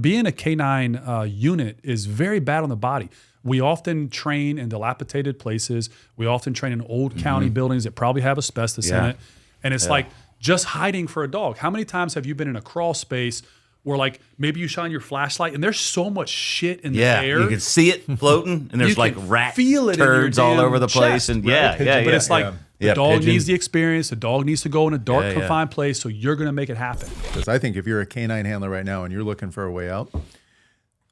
being a K9 unit is very bad on the body. We often train in dilapidated places. We often train in old county buildings that probably have asbestos in it. And it's like just hiding for a dog. How many times have you been in a crawl space where like maybe you shine your flashlight and there's so much shit in the air. You can see it floating and there's like rat turds all over the place. And But it's like the dog needs the experience. The dog needs to go in a dark, confined place, so you're going to make it happen. Because I think if you're a canine handler right now and you're looking for a way out,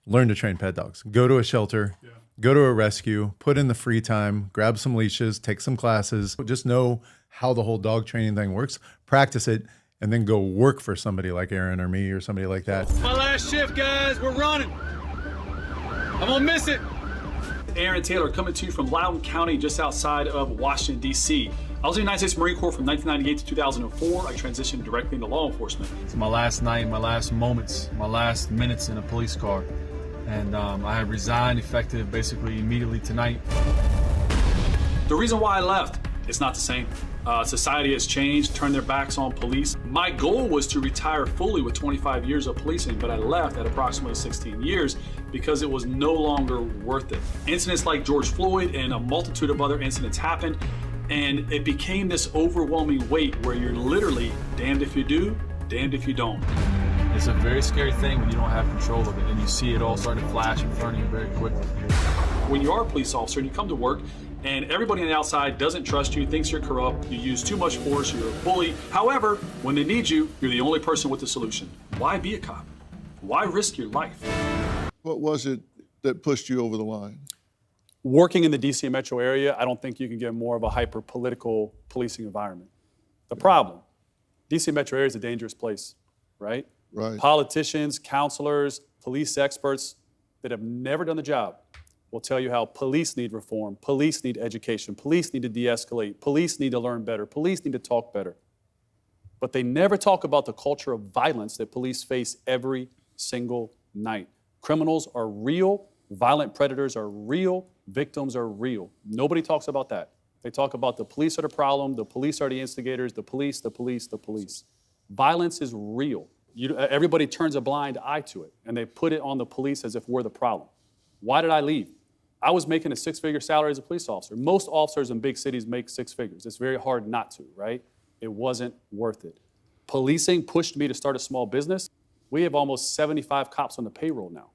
learn to train pet dogs. Go to a shelter, go to a rescue, put in the free time, grab some leashes, take some classes. Just know how the whole dog training thing works. Practice it. And then go work for somebody like Aaron or me or somebody like that. My last shift, guys. We're running. I'm gonna miss it. Aaron Taylor coming to you from Loudoun County, just outside of Washington, D.C. I was in the United States Marine Corps from 1998 to 2004. I transitioned directly into law enforcement. It's my last night, my last moments, my last minutes in a police car. And I have resigned effective basically immediately tonight. The reason why I left, it's not the same. Society has changed, turned their backs on police. My goal was to retire fully with 25 years of policing, but I left at approximately 16 years because it was no longer worth it. Incidents like George Floyd and a multitude of other incidents happened, and it became this overwhelming weight where you're literally damned if you do, damned if you don't. It's a very scary thing when you don't have control of it and you see it all start to flash in front of you very quickly. When you are a police officer and you come to work, and everybody on the outside doesn't trust you, thinks you're corrupt, you use too much force, you're a bully. However, when they need you, you're the only person with the solution. Why be a cop? Why risk your life? What was it that pushed you over the line? Working in the DC metro area, I don't think you can get more of a hyper-political policing environment. The problem, DC metro area is a dangerous place, right? Right. Politicians, counselors, police experts that have never done the job will tell you how police need reform, police need education, police need to de-escalate, police need to learn better, police need to talk better. But they never talk about the culture of violence that police face every single night. Criminals are real, violent predators are real, victims are real. Nobody talks about that. They talk about the police are the problem, the police are the instigators, the police. Violence is real. Everybody turns a blind eye to it, and they put it on the police as if we're the problem. Why did I leave? I was making a six-figure salary as a police officer. Most officers in big cities make six figures. It's very hard not to, right? It wasn't worth it. Policing pushed me to start a small business. We have almost 75 cops on the payroll now,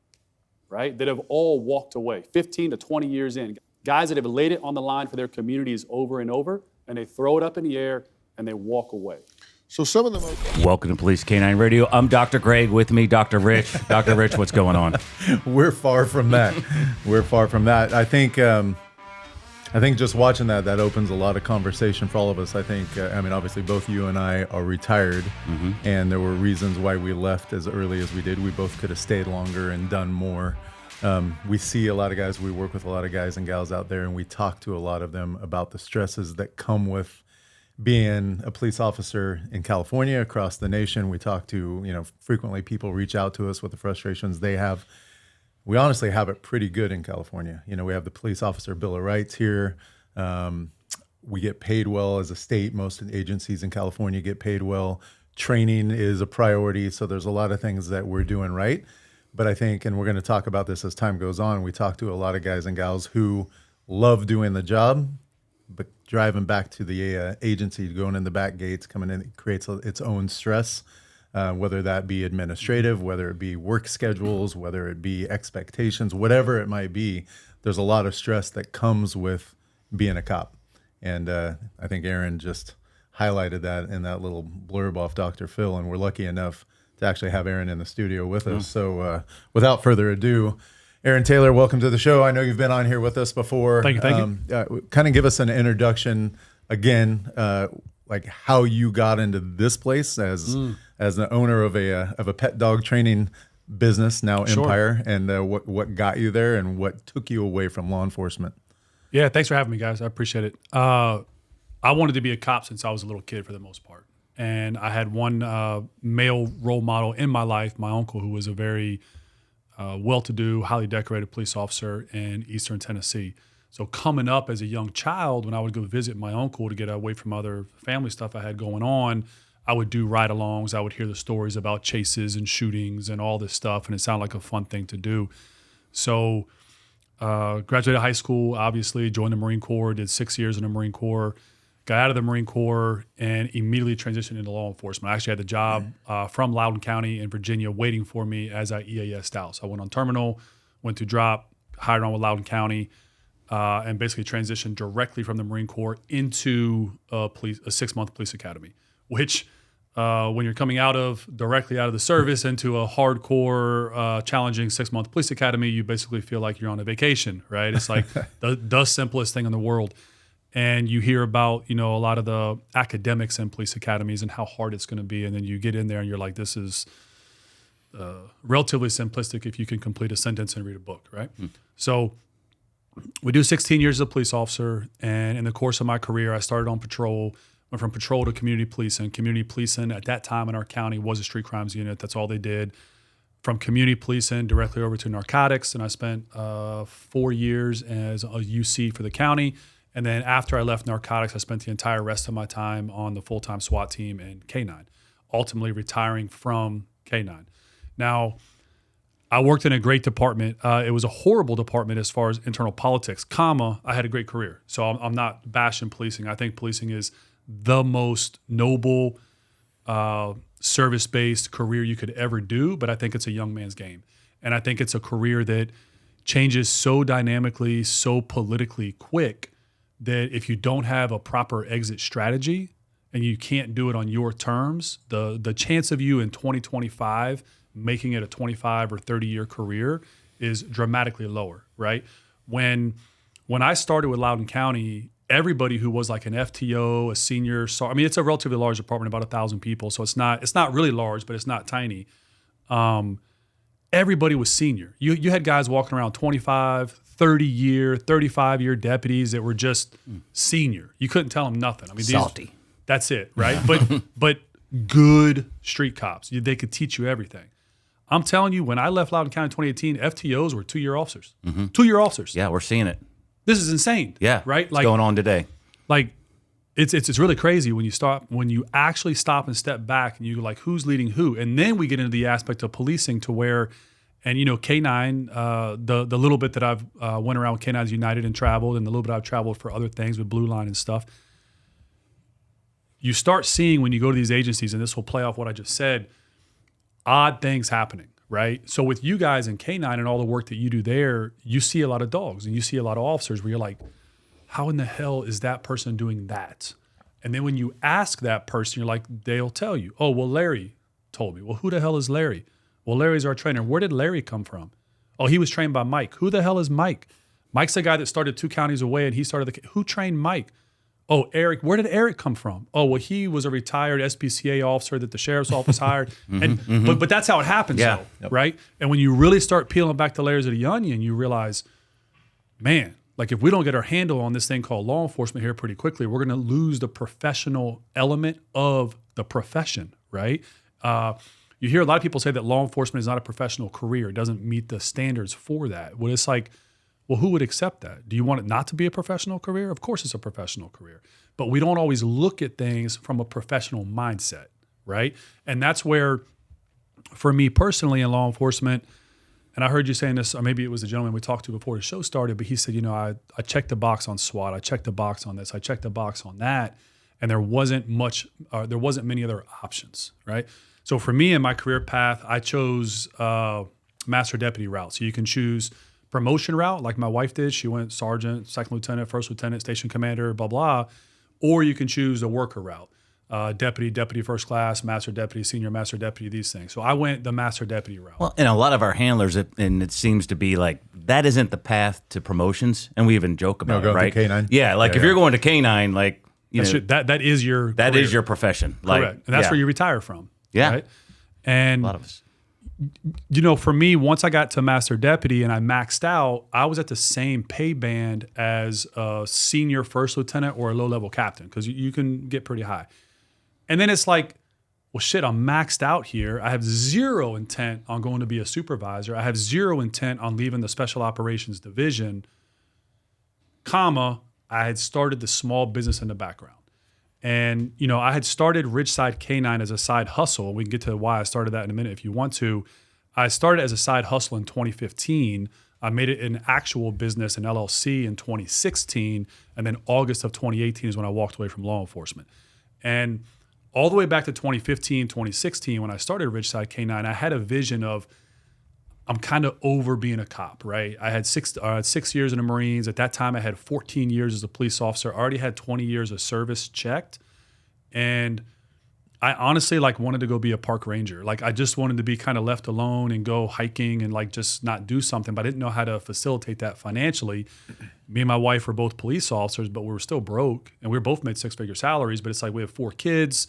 right? That have all walked away, 15 to 20 years in. Guys that have laid it on the line for their communities over and over, and they throw it up in the air and they walk away. So some of them. Welcome to Police K9 Radio. I'm Dr. Greg. With me, Dr. Rich. Dr. Rich, what's going on? We're far from that. We're far from that. I think just watching that opens a lot of conversation for all of us. I think, obviously both you and I are retired, and there were reasons why we left as early as we did. We both could have stayed longer and done more. We see a lot of guys, we work with a lot of guys and gals out there, and we talk to a lot of them about the stresses that come with being a police officer in California, across the nation. We talk to, frequently people reach out to us with the frustrations they have. We honestly have it pretty good in California. We have the police officer Bill of Rights here. We get paid well as a state. Most agencies in California get paid well. Training is a priority. So there's a lot of things that we're doing right. But I think, and we're going to talk about this as time goes on, we talk to a lot of guys and gals who love doing the job, but driving back to the agency, going in the back gates, coming in, it creates its own stress, whether that be administrative, whether it be work schedules, whether it be expectations, whatever it might be. There's a lot of stress that comes with being a cop. And I think Aaron just highlighted that in that little blurb off Dr. Phil, and we're lucky enough to actually have Aaron in the studio with us. So without further ado, Aaron Taylor, welcome to the show. I know you've been on here with us before. Thank you. Kind of give us an introduction again, like how you got into this place as the owner of a pet dog training business, now Empire, and what got you there and what took you away from law enforcement. Yeah, thanks for having me, guys. I appreciate it. I wanted to be a cop since I was a little kid for the most part. And I had one male role model in my life, my uncle, who was a very well-to-do, highly decorated police officer in Eastern Tennessee. So coming up as a young child, when I would go visit my uncle to get away from other family stuff I had going on, I would do ride-alongs. I would hear the stories about chases and shootings and all this stuff, and it sounded like a fun thing to do. So graduated high school, obviously, joined the Marine Corps, did 6 years in the Marine Corps, got out of the Marine Corps, and immediately transitioned into law enforcement. I actually had the job from Loudoun County in Virginia waiting for me as I EAS'd out. So I went on terminal, went to drop, hired on with Loudoun County, and basically transitioned directly from the Marine Corps into a 6-month police academy, which when you're coming directly out of the service into a hardcore, challenging 6-month police academy, you basically feel like you're on a vacation, right? It's like the simplest thing in the world. And you hear about, a lot of the academics in police academies and how hard it's going to be. And then you get in there and you're like, this is relatively simplistic if you can complete a sentence and read a book, right? So we do 16 years as a police officer. And in the course of my career, I started on patrol, went from patrol to community policing. Community policing at that time in our county was a street crimes unit. That's all they did. From community policing directly over to narcotics. And I spent 4 years as a UC for the county. And then after I left narcotics, I spent the entire rest of my time on the full-time SWAT team and K9, ultimately retiring from K9. Now, I worked in a great department. It was a horrible department as far as internal politics, I had a great career. So I'm not bashing policing. I think policing is the most noble, service-based career you could ever do, but I think it's a young man's game. And I think it's a career that changes so dynamically, so politically quick that if you don't have a proper exit strategy and you can't do it on your terms, the chance of you in 2025 making it a 25 or 30-year career is dramatically lower, right? When I started with Loudoun County, everybody who was like an FTO, a senior, it's a relatively large department, about 1,000 people, so it's not really large, but it's not tiny. Everybody was senior. You had guys walking around 25, 30-year, 35-year deputies that were just senior. You couldn't tell them nothing. Salty. That's it, right? But good street cops. They could teach you everything. I'm telling you, when I left Loudoun County in 2018, FTOs were 2-year officers. 2-year officers. Yeah, we're seeing it. This is insane. Yeah, right. It's going on today. Like, it's really crazy when you actually stop and step back and you like, who's leading who, and then we get into the aspect of policing to where. And K9, the little bit that I've went around with K9s United and traveled, and the little bit I've traveled for other things with Blue Line and stuff, you start seeing when you go to these agencies, and this will play off what I just said, odd things happening, right? So with you guys in K9 and all the work that you do there, you see a lot of dogs and you see a lot of officers where you're like, how in the hell is that person doing that? And then when you ask that person, you're like, they'll tell you, oh, well, Larry told me. Well, who the hell is Larry? Well, Larry's our trainer. Where did Larry come from? Oh, he was trained by Mike. Who the hell is Mike? Mike's the guy that started 2 counties away, and he started who trained Mike? Oh, Eric. Where did Eric come from? Oh, well, he was a retired SPCA officer that the sheriff's office hired. But that's how it happens, though, right? And when you really start peeling back the layers of the onion, you realize, man, like if we don't get our handle on this thing called law enforcement here pretty quickly, we're going to lose the professional element of the profession, right? You hear a lot of people say that law enforcement is not a professional career. It doesn't meet the standards for that. Well, it's like, well, who would accept that? Do you want it not to be a professional career? Of course it's a professional career. But we don't always look at things from a professional mindset, right? And that's where, for me personally in law enforcement, and I heard you saying this, or maybe it was the gentleman we talked to before the show started, but he said, I checked the box on SWAT. I checked the box on this. I checked the box on that. And there wasn't many other options, right? So for me in my career path, I chose master deputy route. So you can choose promotion route like my wife did. She went sergeant, second lieutenant, first lieutenant, station commander, blah, blah. Or you can choose the worker route. Deputy first class, master deputy, senior master deputy, these things. So I went the master deputy route. Well, and a lot of our handlers, and it seems to be like, that isn't the path to promotions. And we even joke about it, right? To K9? Yeah, like if you're going to K9, like, that is your that career. is your profession. Correct. Like, And that's where you retire from. Yeah. Right? And a lot of us. For me, once I got to master deputy and I maxed out, I was at the same pay band as a senior first lieutenant or a low-level captain because you can get pretty high. And then it's like, well, shit, I'm maxed out here. I have zero intent on going to be a supervisor. I have zero intent on leaving the special operations division, I had started the small business in the background. And, you know, I had started Ridgeside K9 as a side hustle. We can get to why I started that in a minute if you want to. I started as a side hustle in 2015. I made it an actual business, an LLC, in 2016. And then August of 2018 is when I walked away from law enforcement. And all the way back to 2015, 2016, when I started Ridgeside K9, I had a vision of, I'm kind of over being a cop, right? I had 6 years in the Marines. At that time, I had 14 years as a police officer. I already had 20 years of service checked. And I honestly wanted to go be a park ranger. I just wanted to be kind of left alone and go hiking and just not do something, but I didn't know how to facilitate that financially. Me and my wife were both police officers, but we were still broke, and we both made six-figure salaries, but it's we have 4 kids,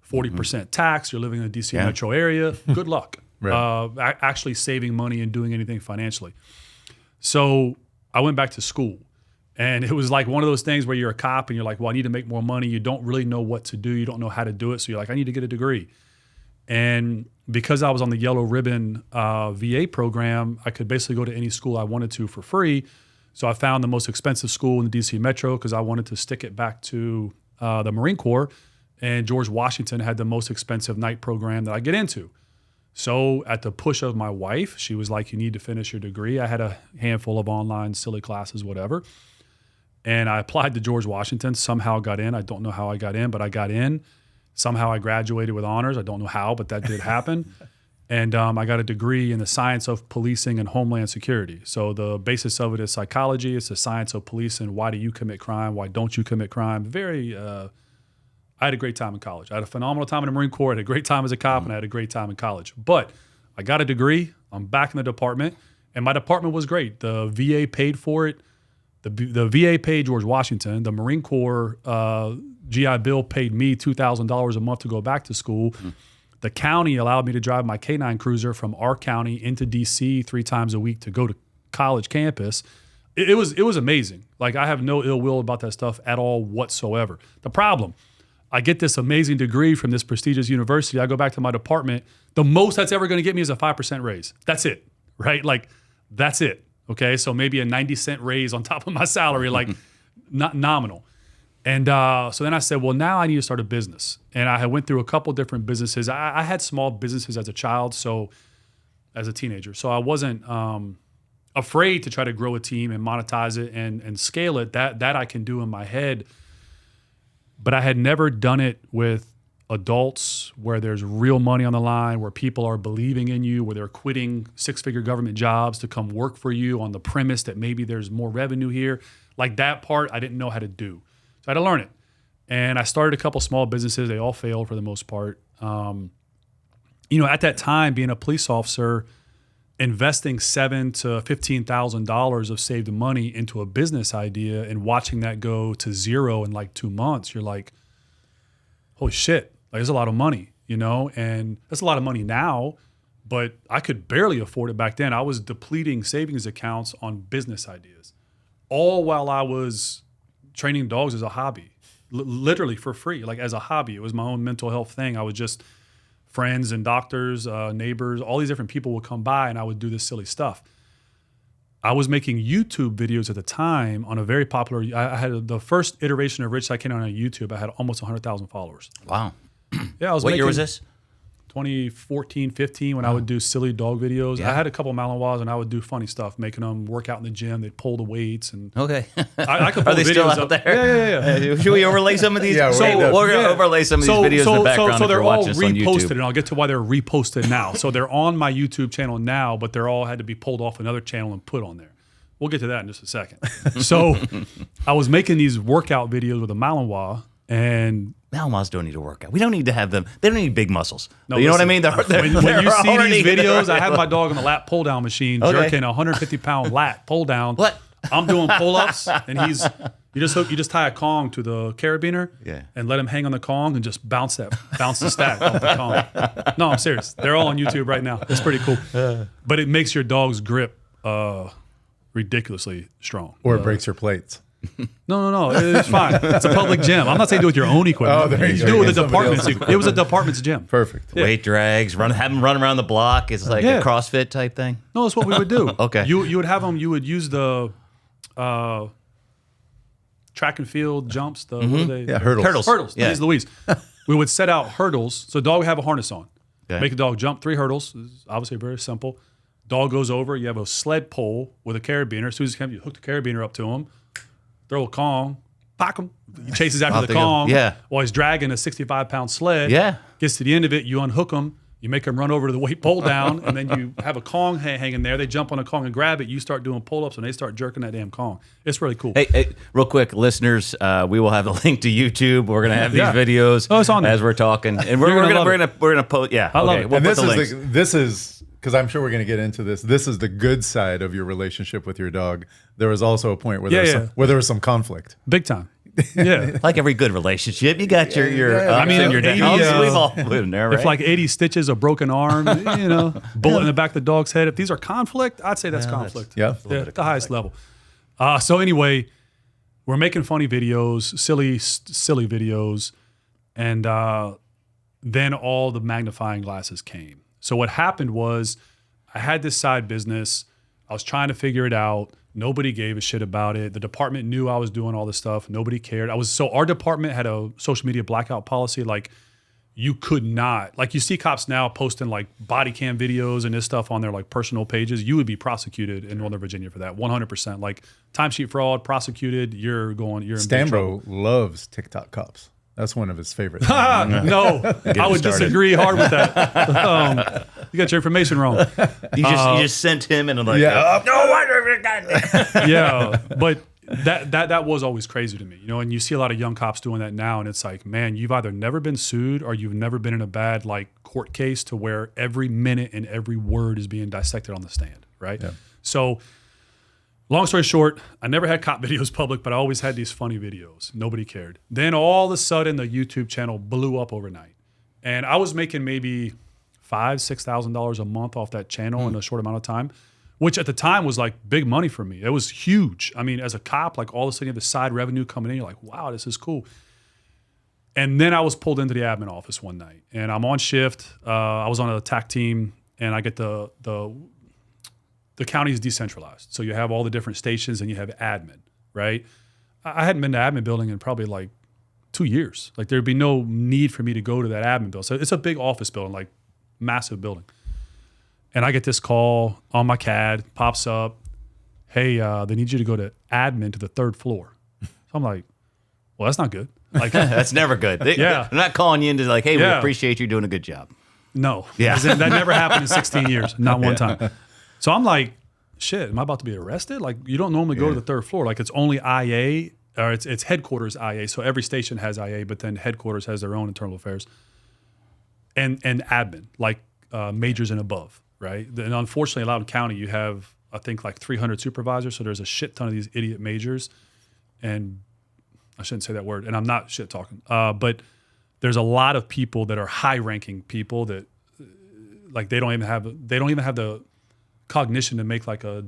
40% tax, you're living in the DC metro area, good luck. Right. Actually saving money and doing anything financially. So I went back to school. And it was one of those things where you're a cop and you're well, I need to make more money. You don't really know what to do. You don't know how to do it. So you're I need to get a degree. And because I was on the Yellow Ribbon VA program, I could basically go to any school I wanted to for free. So I found the most expensive school in the DC Metro because I wanted to stick it back to the Marine Corps. And George Washington had the most expensive night program that I get into. So at the push of my wife, she was you need to finish your degree. I had a handful of online silly classes, whatever. And I applied to George Washington, somehow got in. I don't know how I got in, but I got in. Somehow I graduated with honors. I don't know how, but that did happen. And I got a degree in the science of policing and homeland security. So the basis of it is psychology. It's the science of policing. Why do you commit crime? Why don't you commit crime? I had a great time in college. I had a phenomenal time in the Marine Corps. I had a great time as a cop, and I had a great time in college. But I got a degree. I'm back in the department, and my department was great. The VA paid for it. The VA paid George Washington. The Marine Corps GI Bill paid me $2,000 a month to go back to school. The county allowed me to drive my K9 Cruiser from our county into DC 3 times a week to go to college campus. It was amazing. I have no ill will about that stuff at all whatsoever. The problem, I get this amazing degree from this prestigious university. I go back to my department. The most that's ever going to get me is a 5% raise. That's it, right? That's it. Okay, so maybe a 90-cent raise on top of my salary, not nominal. And so then I said, well, now I need to start a business. And I went through a couple different businesses. I had small businesses as a child, as a teenager. So I wasn't afraid to try to grow a team and monetize it and scale it. That I can do in my head. But I had never done it with adults where there's real money on the line, where people are believing in you, where they're quitting 6-figure government jobs to come work for you on the premise that maybe there's more revenue here. That part I didn't know how to do. So I had to learn it. And I started a couple small businesses. They all failed for the most part. At that time, being a police officer, investing $7,000 to $15,000 of saved money into a business idea and watching that go to zero in 2 months, you're holy shit. There's a lot of money, and that's a lot of money now, but I could barely afford it back then. I was depleting savings accounts on business ideas, all while I was training dogs as a hobby, literally for free, as a hobby. It was my own mental health thing. I was just friends and doctors, neighbors, all these different people would come by and I would do this silly stuff. I was making YouTube videos at the time on a very popular, I had the first iteration of Ridgeside K9 on YouTube. I had almost 100,000 followers. Wow. Yeah, What year was this? 2014, 15, when I would do silly dog videos. Yeah. I had a couple of Malinois and I would do funny stuff, making them work out in the gym. They'd pull the weights. And okay. I could pull Are they videos still out up there? Yeah. Should we overlay some of these? Yeah, we're going to overlay some of these videos in the background so if you're they're all watching us on reposted, YouTube. and I'll get to why they're reposted now. So they're on my YouTube channel now, but they're all had to be pulled off another channel and put on there. We'll get to that in just a second. So I was making these workout videos with a Malinois, and Malinois don't need to work out. We don't need to have them. They don't need big muscles. No, you know what I listen, mean? When you see these videos, I have my dog on the lat pull down machine jerking a 150-pound lat pull down. What? I'm doing pull-ups, and you just tie a Kong to the carabiner, and let him hang on the Kong and just bounce the stack off the Kong. No, I'm serious. They're all on YouTube right now. It's pretty cool, but it makes your dog's grip ridiculously strong. Or it breaks your plates. No. It's fine. It's a public gym. I'm not saying do it with your own equipment. Oh, there you do it go. with the department's equipment. It was a department's gym. Perfect. Yeah. Weight drags, have them run around the block. It's like a CrossFit type thing. No, that's what we would do. Okay. You would have them. You would use the track and field jumps. What are they? Yeah, hurdles. Hurdles. Yeah. Jeez Louise. We would set out hurdles. So dog would have a harness on. Okay. Make a dog jump 3 hurdles. It's obviously very simple. Dog goes over. You have a sled pole with a carabiner. As soon as you hook the carabiner up to him, throw a Kong, pock him. He chases after Off the they go. Kong. Yeah. While he's dragging a 65-pound sled. Yeah. Gets to the end of it. You unhook him. You make them run over to the weight pull down, and then you have a Kong hanging there. They jump on a Kong and grab it. You start doing pull-ups, and they start jerking that damn Kong. It's really cool. Hey, real quick, listeners, we will have the link to YouTube. We're gonna have these videos Oh, it's on there. as we're talking, and You're gonna love we're gonna post. Yeah, I love okay, it. we'll And put the links. this is because I'm sure we're going to get into this. This is the good side of your relationship with your dog. There was also a point where there was some conflict. Big time. Yeah. Like every good relationship, you got your ups I mean, and your 80, downs. We've all been there, right? If like 80 stitches, a broken arm, bullet in the back of the dog's head, if these are conflict, I'd say that's conflict. Yeah. At the highest level. So anyway, we're making funny videos, silly videos, and then all the magnifying glasses came. So what happened was I had this side business. I was trying to figure it out. Nobody gave a shit about it. The department knew I was doing all this stuff. Nobody cared. Our department had a social media blackout policy. Like, you could not, like, you see cops now posting like body cam videos and this stuff on their like personal pages. You would be prosecuted in Northern Virginia for that, 100%. Like, timesheet fraud, prosecuted. You're in big trouble. Stanbro loves TikTok cops. That's one of his favorites. No, I would disagree hard with that. You got your information wrong. You just sent him and like, Yeah. Yeah, but that was always crazy to me, and you see a lot of young cops doing that now, and it's like, man, you've either never been sued or you've never been in a bad like court case to where every minute and every word is being dissected on the stand, right? Yeah. So, long story short, I never had cop videos public, but I always had these funny videos. Nobody cared. Then all of a sudden, the YouTube channel blew up overnight, and I was making maybe $5,000-$6,000 a month off that channel in a short amount of time, which at the time was like big money for me. It was huge. I mean, as a cop, like all of a sudden you have the side revenue coming in. You're like, wow, this is cool. And then I was pulled into the admin office one night, and I'm on shift. I was on an attack team, and I get the county is decentralized. So you have all the different stations and you have admin, right? I hadn't been to admin building in probably like 2 years. Like, there'd be no need for me to go to that admin building. So it's a big office building, like massive building. And I get this call on my CAD, pops up, hey, they need you to go to admin to the 3rd floor. So I'm like, well, that's not good. Like, that's never good. Yeah. They're not calling you into like, hey, we Yeah. appreciate you doing a good job. no. Yeah. That never happened in 16 years, not one time. So I'm like, shit, am I about to be arrested? Like, you don't normally go to the 3rd floor. Like, it's only IA, or it's headquarters IA. So every station has IA, but then headquarters has their own internal affairs. And admin, like majors and above, right? And unfortunately, in Loudoun County, you have, I think, like 300 supervisors. So there's a shit ton of these idiot majors. And I shouldn't say that word, and I'm not shit talking. But there's a lot of people that are high-ranking people that, like, they don't even have the cognition to make like a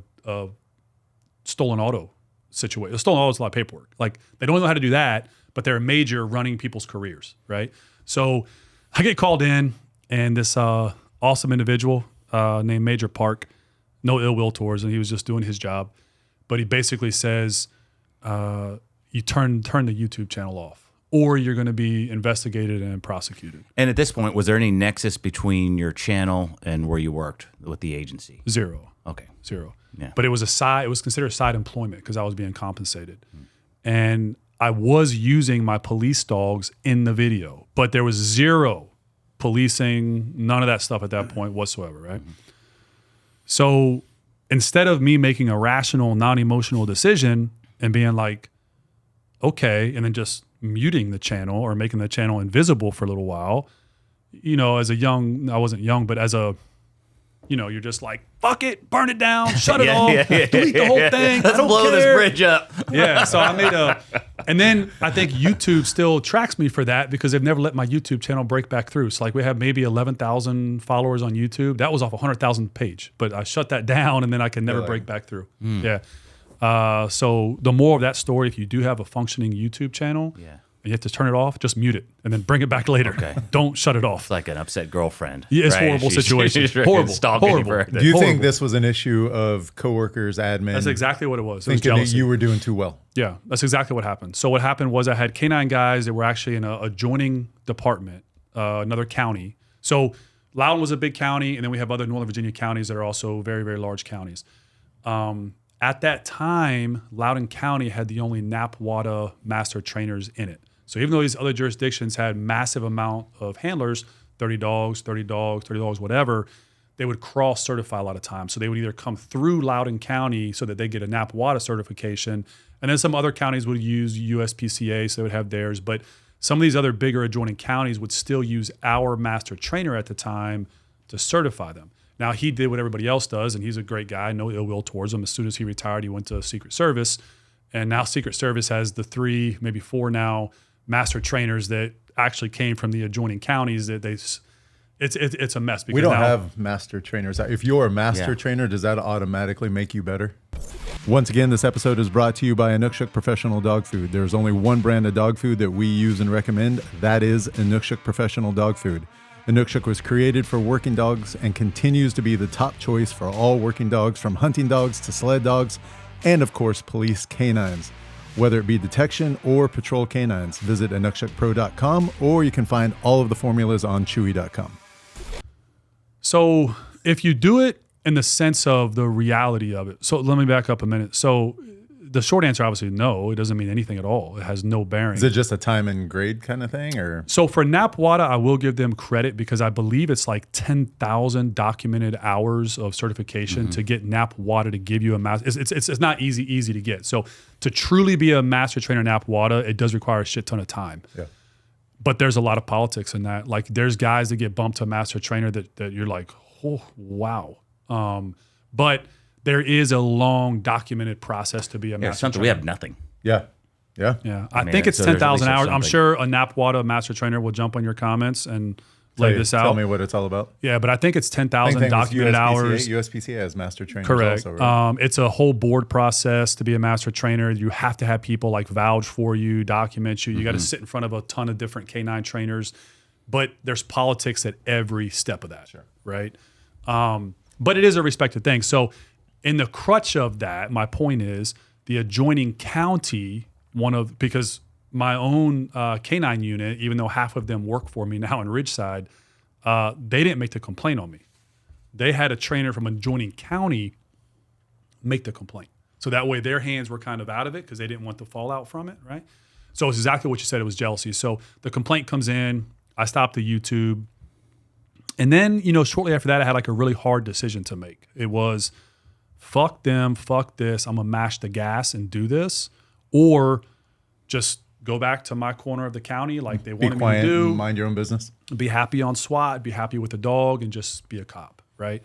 stolen auto situation. A stolen auto is a lot of paperwork. Like, they don't know how to do that, but they're a major running people's careers, right? So I get called in, and this awesome individual named Major Park, no ill will towards him, he was just doing his job, but he basically says, you turn the YouTube channel off, or you're going to be investigated and prosecuted. And at this point, was there any nexus between your channel and where you worked with the agency? Zero. Okay. Yeah. But it was considered side employment because I was being compensated. And I was using my police dogs in the video, but there was zero policing, none of that stuff at that point whatsoever, right? So instead of me making a rational, non-emotional decision and being like, okay, and then just muting the channel or making the channel invisible for a little while, I wasn't young, but as a, you're just like, fuck it, burn it down, shut it off, delete the whole thing. Let's blow this bridge up. Yeah, so I made and then I think YouTube still tracks me for that because they've never let my YouTube channel break back through. So like we have maybe 11,000 followers on YouTube. That was off a 100,000 page, but I shut that down and then I can never break back through. Yeah. So the more of that story, if you do have a functioning YouTube channel, and you have to turn it off, just mute it and then bring it back later. Okay. Don't shut it off. It's like an upset girlfriend. Yeah, it's right? horrible situation. She's Horrible. stalking you Horrible. for- Do you think Horrible. this was an issue of coworkers, admin, That's exactly what it was. It was thinking that jealousy. you were doing too well? Yeah, that's exactly what happened. So what happened was I had K9 guys that were actually in a adjoining department, another county. So Loudoun was a big county, and then we have other Northern Virginia counties that are also very, very large counties. At that time, Loudoun County had the only NAPWADA master trainers in it. So even though these other jurisdictions had massive amount of handlers, 30 dogs, 30 dogs, 30 dogs, whatever, they would cross-certify a lot of times. So they would either come through Loudoun County so that they get a NAPWADA certification, and then some other counties would use USPCA, so they would have theirs. But some of these other bigger adjoining counties would still use our master trainer at the time to certify them. Now, he did what everybody else does, and he's a great guy, no ill will towards him. As soon as he retired, he went to Secret Service, and now Secret Service has the 3, maybe 4 now, master trainers that actually came from the adjoining counties that it's a mess. Because We don't now, have master trainers. If you're a master Yeah. trainer, does that automatically make you better? Once again, this episode is brought to you by Inukshuk Professional Dog Food. There's only one brand of dog food that we use and recommend. That is Inukshuk Professional Dog Food. Inukshuk was created for working dogs and continues to be the top choice for all working dogs, from hunting dogs to sled dogs, and of course, police canines. Whether it be detection or patrol canines, visit inukshukpro.com, or you can find all of the formulas on chewy.com. So if you do it in the sense of the reality of it, so let me back up a minute. So the short answer, obviously, no, it doesn't mean anything at all. It has no bearing. Is it just a time and grade kind of thing, or? So for NAPWADA, I will give them credit because I believe it's like 10,000 documented hours of certification to get NAPWADA to give you a master. It's not easy to get. So to truly be a master trainer NAPWADA, it does require a shit ton of time. Yeah. But there's a lot of politics in that. Like there's guys that get bumped to a master trainer that you're like, oh, wow. But there is a long documented process to be a Yeah, master something trainer. we have nothing. Yeah. Yeah. Yeah, I mean, think it's so there's at 10,000 least hours. I'm something. sure a NAPWADA master trainer will jump on your comments and lay this out. Tell me what it's all about. Yeah, but I think it's 10,000 Same thing with documented hours. USPCA has master trainers Correct. also, right? It's a whole board process to be a master trainer. You have to have people like vouch for you, document you. You got to sit in front of a ton of different K9 trainers. But there's politics at every step of that, right? But it is a respected thing. So in the crutch of that, my point is the adjoining county, because my own K9 unit, even though half of them work for me now in Ridgeside, they didn't make the complaint on me. They had a trainer from adjoining county make the complaint. So that way their hands were kind of out of it because they didn't want the fallout from it, right? So it's exactly what you said. It was jealousy. So the complaint comes in. I stopped the YouTube. And then, shortly after that, I had like a really hard decision to make. It was, fuck them, fuck this. I'm going to mash the gas and do this. Or just go back to my corner of the county like they Be wanted me quiet to do. and mind your own business. Be happy on SWAT, be happy with the dog, and just be a cop, right?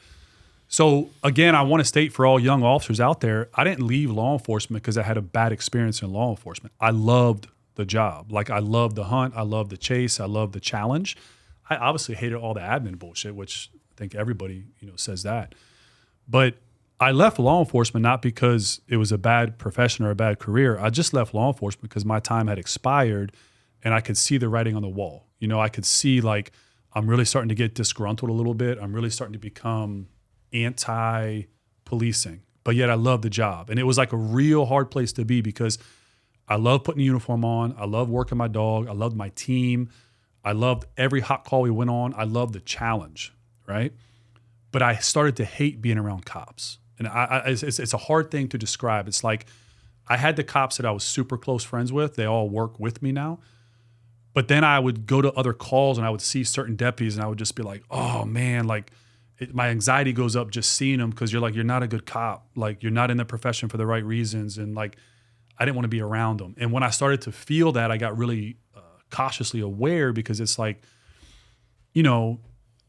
So again, I want to state for all young officers out there, I didn't leave law enforcement because I had a bad experience in law enforcement. I loved the job. Like I loved the hunt, I loved the chase, I loved the challenge. I obviously hated all the admin bullshit, which I think everybody, says that. But I left law enforcement not because it was a bad profession or a bad career. I just left law enforcement because my time had expired and I could see the writing on the wall. I could see like I'm really starting to get disgruntled a little bit. I'm really starting to become anti-policing, but yet I love the job. And it was like a real hard place to be because I love putting the uniform on. I love working my dog. I loved my team. I loved every hot call we went on. I loved the challenge, right? But I started to hate being around cops. And it's a hard thing to describe. It's like I had the cops that I was super close friends with. They all work with me now. But then I would go to other calls and I would see certain deputies and I would just be like, oh man, like my anxiety goes up just seeing them because you're not a good cop. Like you're not in the profession for the right reasons. And like, I didn't want to be around them. And when I started to feel that, I got really cautiously aware because it's like,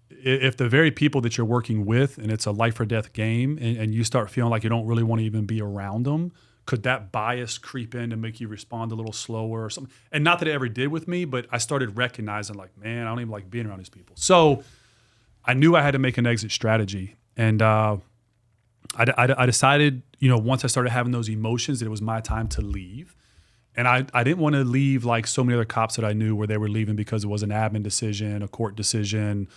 if the very people that you're working with and it's a life or death game and you start feeling like you don't really want to even be around them, could that bias creep in to make you respond a little slower or something? And not that it ever did with me, but I started recognizing like, man, I don't even like being around these people. So I knew I had to make an exit strategy. And I decided, once I started having those emotions, that it was my time to leave. And I didn't want to leave like so many other cops that I knew where they were leaving because it was an admin decision, a court decision.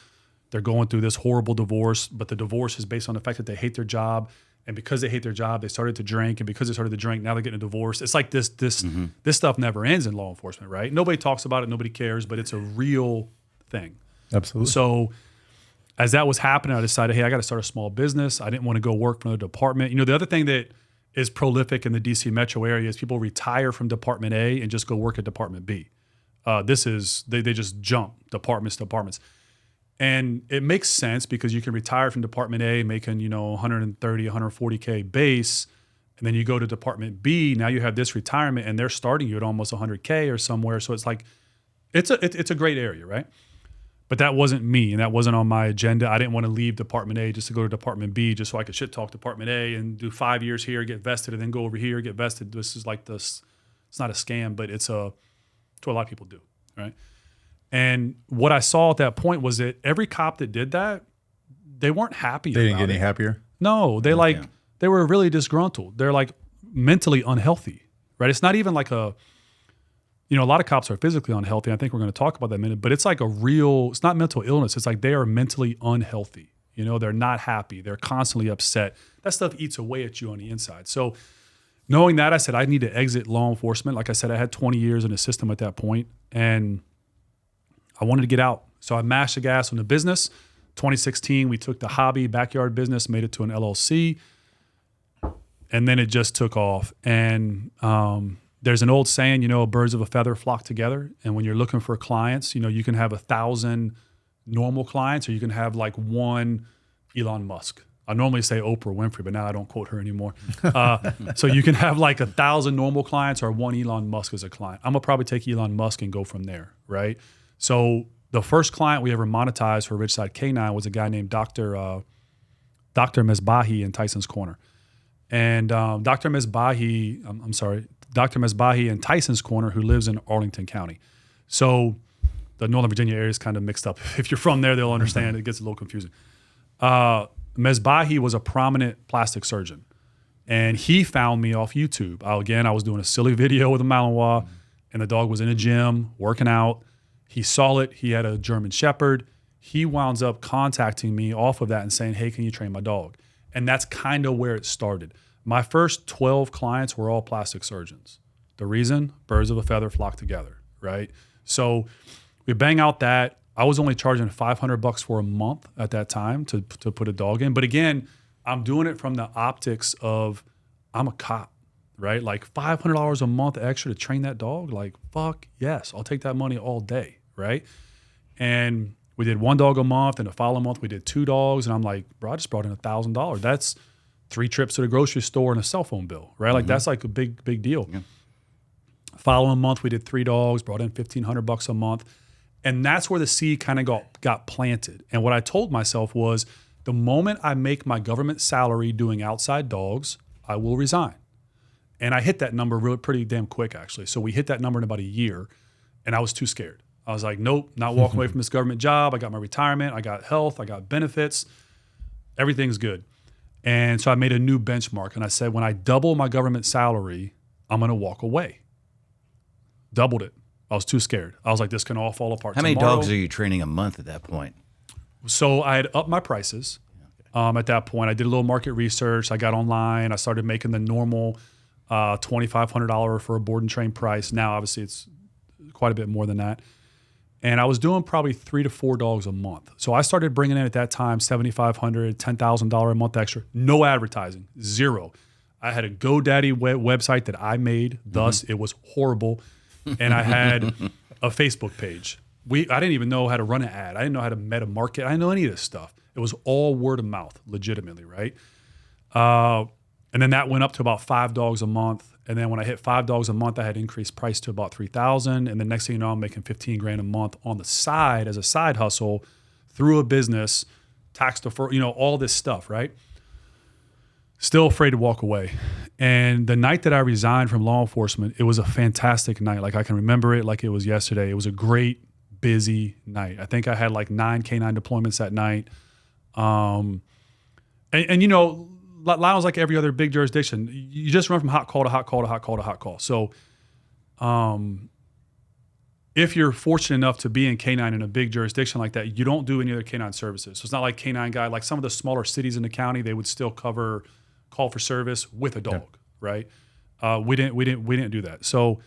They're going through this horrible divorce, but the divorce is based on the fact that they hate their job. And because they hate their job, they started to drink. And because they started to drink, now they're getting a divorce. It's like this stuff never ends in law enforcement, right? Nobody talks about it. Nobody cares, but it's a real thing. Absolutely. So as that was happening, I decided, hey, I got to start a small business. I didn't want to go work for another department. You know, the other thing that is prolific in the DC metro area is people retire from Department A and just go work at Department B. They just jump departments to departments. And it makes sense because you can retire from Department A making, 130, 140K base. And then you go to Department B, now you have this retirement and they're starting you at almost 100K or somewhere. So it's like, it's a great area, right? But that wasn't me and that wasn't on my agenda. I didn't want to leave Department A just to go to Department B just so I could shit talk Department A and do 5 years here, get vested, and then go over here, get vested. This is like this. It's not a scam, but it's what a lot of people do, right? And what I saw at that point was that every cop that did that, they weren't happy. They didn't get any happier? No, they they were really disgruntled. They're like mentally unhealthy, right? It's not even like a lot of cops are physically unhealthy. I think we're going to talk about that in a minute, but it's like it's not mental illness. It's like they are mentally unhealthy. They're not happy. They're constantly upset. That stuff eats away at you on the inside. So knowing that, I said, I need to exit law enforcement. Like I said, I had 20 years in the system at that point, and I wanted to get out. So I mashed the gas on the business. 2016, we took the hobby backyard business, made it to an LLC, and then it just took off. And there's an old saying, birds of a feather flock together. And when you're looking for clients, you can have 1,000 normal clients, or you can have like one Elon Musk. I normally say Oprah Winfrey, but now I don't quote her anymore. So you can have like 1,000 normal clients or one Elon Musk as a client. I'm gonna probably take Elon Musk and go from there, right? So the first client we ever monetized for Ridgeside K9 was a guy named Dr. Mesbahi in Tyson's Corner. And Dr. Mesbahi in Tyson's Corner, who lives in Arlington County. So the Northern Virginia area is kind of mixed up. If you're from there, they'll understand. It gets a little confusing. Mesbahi was a prominent plastic surgeon. And he found me off YouTube. I was doing a silly video with a Malinois, and the dog was in a gym, working out. He saw it. He had a German Shepherd. He wound up contacting me off of that and saying, hey, can you train my dog? And that's kind of where it started. My first 12 clients were all plastic surgeons. The reason? Birds of a feather flock together, right? So we bang out that. I was only charging $500 for a month at that time to put a dog in. But again, I'm doing it from the optics of I'm a cop, right? Like $500 a month extra to train that dog? Like, fuck yes, I'll take that money all day, right? And we did one dog a month, and the following month we did 2 dogs. And I'm like, bro, I just brought in $1,000. That's 3 trips to the grocery store and a cell phone bill, right? Like that's like a big deal. Yeah. Following month, we did 3 dogs, brought in $1,500 a month. And that's where the seed kind of got planted. And what I told myself was, the moment I make my government salary doing outside dogs, I will resign. And I hit that number really pretty damn quick, actually. So we hit that number in about a year, and I was too scared. I was like, nope, not walking away from this government job. I got my retirement. I got health. I got benefits. Everything's good. And so I made a new benchmark, and I said, when I double my government salary, I'm going to walk away. Doubled it. I was too scared. I was like, this can all fall apart How tomorrow. many dogs are you training a month at that point? So I had upped my prices at that point. I did a little market research. I got online. I started making the normal $2,500 for a board and train price. Now, obviously, it's quite a bit more than that. And I was doing probably 3 to 4 dogs a month. So I started bringing in at that time $7,500, $10,000 a month extra. No advertising, zero. I had a GoDaddy website that I made. Thus, it was horrible. And I had a Facebook page. I didn't even know how to run an ad. I didn't know how to meta market. I didn't know any of this stuff. It was all word of mouth, legitimately, right? And then that went up to about 5 dogs a month. And then when I hit 5 dogs a month, I had increased price to about $3,000. And the next thing you know, I'm making $15,000 a month on the side as a side hustle through a business, tax defer, all this stuff, right? Still afraid to walk away. And the night that I resigned from law enforcement, it was a fantastic night. Like I can remember it like it was yesterday. It was a great, busy night. I think I had like 9 K9 deployments that night. Loudoun's like every other big jurisdiction. You just run from hot call to hot call to hot call to hot call. So if you're fortunate enough to be in K9 in a big jurisdiction like that, you don't do any other K9 services. So it's not like K9 guy, like some of the smaller cities in the county, they would still cover call for service with a dog, right? We didn't do that. So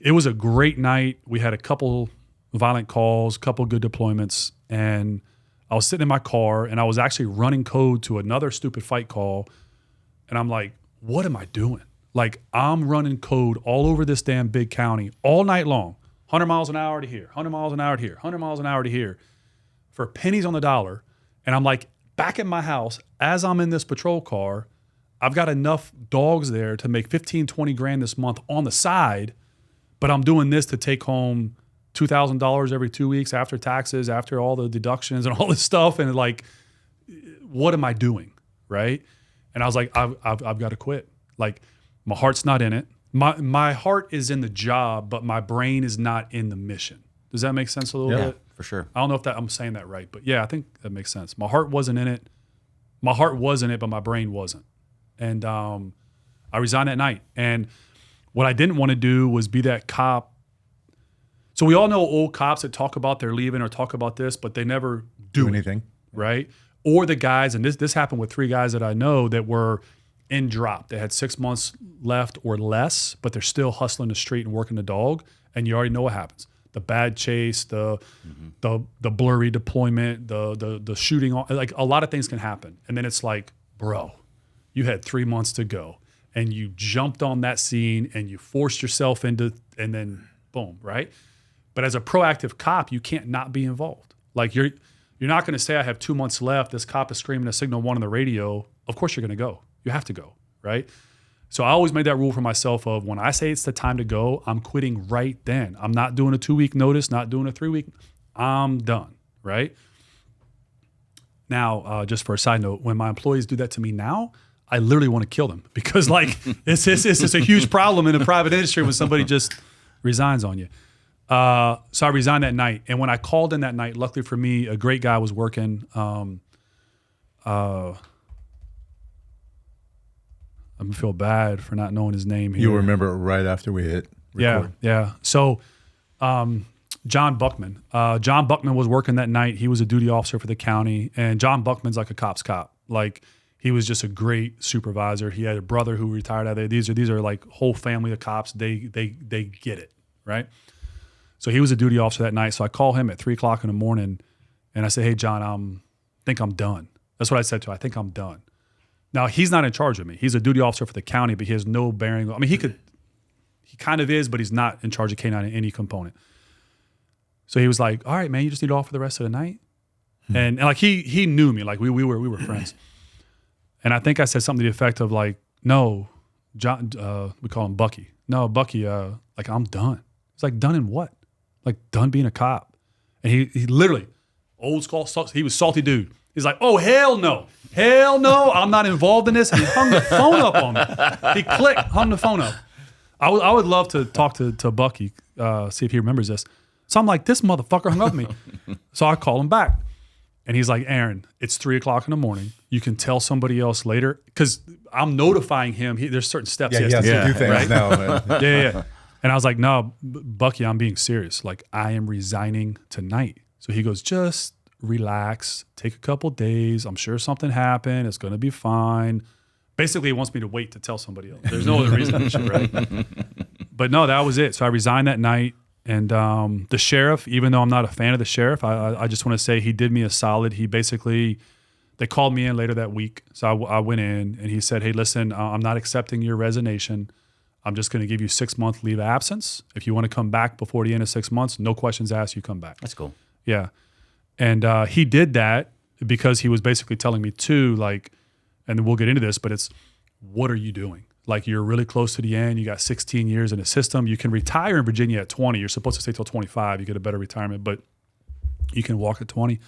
it was a great night. We had a couple violent calls, couple good deployments, and I was sitting in my car and I was actually running code to another stupid fight call. And I'm like, what am I doing? Like, I'm running code all over this damn big county all night long, 100 miles an hour to here, 100 miles an hour to here, 100 miles an hour to here for pennies on the dollar. And I'm like, back at my house, as I'm in this patrol car, I've got enough dogs there to make 15, 20 grand this month on the side, but I'm doing this to take home $2,000 every 2 weeks after taxes, after all the deductions and all this stuff. And like, what am I doing? Right. And I was like, I've got to quit. Like, my heart's not in it. My heart is in the job, but my brain is not in the mission. Does that make sense a little bit? For sure. I don't know if I'm saying that right, but yeah, I think that makes sense. My heart wasn't in it. My heart was in it, but my brain wasn't. And I resigned that night. And what I didn't want to do was be that cop. So we all know old cops that talk about they're leaving or talk about this, but they never do anything. Right? Or the guys, and this happened with 3 guys that I know that were in drop. They had 6 months left or less, but they're still hustling the street and working the dog. And you already know what happens. The bad chase, the blurry deployment, the shooting, like a lot of things can happen. And then it's like, bro, you had 3 months to go and you jumped on that scene and you forced yourself into, and then boom, right? But as a proactive cop, you can't not be involved. Like you're not going to say, I have 2 months left. This cop is screaming a signal 1 on the radio. Of course you're going to go. You have to go, right? So I always made that rule for myself of when I say it's the time to go, I'm quitting right then. I'm not doing a 2-week notice, not doing a 3-week. I'm done, right? Now, just for a side note, when my employees do that to me now, I literally want to kill them because like it's just a huge problem in the private industry when somebody just resigns on you. So I resigned that night. And when I called in that night, luckily for me, a great guy was working. I'm gonna feel bad for not knowing his name here. You'll remember it right after we hit record. Yeah. So John Buckman. John Buckman was working that night. He was a duty officer for the county. And John Buckman's like a cop's cop. Like he was just a great supervisor. He had a brother who retired out of there. These are like whole family of cops. They get it, right? So he was a duty officer that night. So I call him at 3:00 in the morning and I say, hey, John, I think I'm done. That's what I said to him. I think I'm done. Now, he's not in charge of me. He's a duty officer for the county, but he has no bearing. I mean, he kind of is, but he's not in charge of K9 in any component. So he was like, all right, man, you just need off for the rest of the night. And like he knew me. Like we were friends. And I think I said something to the effect of like, no, John, we call him Bucky. No, Bucky, like I'm done. It's like, done in what? Like done being a cop. And he literally, old school, he was salty dude. He's like, oh, hell no, I'm not involved in this. And he hung the phone up on me. He hung the phone up. I would love to talk to Bucky, see if he remembers this. So I'm like, this motherfucker hung up on me. So I call him back. And he's like, Aaron, it's 3:00 in the morning. You can tell somebody else later. Because I'm notifying him. There's certain steps he has to do things right? now, man. Yeah. And I was like, no, Bucky, I'm being serious. Like, I am resigning tonight. So he goes, just relax, take a couple days. I'm sure something happened. It's going to be fine. Basically, he wants me to wait to tell somebody else. There's no other reason, right? But no, that was it. So I resigned that night. And the sheriff, even though I'm not a fan of the sheriff, I just want to say he did me a solid. They called me in later that week. So I went in and he said, hey, listen, I'm not accepting your resignation. I'm just going to give you 6-month leave of absence. If you want to come back before the end of 6 months, no questions asked, you come back. That's cool. Yeah. And he did that because he was basically telling me too, like, and we'll get into this, but it's, what are you doing? Like, you're really close to the end. You got 16 years in the system. You can retire in Virginia at 20. You're supposed to stay till 25. You get a better retirement, but you can walk at 20.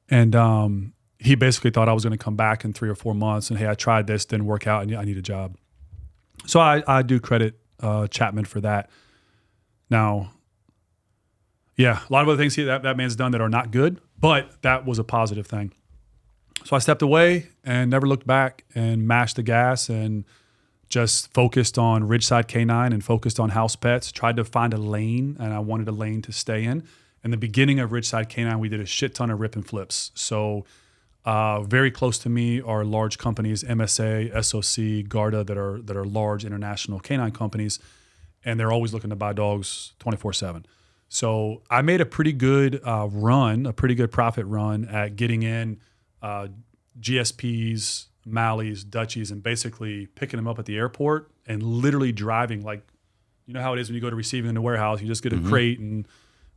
And he basically thought I was going to come back in 3 or 4 months. And hey, I tried this, didn't work out, and I need a job. So I do credit Chapman for that. Now, yeah, a lot of other things that man's done that are not good, but that was a positive thing. So I stepped away and never looked back and mashed the gas and just focused on Ridgeside K9 and focused on house pets, tried to find a lane, and I wanted a lane to stay in. In the beginning of Ridgeside K9, we did a shit ton of rip and flips. So very close to me are large companies, MSA, SOC, Garda, that are large international canine companies, and they're always looking to buy dogs 24/7. So I made a pretty good run, a pretty good profit run at getting in GSPs, Malleys, Dutchies, and basically picking them up at the airport and literally driving, like, you know how it is when you go to receiving in the warehouse, you just get a crate and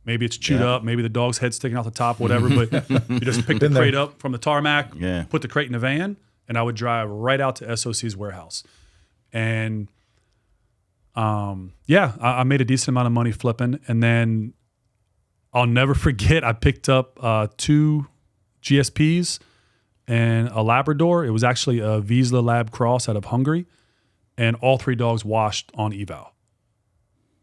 maybe it's chewed up, maybe the dog's head's sticking out the top, whatever, but you just pick the crate up from the tarmac, put the crate in the van, and I would drive right out to SOC's warehouse. And I made a decent amount of money flipping. And then I'll never forget, I picked up 2 GSPs and a Labrador. It was actually a Vizsla Lab cross out of Hungary, and all 3 dogs washed on eval.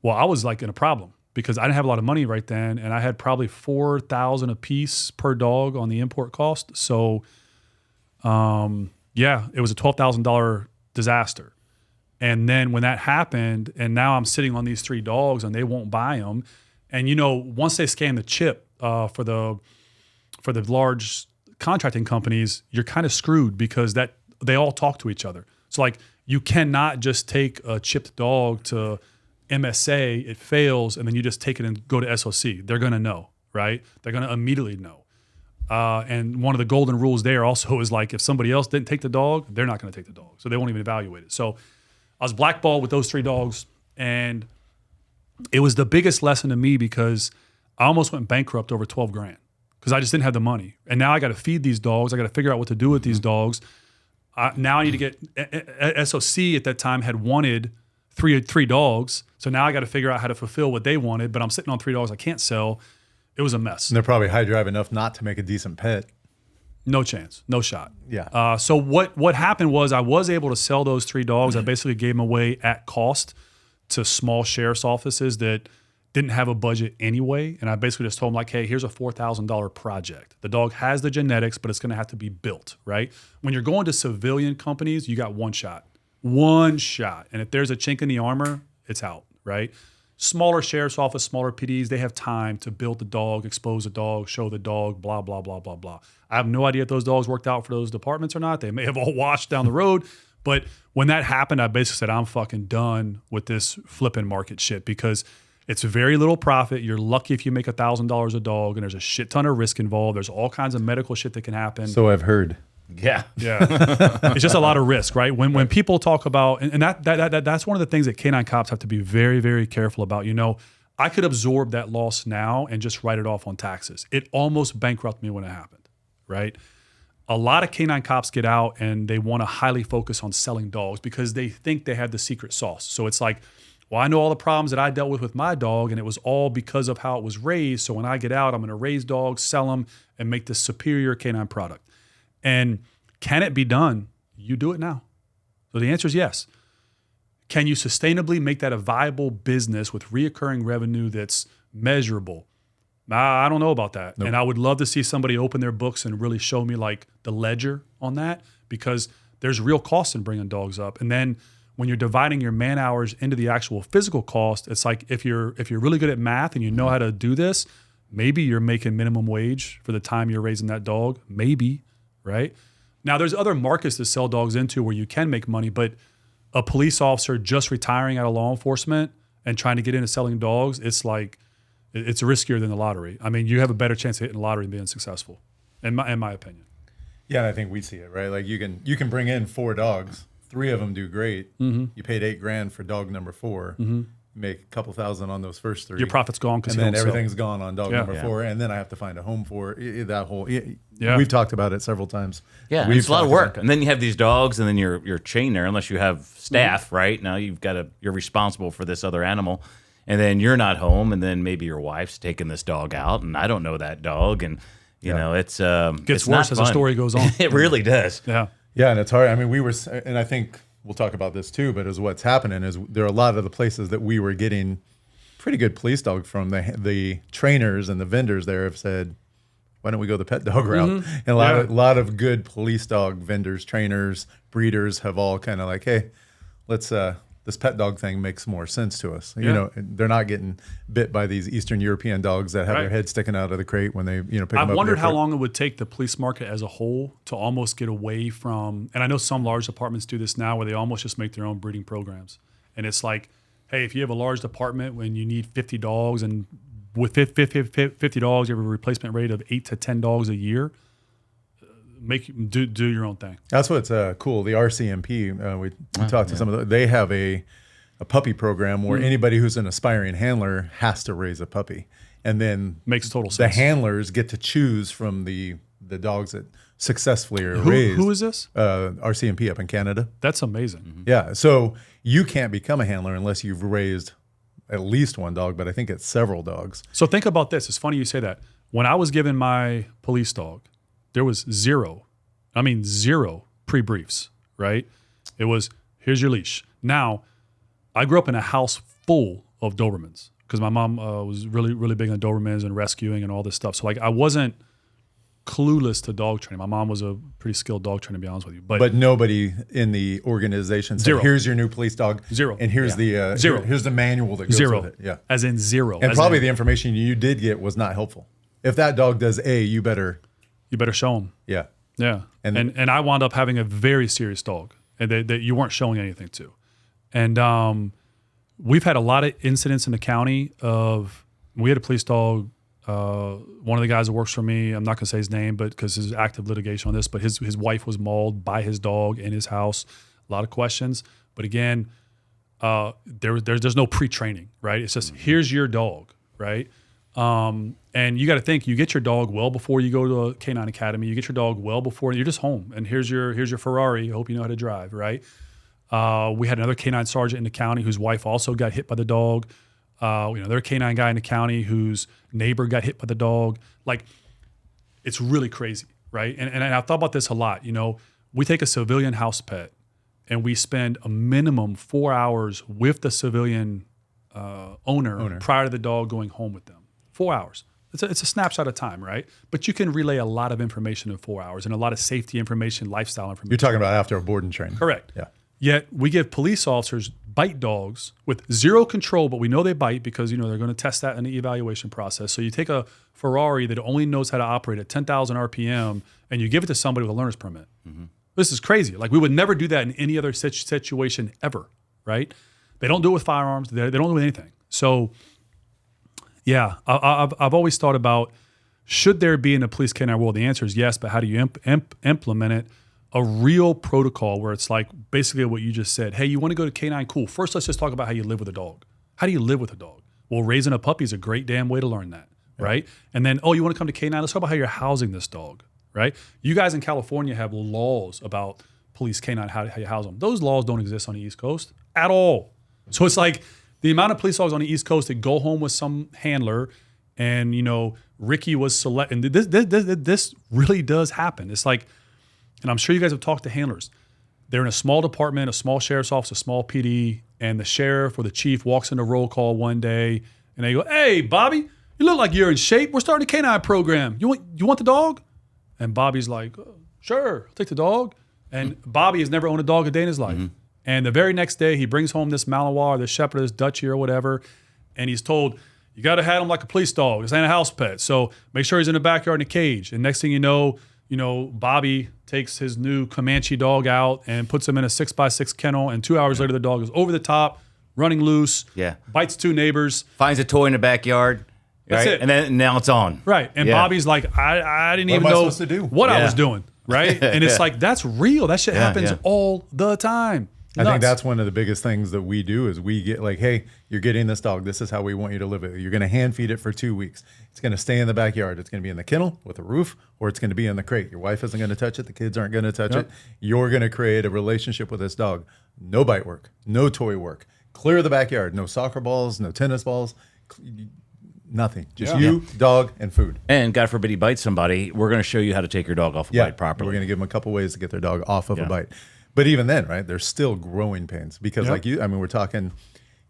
Well, I was like in a problem because I didn't have a lot of money right then, and I had probably $4,000 a piece per dog on the import cost. So, it was a $12,000 disaster. And then when that happened, and now I'm sitting on these 3 dogs and they won't buy them. And once they scan the chip for the large contracting companies, you're kind of screwed because that they all talk to each other. So like you cannot just take a chipped dog to MSA, it fails, and then you just take it and go to SOC. They're going to know, right? They're going to immediately know. And one of the golden rules there also is like if somebody else didn't take the dog, they're not going to take the dog. So they won't even evaluate it. So I was blackballed with those 3 dogs, and it was the biggest lesson to me because I almost went bankrupt over 12 grand because I just didn't have the money. And now I got to feed these dogs. I got to figure out what to do with these dogs. Now I need to get SOC at that time had wanted three dogs. So now I got to figure out how to fulfill what they wanted, but I'm sitting on 3 dogs I can't sell. It was a mess. And they're probably high drive enough not to make a decent pet. No chance, no shot. Yeah. So what happened was I was able to sell those 3 dogs. I basically gave them away at cost to small sheriff's offices that didn't have a budget anyway. And I basically just told them like, hey, here's a $4,000 project. The dog has the genetics, but it's going to have to be built, right? When you're going to civilian companies, you got one shot. And if there's a chink in the armor, it's out, right? Smaller sheriff's office, smaller PDs, they have time to build the dog, expose the dog, show the dog, blah, blah, blah, blah, blah. I have no idea if those dogs worked out for those departments or not. They may have all washed down the road. But when that happened, I basically said, I'm fucking done with this flipping market shit because it's very little profit. You're lucky if you make $1,000 a dog, and there's a shit ton of risk involved. There's all kinds of medical shit that can happen. So I've heard. Yeah. It's just a lot of risk, right? When people talk about, and that's one of the things that canine cops have to be very, very careful about. I could absorb that loss now and just write it off on taxes. It almost bankrupted me when it happened, right? A lot of canine cops get out and they want to highly focus on selling dogs because they think they have the secret sauce. So it's like, well, I know all the problems that I dealt with my dog, and it was all because of how it was raised. So when I get out, I'm going to raise dogs, sell them, and make this superior canine product. And can it be done? You do it now. So the answer is yes. Can you sustainably make that a viable business with reoccurring revenue that's measurable? I don't know about that. Nope. And I would love to see somebody open their books and really show me like the ledger on that, because there's real cost in bringing dogs up. And then when you're dividing your man hours into the actual physical cost, it's like if you're really good at math and you know how to do this, maybe you're making minimum wage for the time you're raising that dog. Maybe, right? Now, there's other markets to sell dogs into where you can make money, but a police officer just retiring out of law enforcement and trying to get into selling dogs, it's like, it's riskier than the lottery. I mean, you have a better chance of hitting the lottery and being successful, in my opinion. Yeah, and I think we see it, right? Like you can bring in 4 dogs, 3 of them do great. Mm-hmm. You paid $8,000 for dog number 4. Mm-hmm. Make a couple thousand on those first 3. Your profit's gone because and then everything's gone on dog number 4, and then I have to find a home for that whole. Yeah, we've talked about it several times. Yeah, it's a lot of work, and then you have these dogs, and then you're chained there unless you have staff. Mm-hmm. Right now, you're responsible for this other animal, and then you're not home, and then maybe your wife's taking this dog out, and I don't know that dog, and you know it's gets worse as the story goes on. It really does. Yeah, and it's hard. I mean, and I think we'll talk about this too, but as what's happening is there are a lot of the places that we were getting pretty good police dog from. The trainers and the vendors there have said, why don't we go the pet dog route? Mm-hmm. And a lot of good police dog vendors, trainers, breeders have all kind of like, hey, this pet dog thing makes more sense to us. Yeah. You know, they're not getting bit by these Eastern European dogs that have their Right. head sticking out of the crate when they, you know, pick them up. I've wondered how barefoot. long it would take the police market as a whole to almost get away from, and I know some large departments do this now where they almost just make their own breeding programs. And it's like, hey, if you have a large department when you need 50 dogs and with 50 dogs, you have a replacement rate of 8 to 10 dogs a year, do your own thing. That's what's cool. The RCMP, we talked to some of they have a puppy program where anybody who's an aspiring handler has to raise a puppy. And then Makes total the sense. handlers get to choose from the dogs that successfully are raised. Who is this? RCMP up in Canada. That's amazing. Yeah. So you can't become a handler unless you've raised at least one dog, but I think it's several dogs. So think about this. It's funny you say that. When I was given my police dog, there was zero pre-briefs, right? It was, here's your leash. Now, I grew up in a house full of Dobermans because my mom was really, really big on Dobermans and rescuing and all this stuff. So like I wasn't clueless to dog training. My mom was a pretty skilled dog trainer, to be honest with you. But nobody in the organization said, Zero. here's your new police dog. Zero. And here's the Zero. here's the manual that goes Zero. with it. Yeah. As in zero. And As probably in, the information you did get was not helpful. If that dog does A, you better, you better show them. yeah. Yeah. And I wound up having a very serious dog and that you weren't showing anything to. And we've had a lot of incidents in the county of, we had a police dog, one of the guys that works for me, I'm not going to say his name, but because there's active litigation on this, but his wife was mauled by his dog in his house. A lot of questions. But again, there's no pre-training, right? It's just, here's your dog, right? And you got to think, you get your dog well before you go to a K9 Academy. You get your dog well before you're just home. And here's your Ferrari. I hope you know how to drive, right? We had another K9 sergeant in the county whose wife also got hit by the dog. Another K9 guy in the county whose neighbor got hit by the dog. Like, it's really crazy, right? And I've thought about this a lot. You know, we take a civilian house pet and we spend a minimum 4 hours with the civilian owner prior to the dog going home with them. 4 hours. It's a snapshot of time, right? But you can relay a lot of information in 4 hours and a lot of safety information, lifestyle information. You're talking about after a board and train. Correct. Yeah. Yet we give police officers bite dogs with zero control, but we know they bite because, they're going to test that in the evaluation process. So you take a Ferrari that only knows how to operate at 10,000 RPM and you give it to somebody with a learner's permit. Mm-hmm. This is crazy. Like, we would never do that in any other situation ever, right? They don't do it with firearms. They don't do it with anything. So, yeah, I've always thought about, should there be in the police K9 world? The answer is yes, but how do you implement it? A real protocol where it's like basically what you just said. Hey, you want to go to K9? Cool. First, let's just talk about how you live with a dog. How do you live with a dog? Well, raising a puppy is a great damn way to learn that, right? And then, you want to come to K9? Let's talk about how you're housing this dog, right? You guys in California have laws about police K9, how you house them. Those laws don't exist on the East Coast at all. So it's like the amount of police dogs on the East Coast that go home with some handler and, Ricky was select. And this really does happen. It's like, and I'm sure you guys have talked to handlers. They're in a small department, a small sheriff's office, a small PD, and the sheriff or the chief walks into roll call one day and they go, "Hey, Bobby, you look like you're in shape. We're starting a K9 program. You want the dog?" And Bobby's like, "Sure, I'll take the dog." And Bobby has never owned a dog a day in his life. Mm-hmm. And the very next day, he brings home this Malinois, this Shepherd, this Dutchie or whatever, and he's told, "You got to handle him like a police dog. This ain't a house pet. So make sure he's in the backyard in a cage." And next thing you know, Bobby takes his new Comanche dog out and puts him in a 6x6 kennel. And 2 hours later, the dog is over the top, running loose, bites two neighbors. Finds a toy in the backyard. That's right? it. And then now it's on. Right. And Bobby's like, I didn't even know what I was doing. Right. And it's like, that's real. That shit happens all the time. I think that's one of the biggest things that we do is we get like, hey, you're getting this dog. This is how we want you to live it. You're going to hand feed it for 2 weeks. It's going to stay in the backyard. It's going to be in the kennel with a roof, or it's going to be in the crate. Your wife isn't going to touch it. The kids aren't going to touch it. You're going to create a relationship with this dog. No bite work, no toy work. Clear the backyard. No soccer balls, no tennis balls, nothing. Just you, dog, and food. And God forbid he bites somebody, we're going to show you how to take your dog off a bite properly. We're going to give them a couple ways to get their dog off of a bite. But even then, right, there's still growing pains because we're talking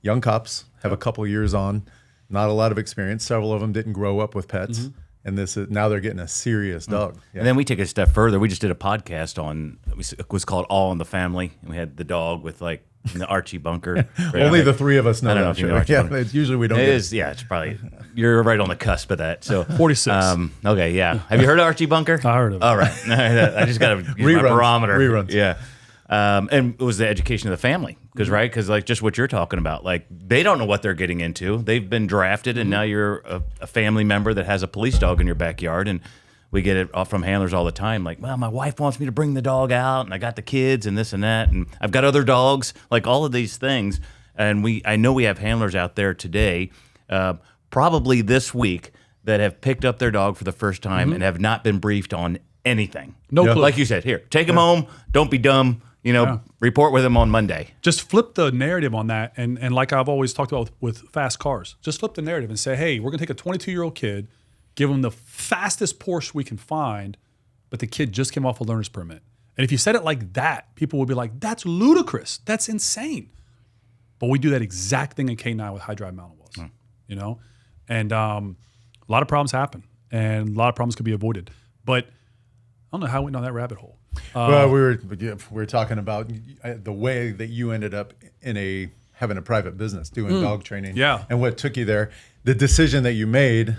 young cops have a couple years on, not a lot of experience. Several of them didn't grow up with pets. Mm-hmm. And now they're getting a serious dog. Yeah. And then we take it a step further. We just did a podcast it was called All in the Family. And we had the dog with like in the Archie bunker. Only the three of us know I don't know that if you know show. Archie Yeah, Bunker. it's usually we don't It get is, yeah, it's probably, you're right on the cusp of that. So 46. Okay, yeah. Have you heard of Archie Bunker? I heard of it. All right. I just got to use my Reruns. barometer. Reruns. Yeah. And it was the education of the family. Because, right? Because, like, just what you're talking about, like, they don't know what they're getting into. They've been drafted, and now you're a family member that has a police dog in your backyard. And we get it from handlers all the time. Like, well, my wife wants me to bring the dog out, and I got the kids and this and that, and I've got other dogs, like all of these things. And I know we have handlers out there today, probably this week, that have picked up their dog for the first time and have not been briefed on anything. No clue. Like you said, here, take him home. Don't be dumb. Report with him on Monday. Just flip the narrative on that. And like I've always talked about with fast cars, just flip the narrative and say, hey, we're going to take a 22-year-old kid, give him the fastest Porsche we can find, but the kid just came off a learner's permit. And if you said it like that, people would be like, that's ludicrous. That's insane. But we do that exact thing in K9 with High Drive Mountain Walls, And a lot of problems happen, and a lot of problems could be avoided. But I don't know how we went down that rabbit hole. Well, we were talking about the way that you ended up in having a private business doing dog training. Yeah. And what took you there, the decision that you made,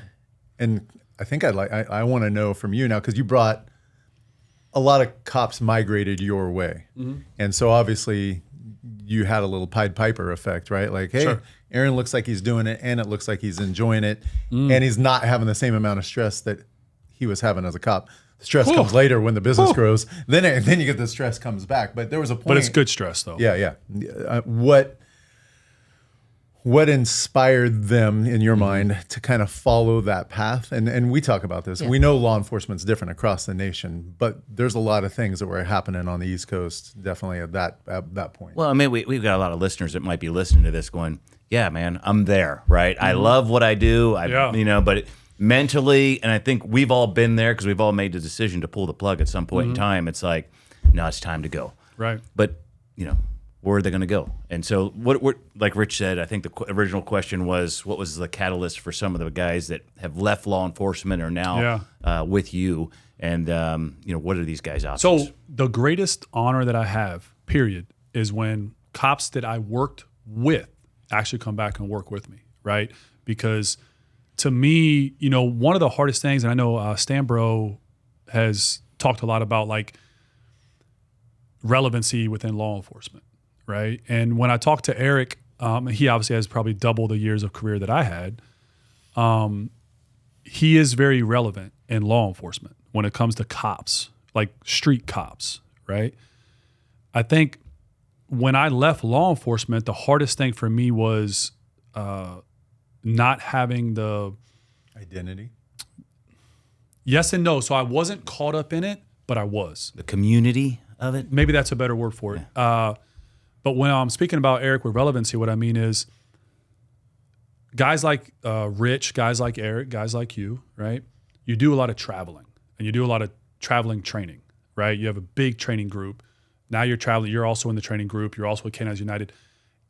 and I think I want to know from you now, because you brought a lot of cops migrated your way, and so obviously you had a little Pied Piper effect, right? Like, hey, Sure. Aaron looks like he's doing it, and it looks like he's enjoying it, and he's not having the same amount of stress that he was having as a cop. Stress comes later when the business grows. Then you get the stress comes back. But there was a point. But it's good stress, though. Yeah. What inspired them in your mind to kind of follow that path? And we talk about this. We know law enforcement's different across the nation, but there's a lot of things that were happening on the East Coast, definitely at that point. Well, I mean, we've got a lot of listeners that might be listening to this going, yeah, man, I'm there, right? I love what I do. But mentally, and I think we've all been there because we've all made the decision to pull the plug at some point in time. It's like, no, it's time to go. Right. But, where are they going to go? And so, what like Rich said, I think the original question was, what was the catalyst for some of the guys that have left law enforcement or now with you? And, what are these guys' options? So the greatest honor that I have, period, is when cops that I worked with actually come back and work with me, right? Because to me, one of the hardest things, and I know Stambro has talked a lot about, like, relevancy within law enforcement, right? And when I talked to Eric, he obviously has probably double the years of career that I had. He is very relevant in law enforcement when it comes to cops, like street cops, right? I think when I left law enforcement, the hardest thing for me was not having the identity. Yes and no. So I wasn't caught up in it, but I was. The community of it? Maybe that's a better word for it. But when I'm speaking about Eric with relevancy, what I mean is guys like Rich, guys like Eric, guys like you, right? You do a lot of traveling, and you do a lot of traveling training, right? You have a big training group. Now you're traveling. You're also in the training group. You're also with K9s United.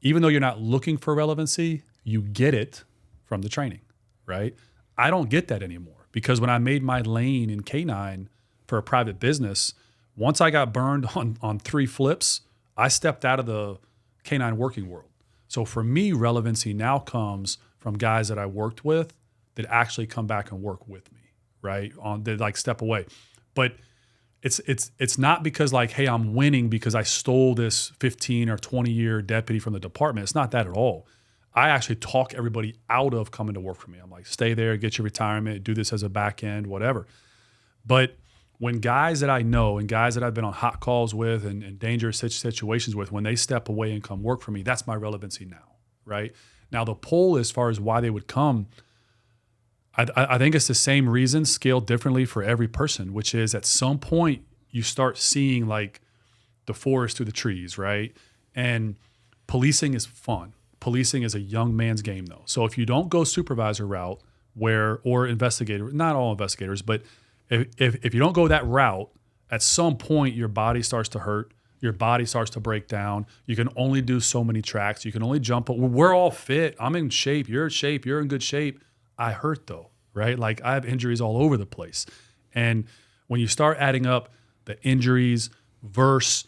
Even though you're not looking for relevancy, you get it from the training, right? I don't get that anymore because when I made my lane in K9 for a private business, once I got burned on 3 flips, I stepped out of the K9 working world. So for me, relevancy now comes from guys that I worked with that actually come back and work with me, right? They like step away. But it's not because like, hey, I'm winning because I stole this 15 or 20 year deputy from the department. It's not that at all. I actually talk everybody out of coming to work for me. I'm like, stay there, get your retirement, do this as a back end, whatever. But when guys that I know and guys that I've been on hot calls with and dangerous situations with, when they step away and come work for me, that's my relevancy now, right? Now the pull as far as why they would come, I think it's the same reason scaled differently for every person, which is at some point you start seeing like the forest through the trees, right? And policing is fun. Policing is a young man's game though. So if you don't go supervisor route or investigator, not all investigators, but if you don't go that route, at some point your body starts to hurt, your body starts to break down. You can only do so many tracks. You can only jump. We're all fit. I'm in shape. You're in shape. You're in good shape. I hurt though, right? Like I have injuries all over the place. And when you start adding up the injuries versus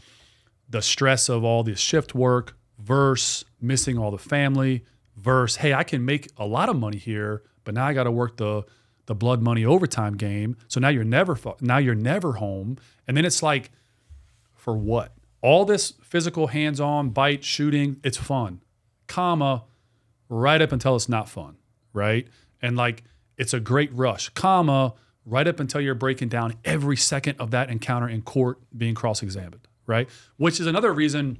the stress of all this shift work versus missing all the family versus, hey, I can make a lot of money here, but now I got to work the blood money overtime game. So now you're never home. And then it's like, for what? All this physical hands-on bite shooting, it's fun, comma, right up until it's not fun, right? And like, it's a great rush, comma, right up until you're breaking down every second of that encounter in court being cross-examined, right? Which is another reason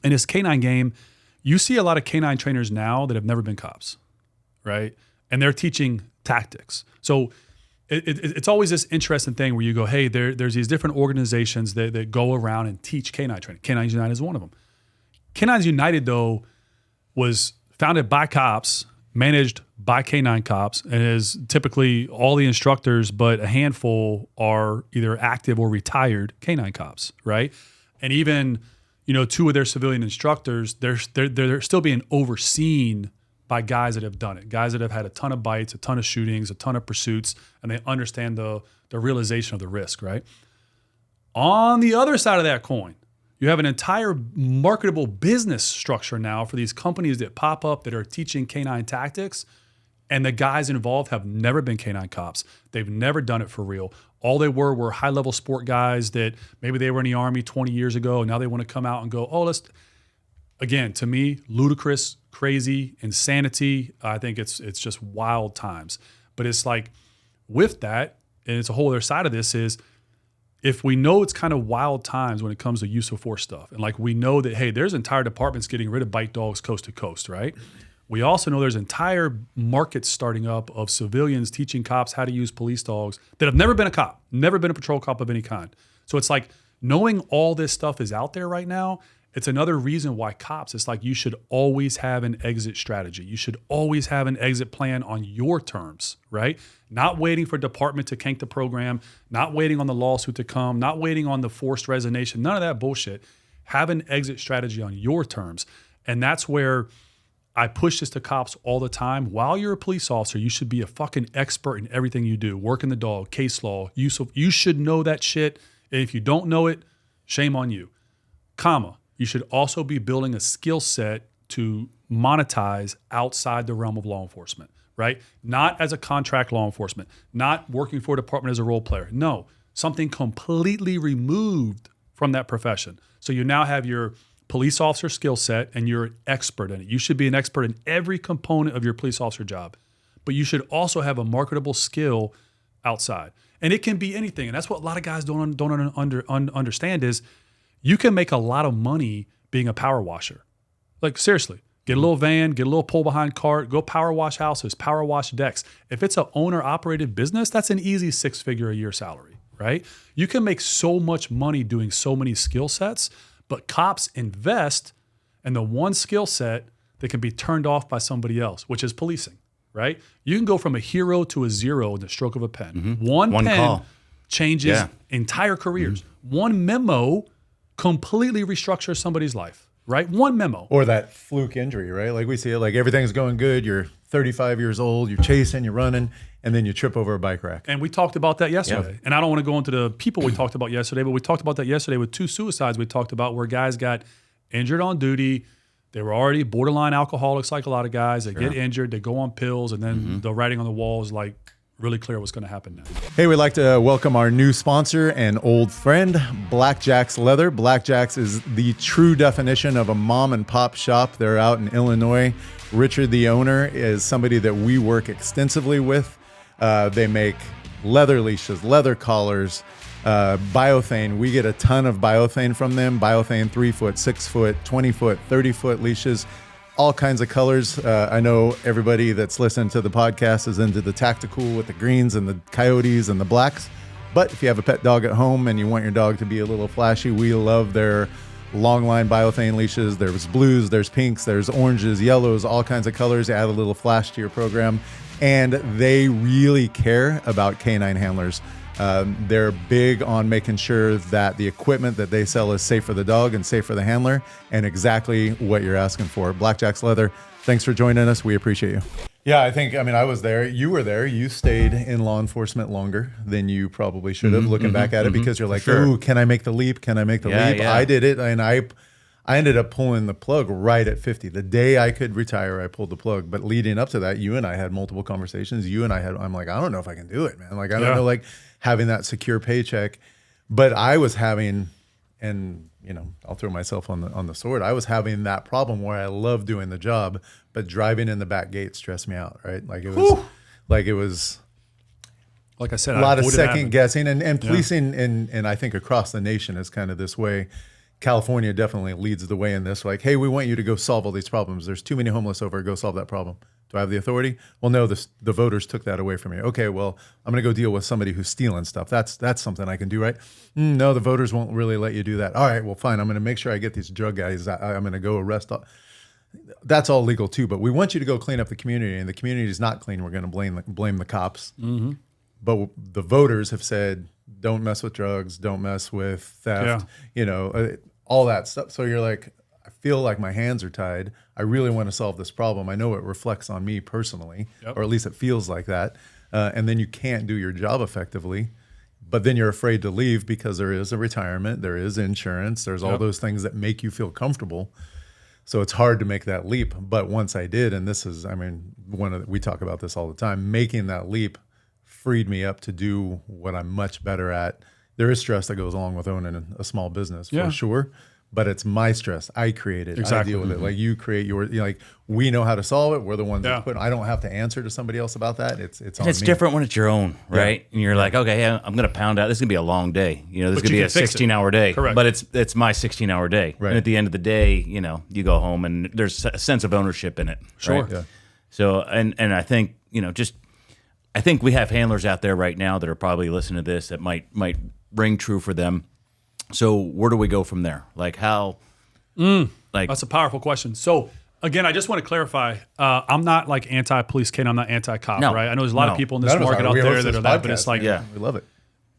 in this K9 game, you see a lot of K9 trainers now that have never been cops, right? And they're teaching tactics. So it's always this interesting thing where you go, hey, there's these different organizations that go around and teach K9 training. K9 United is one of them. K9 United, though, was founded by cops, managed by K9 cops, and is typically all the instructors, but a handful are either active or retired K9 cops, right? And even, two of their civilian instructors, they're still being overseen by guys that have done it, guys that have had a ton of bites, a ton of shootings, a ton of pursuits, and they understand the realization of the risk, right? On the other side of that coin, you have an entire marketable business structure now for these companies that pop up that are teaching K9 tactics, and the guys involved have never been K9 cops. They've never done it for real. All they were high-level sport guys that maybe they were in the Army 20 years ago, and now they want to come out and go, again, to me, ludicrous, crazy, insanity. I think it's just wild times. But it's like, with that, and it's a whole other side of this is, if we know it's kind of wild times when it comes to use of force stuff, and like we know that, hey, there's entire departments getting rid of bite dogs coast to coast, right? We also know there's entire markets starting up of civilians teaching cops how to use police dogs that have never been a cop, never been a patrol cop of any kind. So it's like, knowing all this stuff is out there right now, it's another reason why cops, it's like you should always have an exit strategy. You should always have an exit plan on your terms, right? Not waiting for department to kank the program, not waiting on the lawsuit to come, not waiting on the forced resignation, none of that bullshit. Have an exit strategy on your terms. And that's where I push this to cops all the time. While you're a police officer, you should be a fucking expert in everything you do. Working the dog, case law, you should know that shit. And if you don't know it, shame on you. Comma. You should also be building a skill set to monetize outside the realm of law enforcement, right? Not as a contract law enforcement, not working for a department as a role player. No, something completely removed from that profession. So you now have your police officer skill set and you're an expert in it. You should be an expert in every component of your police officer job, but you should also have a marketable skill outside. And it can be anything. And that's what a lot of guys don't understand is, you can make a lot of money being a power washer. Like, seriously, get a little van, get a little pull behind cart, go power wash houses, power wash decks. If it's an owner operated business, that's an easy 6-figure a year salary, right? You can make so much money doing so many skill sets, but cops invest in the one skill set that can be turned off by somebody else, which is policing, right? You can go from a hero to a zero in the stroke of a pen. One pen call changes entire careers. One memo completely restructure somebody's life, right? One memo. Or that fluke injury, right? Like we see it, like everything's going good. You're 35 years old, you're chasing, you're running, and then you trip over a bike rack. And we talked about that yesterday. And I don't want to go into the people we talked about yesterday, but we talked about that yesterday with 2 suicides we talked about where guys got injured on duty. They were already borderline alcoholics like a lot of guys. They get injured, they go on pills, and then the writing on the wall is like, really clear what's going to happen now. Hey, we'd like to welcome our new sponsor and old friend, Blackjack's Leather. Blackjack's is the true definition of a mom and pop shop. They're out in Illinois. Richard, the owner, is somebody that we work extensively with. They make leather leashes, leather collars, biothane. We get a ton of biothane from them. Biothane 3-foot, 6-foot, 20-foot, 30-foot leashes. All kinds of colors. I know everybody that's listening to the podcast is into the tactical with the greens and the coyotes and the blacks. But if you have a pet dog at home and you want your dog to be a little flashy, we love their long line biothane leashes. There's blues, there's pinks, there's oranges, yellows, all kinds of colors. Add a little flash to your program. And they really care about canine handlers. They're big on making sure that the equipment that they sell is safe for the dog and safe for the handler, and exactly what you're asking for. Blackjack's Leather, thanks for joining us. We appreciate you. Yeah, I was there. You were there. You stayed in law enforcement longer than you probably should have, looking back at it, because you're like, sure. ooh, can I make the leap? Can I make the leap? Yeah. I did it, and I ended up pulling the plug right at 50. The day I could retire, I pulled the plug. But leading up to that, you and I had multiple conversations. I'm like, I don't know if I can do it, man. Like, I don't know, like having that secure paycheck. But I was having, and I'll throw myself on the sword. I was having that problem where I love doing the job, but driving in the back gate stressed me out, right? Like it was Like I said, a lot of second guessing, and policing, and I think across the nation is kind of this way. California definitely leads the way in this. Like, hey, we want you to go solve all these problems. There's too many homeless over. Go solve that problem. Do I have the authority? Well, no. The voters took that away from me. Okay, well, I'm going to go deal with somebody who's stealing stuff. That's something I can do, right? No, the voters won't really let you do that. All right, well, fine. I'm going to make sure I get these drug guys. I'm going to go arrest. That's all legal too. But we want you to go clean up the community, and the community is not clean. We're going to blame the cops. Mm-hmm. But the voters have said, don't mess with drugs. Don't mess with theft. All that stuff. So you're like, I feel like my hands are tied. I really want to solve this problem. I know it reflects on me personally, or at least it feels like that. And then you can't do your job effectively, but then you're afraid to leave because there is a retirement, there is insurance, there's all those things that make you feel comfortable. So it's hard to make that leap. But once I did, and this is, we talk about this all the time, making that leap freed me up to do what I'm much better at. There is stress that goes along with owning a small business for sure, but it's my stress. I create it. Exactly. I deal with it. Like you create your, like we know how to solve it. We're the ones that put. I don't have to answer to somebody else about that. It's on me. Different when it's your own, right? And you're like, okay, I'm going to pound out. This is going to be a long day. This is going to be a 16-hour day. Correct. But it's my 16-hour day. Right. And at the end of the day, you go home and there's a sense of ownership in it. Sure. Right? Yeah. So and I think I think we have handlers out there right now that are probably listening to this that might ring true for them. So where do we go from there? Like how? That's a powerful question. So again, I just want to clarify. I'm not like anti-police K9. I'm not anti-cop, right? I know there's a lot of people in this market out there that are that, but it's like, we love it.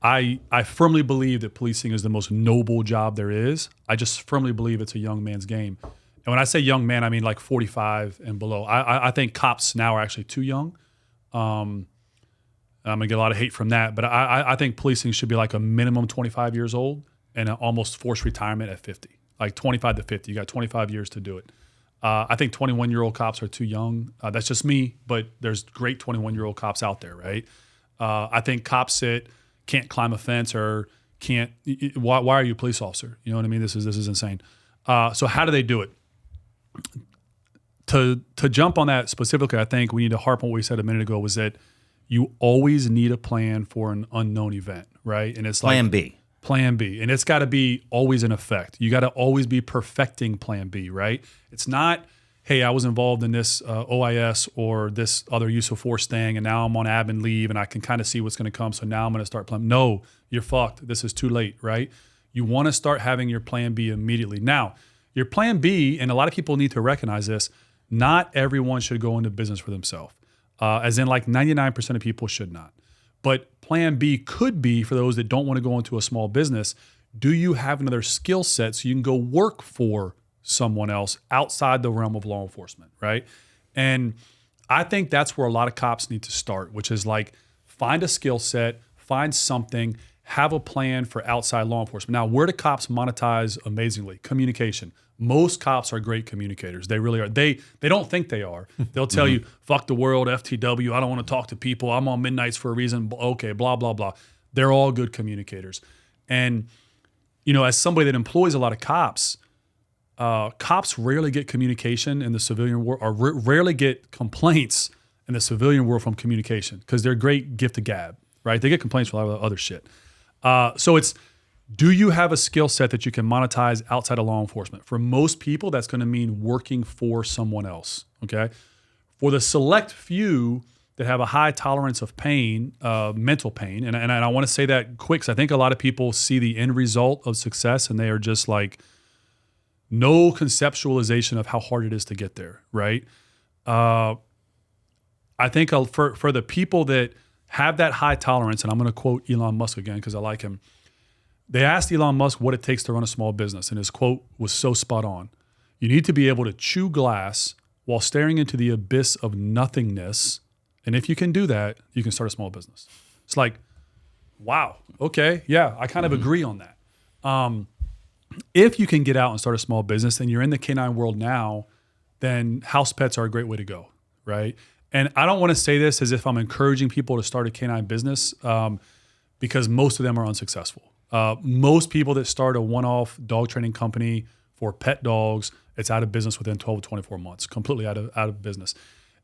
I firmly believe that policing is the most noble job there is. I just firmly believe it's a young man's game. And when I say young man, I mean like 45 and below. I think cops now are actually too young. I'm going to get a lot of hate from that, but I think policing should be like a minimum 25 years old and an almost forced retirement at 50, like 25 to 50. You got 25 years to do it. I think 21-year-old cops are too young. That's just me, but there's great 21-year-old cops out there, right? I think cops that can't climb a fence or can't. Why are you a police officer? You know what I mean? This is insane. So how do they do it? To jump on that specifically, I think we need to harp on what we said a minute ago was that you always need a plan for an unknown event, right? And it's Plan like B. Plan B. And it's got to be always in effect. You got to always be perfecting Plan B, right? It's not, hey, I was involved in this OIS or this other use of force thing, and now I'm on admin leave, and I can kind of see what's going to come, so now I'm going to start planning. No, you're fucked. This is too late, right? You want to start having your Plan B immediately. Now, your Plan B, and a lot of people need to recognize this, not everyone should go into business for themselves. As in like 99% of people should not. But Plan B could be for those that don't want to go into a small business. Do you have another skill set so you can go work for someone else outside the realm of law enforcement, right? And I think that's where a lot of cops need to start, which is like find a skill set, find something, have a plan for outside law enforcement. Now, where do cops monetize amazingly? Communication. Most cops are great communicators. They really are. They don't think they are. They'll tell you, fuck the world, FTW, I don't want to talk to people. I'm on midnights for a reason. Okay, blah, blah, blah. They're all good communicators. And, as somebody that employs a lot of cops, cops rarely get communication in the civilian world, or rarely get complaints in the civilian world from communication because they're great gift of gab, right? They get complaints for a lot of other shit. So it's, do you have a skill set that you can monetize outside of law enforcement? For most people, that's going to mean working for someone else, okay? For the select few that have a high tolerance of pain, mental pain, and I want to say that quick because I think a lot of people see the end result of success and they are just like, no conceptualization of how hard it is to get there, right? I think for the people that have that high tolerance, and I'm going to quote Elon Musk again because I like him. They asked Elon Musk what it takes to run a small business, and his quote was so spot on. You need to be able to chew glass while staring into the abyss of nothingness, and if you can do that, you can start a small business. It's like, wow, okay, yeah, I kind of agree on that. if you can get out and start a small business and you're in the canine world now, then house pets are a great way to go, right? And I don't want to say this as if I'm encouraging people to start a canine business because most of them are unsuccessful. Most people that start a one-off dog training company for pet dogs, it's out of business within 12 to 24 months, completely out of business.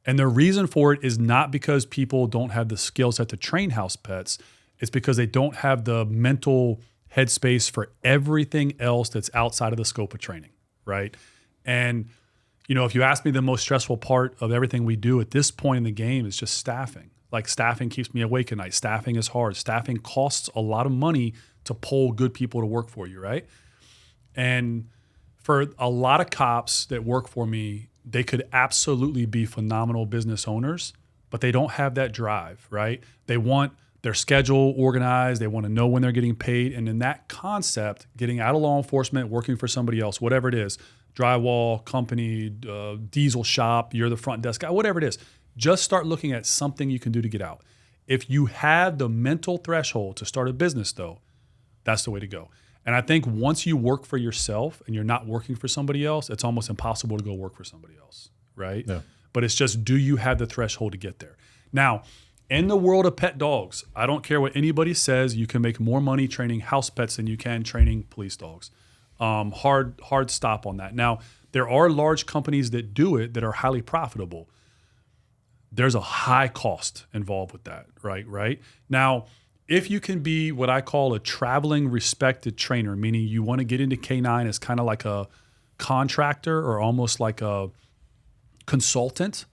And the reason for it is not because people don't have the skill set to train house pets. It's because they don't have the mental headspace for everything else that's outside of the scope of training, right? And, you know, if you ask me, the most stressful part of everything we do at this point in the game is just staffing. Like, staffing keeps me awake at night. Staffing is hard. Staffing costs a lot of money to pull good people to work for you, right? And for a lot of cops that work for me, they could absolutely be phenomenal business owners, but they don't have that drive, right? They want their schedule organized. They want to know when they're getting paid. And in that concept, getting out of law enforcement, working for somebody else, whatever it is, drywall company, diesel shop, you're the front desk guy, whatever it is, just start looking at something you can do to get out. If you have the mental threshold to start a business, though, that's the way to go. And I think once you work for yourself and you're not working for somebody else, it's almost impossible to go work for somebody else, right? Yeah. But it's just, do you have the threshold to get there? Now, in the world of pet dogs, I don't care what anybody says, you can make more money training house pets than you can training police dogs. Hard stop on that. Now, there are large companies that do it that are highly profitable. There's a high cost involved with that, right? Now, if you can be what I call a traveling respected trainer, meaning you want to get into K9 as kind of like a contractor or almost like a consultant,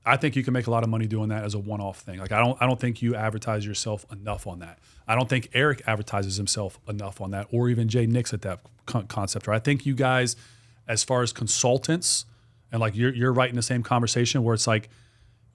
I think you can make a lot of money doing that as a one-off thing. Like, I don't think you advertise yourself enough on that. I don't think Eric advertises himself enough on that, or even Jay Nix at that concept. Right? I think you guys, as far as consultants, and like you're right in the same conversation where it's like,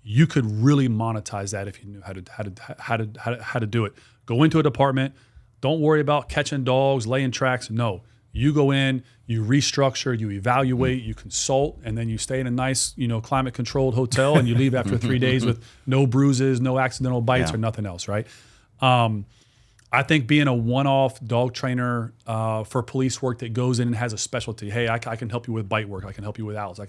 you could really monetize that if you knew how to do it. Go into a department. Don't worry about catching dogs, laying tracks. No, you go in, you restructure, you evaluate, you consult, and then you stay in a nice, climate-controlled hotel, and you leave after 3 days with no bruises, no accidental bites, or nothing else. Right? I think being a one-off dog trainer for police work that goes in and has a specialty. Hey, I can help you with bite work. I can help you with owls.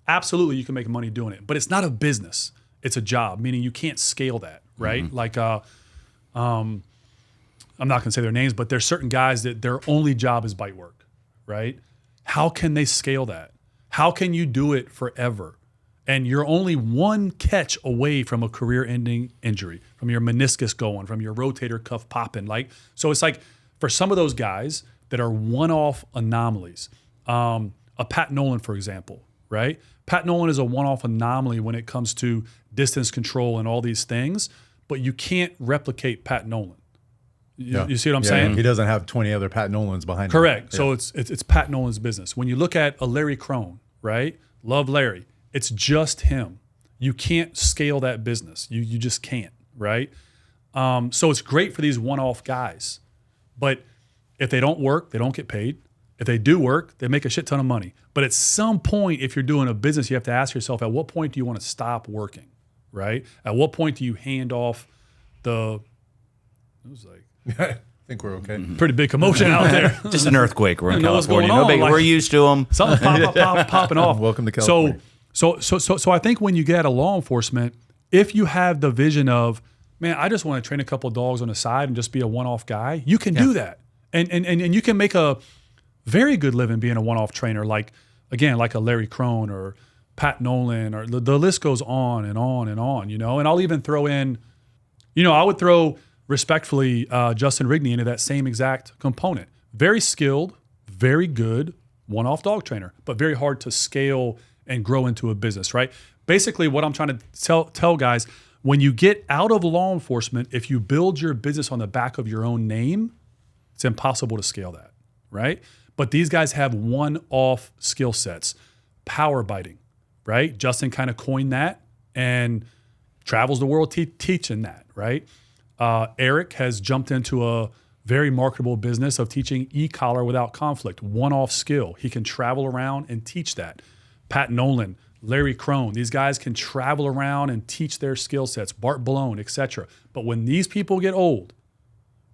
Absolutely, you can make money doing it, but it's not a business. It's a job, meaning you can't scale that, right? Mm-hmm. Like, I'm not going to say their names, but there's certain guys that their only job is bite work, right? How can they scale that? How can you do it forever? And you're only one catch away from a career-ending injury, from your meniscus going, from your rotator cuff popping. So it's like, for some of those guys that are one-off anomalies, a Pat Nolan, for example, right? Pat Nolan is a one-off anomaly when it comes to distance control and all these things, but you can't replicate Pat Nolan. You see what I'm saying? He doesn't have 20 other Pat Nolans behind him. Correct. So it's Pat Nolan's business. When you look at a Larry Crone, right? Love Larry. It's just him. You can't scale that business. You just can't, right? So it's great for these one-off guys, but if they don't work, they don't get paid. If they do work, they make a shit ton of money. But at some point, if you're doing a business, you have to ask yourself, at what point do you want to stop working, right? At what point do you hand off it was like, I think we're okay. Pretty big commotion out there. Just an earthquake. We're in California. Nobody, we're used to them. Something's popping off. Welcome to California. So I think when you get out of law enforcement, if you have the vision of, man, I just want to train a couple of dogs on the side and just be a one-off guy, you can do that. And you can make a very good living being a one-off trainer, like a Larry Crone or Pat Nolan, or the list goes on and on and on, And I'll even throw in, I would throw respectfully Justin Rigney into that same exact component. Very skilled, very good one-off dog trainer, but very hard to scale and grow into a business, right? Basically, what I'm trying to tell guys, when you get out of law enforcement, if you build your business on the back of your own name, it's impossible to scale that, right? But these guys have one-off skill sets. Power biting, right? Justin kind of coined that and travels the world teaching that, right? Eric has jumped into a very marketable business of teaching e-collar without conflict, one-off skill. He can travel around and teach that. Pat Nolan, Larry Crone, these guys can travel around and teach their skill sets, Bart Balone, etc. But when these people get old,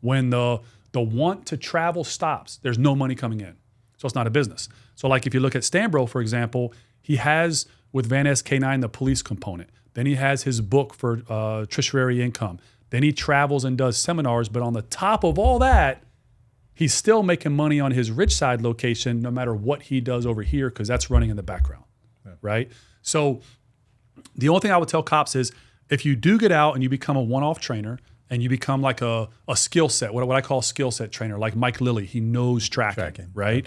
when the the want to travel stops. There's no money coming in. So it's not a business. So like if you look at Stanbro, for example, he has with Van Ness K9 the police component. Then he has his book for tertiary income. Then he travels and does seminars. But on the top of all that, he's still making money on his Ridgeside location no matter what he does over here because that's running in the background, right? So the only thing I would tell cops is if you do get out and you become a one-off trainer and you become like a skill set, what I call a skill set trainer, like Mike Lilly, he knows tracking. Right?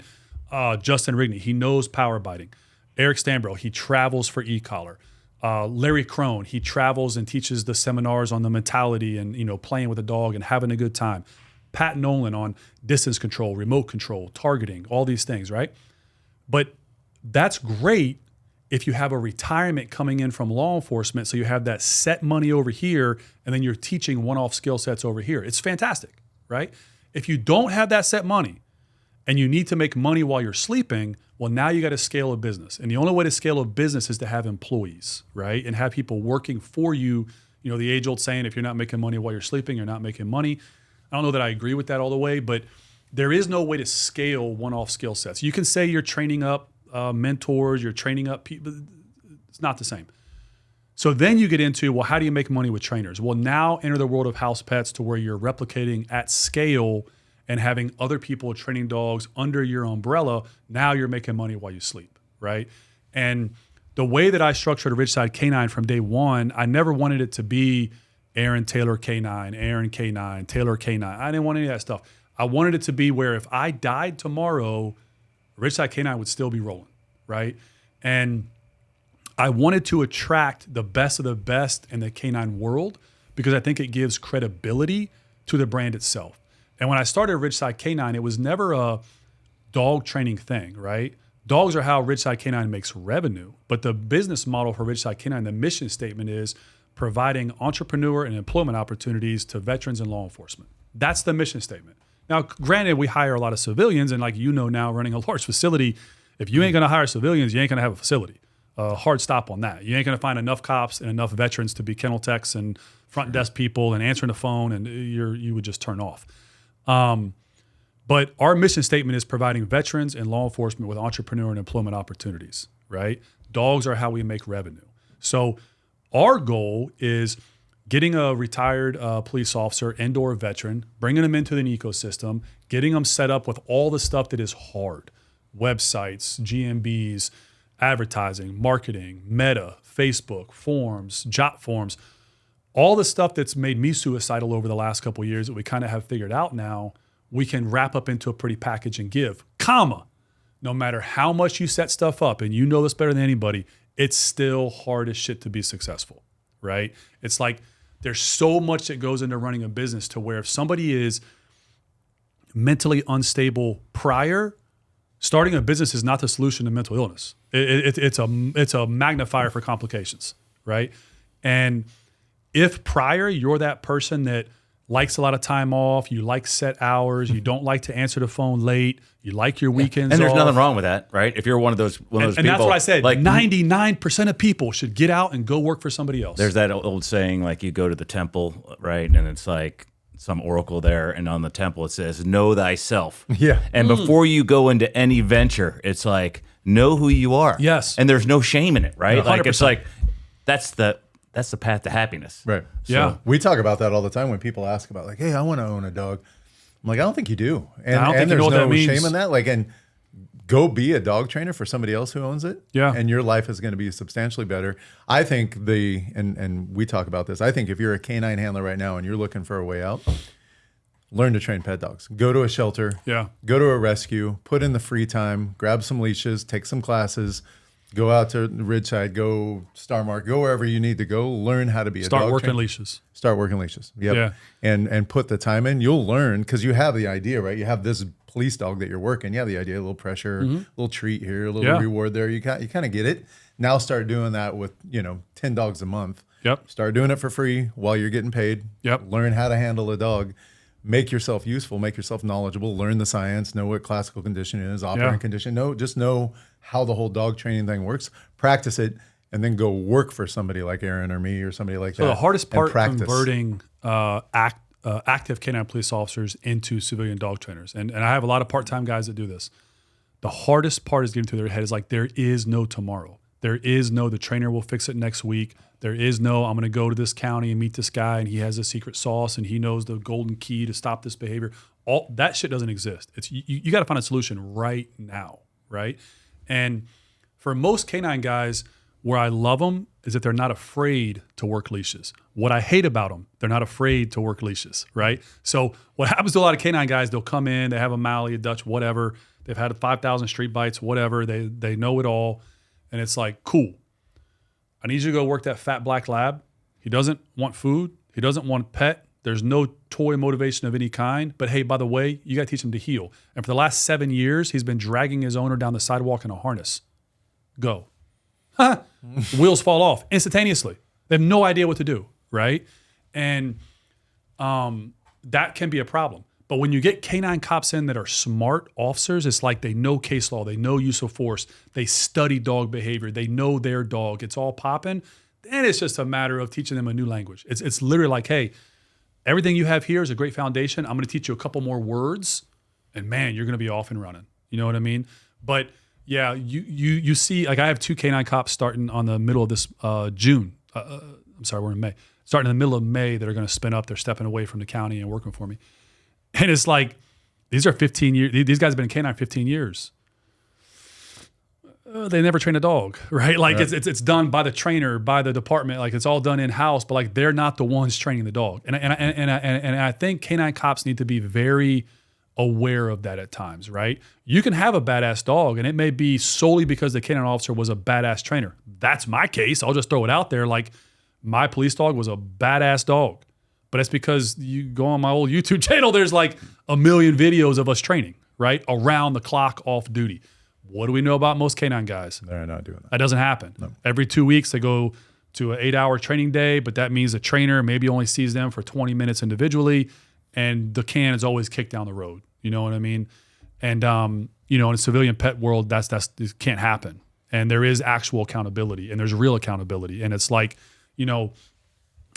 Justin Rigney, he knows power biting. Eric Stanbro, he travels for e-collar. Larry Crone, he travels and teaches the seminars on the mentality and playing with a dog and having a good time. Pat Nolan on distance control, remote control, targeting, all these things, right? But that's great if you have a retirement coming in from law enforcement, so you have that set money over here, and then you're teaching one-off skill sets over here. It's fantastic, right? If you don't have that set money and you need to make money while you're sleeping, well, now you got to scale a business. And the only way to scale a business is to have employees, right? And have people working for you. The age-old saying, if you're not making money while you're sleeping, you're not making money. I don't know that I agree with that all the way, but there is no way to scale one-off skill sets. You can say you're training up mentors, you're training up people. It's not the same. So then you get into, well, how do you make money with trainers? Well, now enter the world of house pets to where you're replicating at scale and having other people training dogs under your umbrella. Now you're making money while you sleep, right? And the way that I structured a Ridgeside K9 from day one, I never wanted it to be Aaron Taylor K9, Aaron K9, Taylor K9. I didn't want any of that stuff. I wanted it to be where if I died tomorrow, Ridgeside K9 would still be rolling, right? And I wanted to attract the best of the best in the K9 world because I think it gives credibility to the brand itself. And when I started Ridgeside K9, it was never a dog training thing, right? Dogs are how Ridgeside K9 makes revenue. But the business model for Ridgeside K9, the mission statement is providing entrepreneur and employment opportunities to veterans and law enforcement. That's the mission statement. Now, granted, we hire a lot of civilians, and like now running a large facility, if you ain't gonna hire civilians, you ain't gonna have a facility. Hard stop on that. You ain't gonna find enough cops and enough veterans to be kennel techs and front desk people and answering the phone, and you would just turn off. But our mission statement is providing veterans and law enforcement with entrepreneur and employment opportunities, right? Dogs are how we make revenue. So our goal is getting a retired police officer and/or veteran, bringing them into an ecosystem, getting them set up with all the stuff that is hard, websites, GMBs, advertising, marketing, Meta, Facebook, forms, Jot forms, all the stuff that's made me suicidal over the last couple of years that we kind of have figured out now, we can wrap up into a pretty package and give, no matter how much you set stuff up, and you know this better than anybody, it's still hard as shit to be successful, right? It's like there's so much that goes into running a business to where if somebody is mentally unstable prior, starting a business is not the solution to mental illness. It's a magnifier for complications, right? And if prior you're that person that likes a lot of time off, you like set hours, you don't like to answer the phone late, you like your weekends And there's off. nothing wrong with that, right? If you're one of those people. And that's what I said. Like 99% of people should get out and go work for somebody else. There's that old saying, like you go to the temple, right? And it's like some oracle there, and on the temple it says, know thyself. Yeah. And before you go into any venture, it's like, know who you are. Yes. And there's no shame in it, right? Yeah, Like it's 100%. like, that's the path to happiness. Right. Yeah. We talk about that all the time when people ask about like, hey, I want to own a dog. I'm like, I don't think you do. And, I don't think you there's know what no that means. shame in that. Like, and go be a dog trainer for somebody else who owns it. Yeah. And your life is going to be substantially better. I think and we talk about this, I think if you're a canine handler right now and you're looking for a way out, learn to train pet dogs. Go to a shelter. Yeah. Go to a rescue. Put in the free time. Grab some leashes. Take some classes. Go out to Ridgeside. Go Star Mark. Go wherever you need to go. Learn how to be a dog Start working trainer. leashes. Start working leashes. Yep. Yeah. And put the time in. You'll learn because you have the idea, right? You have this police dog that you're working. You have the idea, a little pressure, a little treat here, a little reward there. You kind of get it. Now start doing that with 10 dogs a month. Yep. Start doing it for free while you're getting paid. Yep. Learn how to handle a dog. Make yourself useful. Make yourself knowledgeable. Learn the science. Know what classical condition is, operant condition. Just know how the whole dog training thing works. Practice it, and then go work for somebody like Aaron or me or somebody like that. So the hardest part practice. converting active canine police officers into civilian dog trainers. And I have a lot of part-time guys that do this. The hardest part is getting through their head is like, there is no tomorrow. There is no, the trainer will fix it next week. There is no, I'm going to go to this county and meet this guy and he has a secret sauce and he knows the golden key to stop this behavior. All that shit doesn't exist. It's you got to find a solution right now, right? And for most canine guys, where I love them is that they're not afraid to work leashes. What I hate about them, they're not afraid to work leashes, right? So what happens to a lot of canine guys, they'll come in, they have a Mally, a Dutch, whatever. They've had 5,000 street bites, whatever. They know it all. And it's like, cool. I need you to go work that fat black lab. He doesn't want food. He doesn't want pet. There's no toy motivation of any kind. But hey, by the way, you got to teach him to heel. And for the last 7 years, he's been dragging his owner down the sidewalk in a harness. Go. Wheels fall off instantaneously. They have no idea what to do, right? And that can be a problem. But when you get canine cops in that are smart officers, it's like they know case law, they know use of force, they study dog behavior, they know their dog, it's all popping. Then it's just a matter of teaching them a new language. It's literally like, hey, everything you have here is a great foundation. I'm going to teach you a couple more words, and man, you're going to be off and running. You know what I mean? But yeah, you see, like I have 2 canine cops starting on the middle of this June. I'm sorry, we're in May. Starting in the middle of May that are going to spin up. They're stepping away from the county and working for me. And it's like, these are 15 years. These guys have been in canine 15 years. They never train a dog, right? Like right. It's done by the trainer, by the department. Like it's all done in-house, but like they're not the ones training the dog. And I think canine cops need to be very aware of that at times, right? You can have a badass dog and it may be solely because the canine officer was a badass trainer. That's my case. I'll just throw it out there. Like my police dog was a badass dog. But it's because you go on my old YouTube channel, there's like a million videos of us training, right? Around the clock, off duty. What do we know about most canine guys? They're not doing that. That doesn't happen. No. Every 2 weeks, they go to an 8-hour training day, but that means the trainer maybe only sees them for 20 minutes individually, and the can is always kicked down the road. You know what I mean? And, in a civilian pet world, that can't happen. And there is actual accountability, and there's real accountability. And it's like,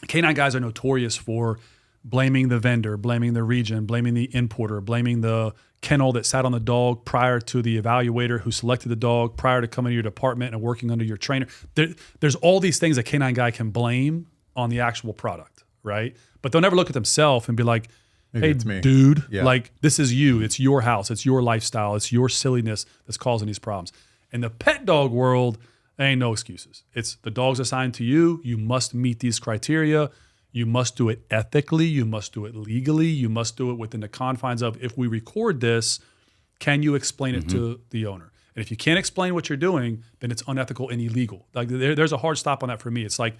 canine guys are notorious for blaming the vendor, blaming the region, blaming the importer, blaming the kennel that sat on the dog prior to the evaluator who selected the dog, prior to coming to your department and working under your trainer. There's all these things a canine guy can blame on the actual product, right? But they'll never look at themselves and be like, hey, dude, like this is you. It's your house. It's your lifestyle. It's your silliness that's causing these problems. In the pet dog world, there ain't no excuses. It's the dog's assigned to you. You must meet these criteria. You must do it ethically. You must do it legally. You must do it within the confines of, if we record this, can you explain it to the owner? And if you can't explain what you're doing, then it's unethical and illegal. Like there's a hard stop on that for me. It's like,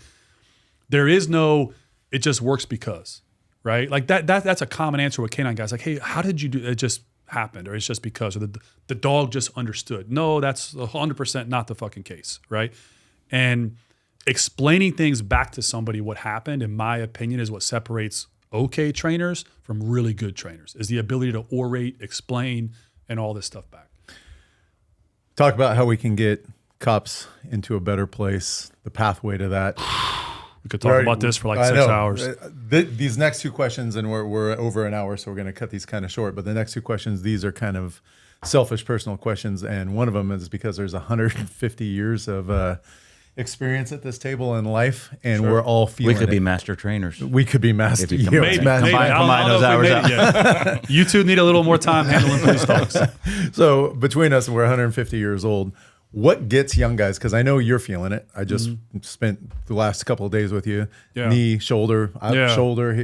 there is no, it just works because, right? Like that's a common answer with canine guys. Like, hey, how did you do it? It just happened, or it's just because, or the dog just understood. No, that's 100% not the fucking case, right? And explaining things back to somebody what happened, in my opinion, is what separates okay trainers from really good trainers, is the ability to orate, explain, and all this stuff back. Talk about how we can get cops into a better place, the pathway to that. We could talk about this for like 6 hours. These next 2 questions, and we're over an hour, so we're going to cut these kind of short. But the next 2 questions, these are kind of selfish, personal questions. And one of them is because there's 150 years of experience at this table in life, and we're all feeling We could it. be master trainers. We could be master. Maybe combine those hours out. You two need a little more time handling police dogs. So between us, we're 150 years old. What gets young guys? Because I know you're feeling it. I just spent the last couple of days with you. Yeah. Knee, shoulder, shoulder.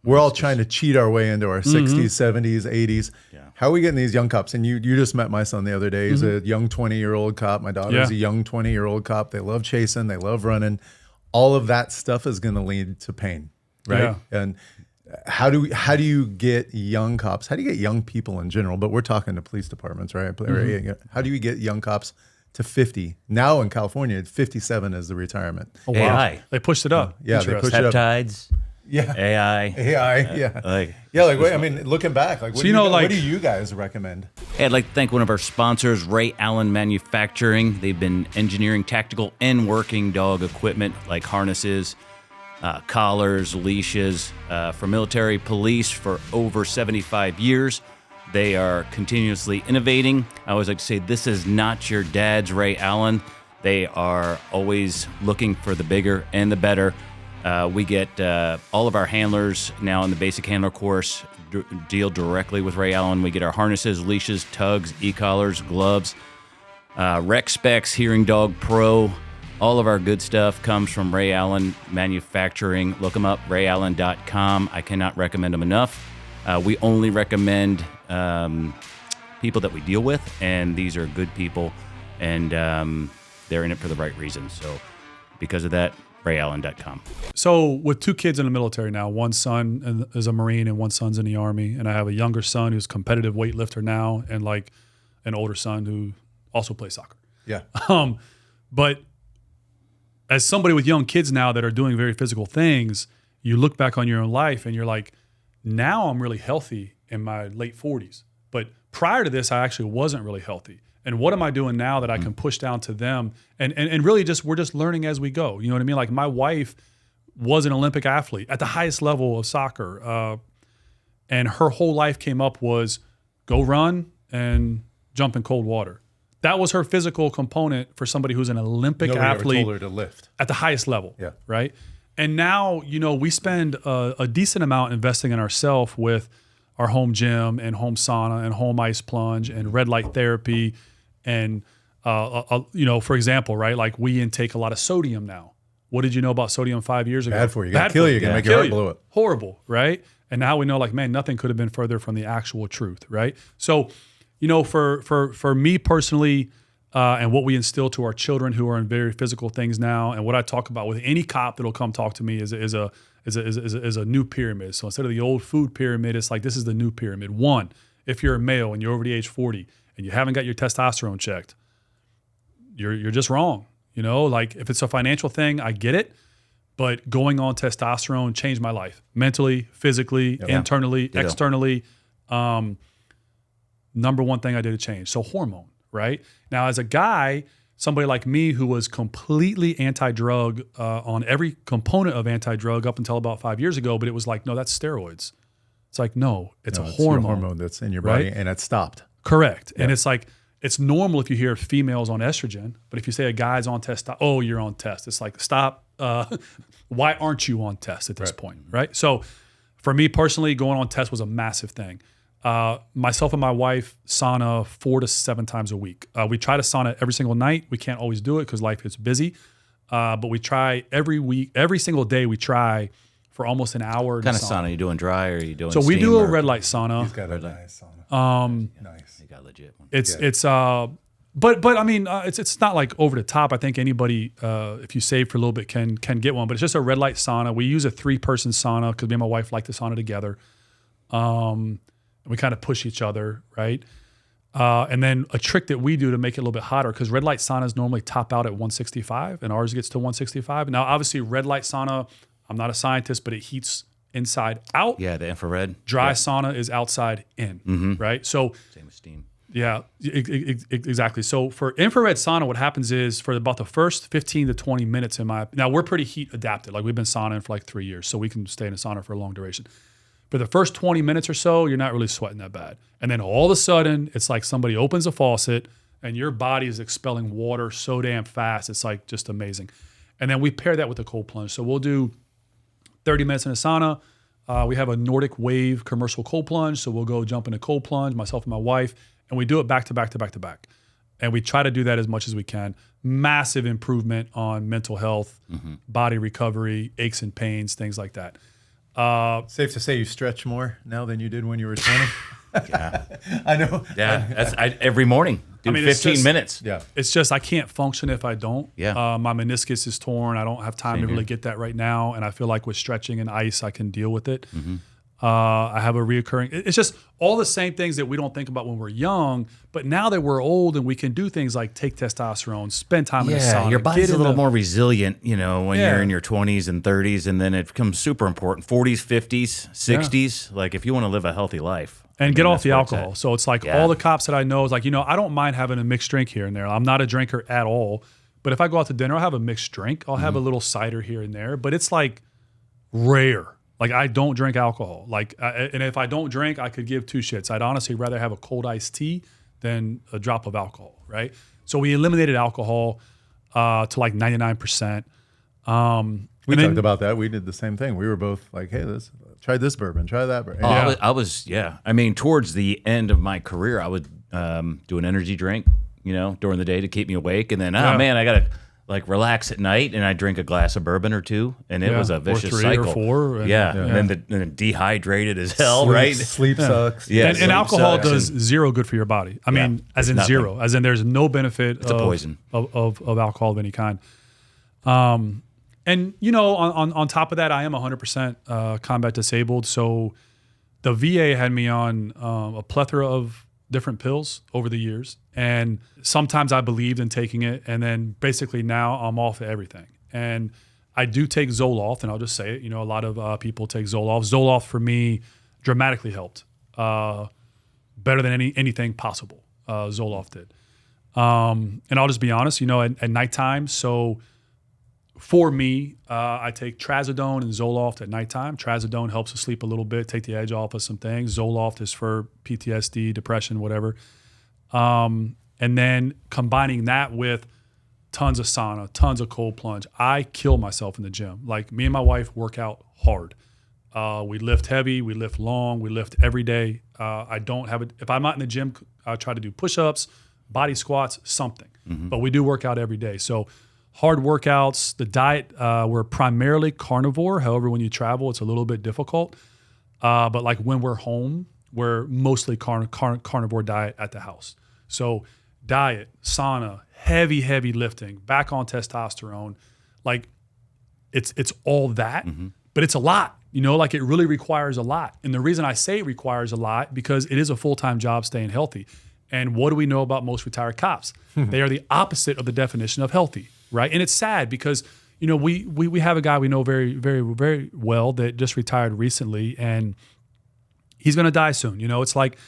We're all trying to cheat our way into our 60s, 70s, 80s. Yeah. How are we getting these young cops? And you just met my son the other day. He's a young 20-year-old cop. My daughter's a young 20-year-old cop. They love chasing. They love running. All of that stuff is going to lead to pain, right? Yeah. And how do you get young cops? How do you get young people in general? But we're talking to police departments, right? How do you get young cops to 50? Now in California, 57 is the retirement. Oh, wow. AI. They pushed it up. They pushed it up. Peptides. Yeah. AI. Looking back, what do you guys recommend? Hey, I'd like to thank one of our sponsors, Ray Allen Manufacturing. They've been engineering tactical and working dog equipment like harnesses, collars, leashes, for military police for over 75 years. They are continuously innovating. I always like to say, this is not your dad's Ray Allen. They are always looking for the bigger and the better. We get all of our handlers now in the basic handler course deal directly with Ray Allen. We get our harnesses, leashes, tugs, e-collars, gloves, Rec Specs, Hearing Dog Pro. All of our good stuff comes from Ray Allen Manufacturing. Look them up, rayallen.com. I cannot recommend them enough. We only recommend people that we deal with, and these are good people, and they're in it for the right reasons. So because of that, rayallen.com. So with 2 kids in the military now, one son is a Marine and one son's in the Army, and I have a younger son who's a competitive weightlifter now, and like an older son who also plays soccer. Yeah. But as somebody with young kids now that are doing very physical things, you look back on your own life and you're like, now I'm really healthy in my late 40s. But prior to this, I actually wasn't really healthy. And what am I doing now that I can push down to them? And really we're just learning as we go. You know what I mean? Like my wife was an Olympic athlete at the highest level of soccer. And her whole life came up was go run and jump in cold water. That was her physical component for somebody who's an Olympic Nobody athlete ever told her to lift at the highest level. Yeah. Right. And now, we spend a decent amount investing in ourselves with our home gym and home sauna and home ice plunge and red light therapy. And, for example, right, like we intake a lot of sodium now. What did you know about sodium 5 years ago? bad for you. Gonna kill you. Gonna make your heart blow up. Horrible, right? And now we know, like, man, nothing could have been further from the actual truth, right? So, for me personally, and what we instill to our children who are in very physical things now, and what I talk about with any cop that'll come talk to me is a new pyramid. So instead of the old food pyramid, it's like this is the new pyramid. 1, if you're a male and you're over the age 40 and you haven't got your testosterone checked, you're just wrong. Like if it's a financial thing, I get it, but going on testosterone changed my life mentally, physically, internally, externally. Number one thing I did to change. So hormone, right? Now, as a guy, somebody like me who was completely anti-drug on every component of anti-drug up until about 5 years ago, but it was like, no, that's steroids. It's like, no, it's a hormone. Your hormone that's in your body, right? and it stopped. Correct. Yeah. And it's like, it's normal if you hear females on estrogen, but if you say a guy's on test, oh, you're on test. It's like, stop. Why aren't you on test at this point, right? So for me personally, going on test was a massive thing. Myself and my wife sauna 4 to 7 times a week. We try to sauna every single night. We can't always do it because life is busy. But we try every week, every single day we try for almost an hour. What kind of sauna? Are you doing dry or are you doing So we steam do a or- red light sauna. He's got a nice sauna. Nice. You got a legit one. But I mean, it's not like over the top. I think anybody, if you save for a little bit, can get one. But it's just a red light sauna. We use a 3-person sauna because me and my wife like to sauna together. We kind of push each other, right? And then a trick that we do to make it a little bit hotter, because red light saunas normally top out at 165, and ours gets to 165. Now, obviously, red light sauna, I'm not a scientist, but it heats inside out. Yeah, the infrared. Dry sauna is outside in, right? So Same with steam. yeah, exactly. So for infrared sauna, what happens is for about the first 15 to 20 minutes now we're pretty heat adapted. Like we've been sauning for like 3 years, so we can stay in a sauna for a long duration. For the first 20 minutes or so, you're not really sweating that bad. And then all of a sudden, it's like somebody opens a faucet and your body is expelling water so damn fast. It's like just amazing. And then we pair that with a cold plunge. So we'll do 30 minutes in a sauna. We have a Nordic Wave commercial cold plunge. So we'll go jump in a cold plunge, myself and my wife, and we do it back to back to back to back. And we try to do that as much as we can. Massive improvement on mental health, body recovery, aches and pains, things like that. Safe to say you stretch more now than you did when you were 20? Yeah. I know. Yeah, every morning. Do 15 minutes. Yeah. It's just I can't function if I don't. Yeah. My meniscus is torn. I don't have time to really get that right now. And I feel like with stretching and ice, I can deal with it. I have a reoccurring. It's just all the same things that we don't think about when we're young. But now that we're old and we can do things like take testosterone, spend time in the sauna. Your body's get a in little the- more resilient, when Yeah. you're in your 20s and 30s, and then it becomes super important. 40s, 50s, 60s. Like if you want to live a healthy life. And get off the that's where it's alcohol. at. So it's like Yeah. all the cops that I know is like, I don't mind having a mixed drink here and there. I'm not a drinker at all. But if I go out to dinner, I'll have a mixed drink. I'll have a little cider here and there. But it's like rare. Like I don't drink alcohol. And if I don't drink, I could give two shits. I'd honestly rather have a cold iced tea than a drop of alcohol, right? So we eliminated alcohol to like 99%. We talked about that. We did the same thing. We were both like, hey, try this bourbon, try that bourbon. Oh, I was, I mean, towards the end of my career, I would do an energy drink, during the day to keep me awake. And then, man, I got to like relax at night, and I drink a glass of bourbon or two, and it was a vicious or 3 cycle. or 4. And then dehydrated as hell, right? Sleep sucks. Yeah, and alcohol does zero good for your body. I mean, as in nothing. zero, as in there's no benefit It's a poison. of alcohol of any kind. And on top of that, I am 100% combat disabled. So the VA had me on a plethora of different pills over the years. And sometimes I believed in taking it. And then basically now I'm off of everything. And I do take Zoloft, and I'll just say it. A lot of people take Zoloft. Zoloft for me dramatically helped. Better than anything possible. Zoloft did. And I'll just be honest, at nighttime. So for me, I take Trazodone and Zoloft at nighttime. Trazodone helps us sleep a little bit, take the edge off of some things. Zoloft is for PTSD, depression, whatever. And then combining that with tons of sauna, tons of cold plunge. I kill myself in the gym. Like me and my wife work out hard. We lift heavy, we lift long, we lift every day. If I'm not in the gym, I try to do push-ups, body squats, something. Mm-hmm. But we do work out every day. So hard workouts. The diet, we're primarily carnivore. However, when you travel, it's a little bit difficult. But like when we're home, we're mostly carnivore diet at the house. So diet, sauna, heavy lifting, back on testosterone. Like it's all that, but it's a lot. Like it really requires a lot. And the reason I say it requires a lot, because it is a full-time job staying healthy. And what do we know about most retired cops? They are the opposite of the definition of healthy. Right. And it's sad because, we have a guy we know very, very, very well that just retired recently, and he's going to die soon. It's like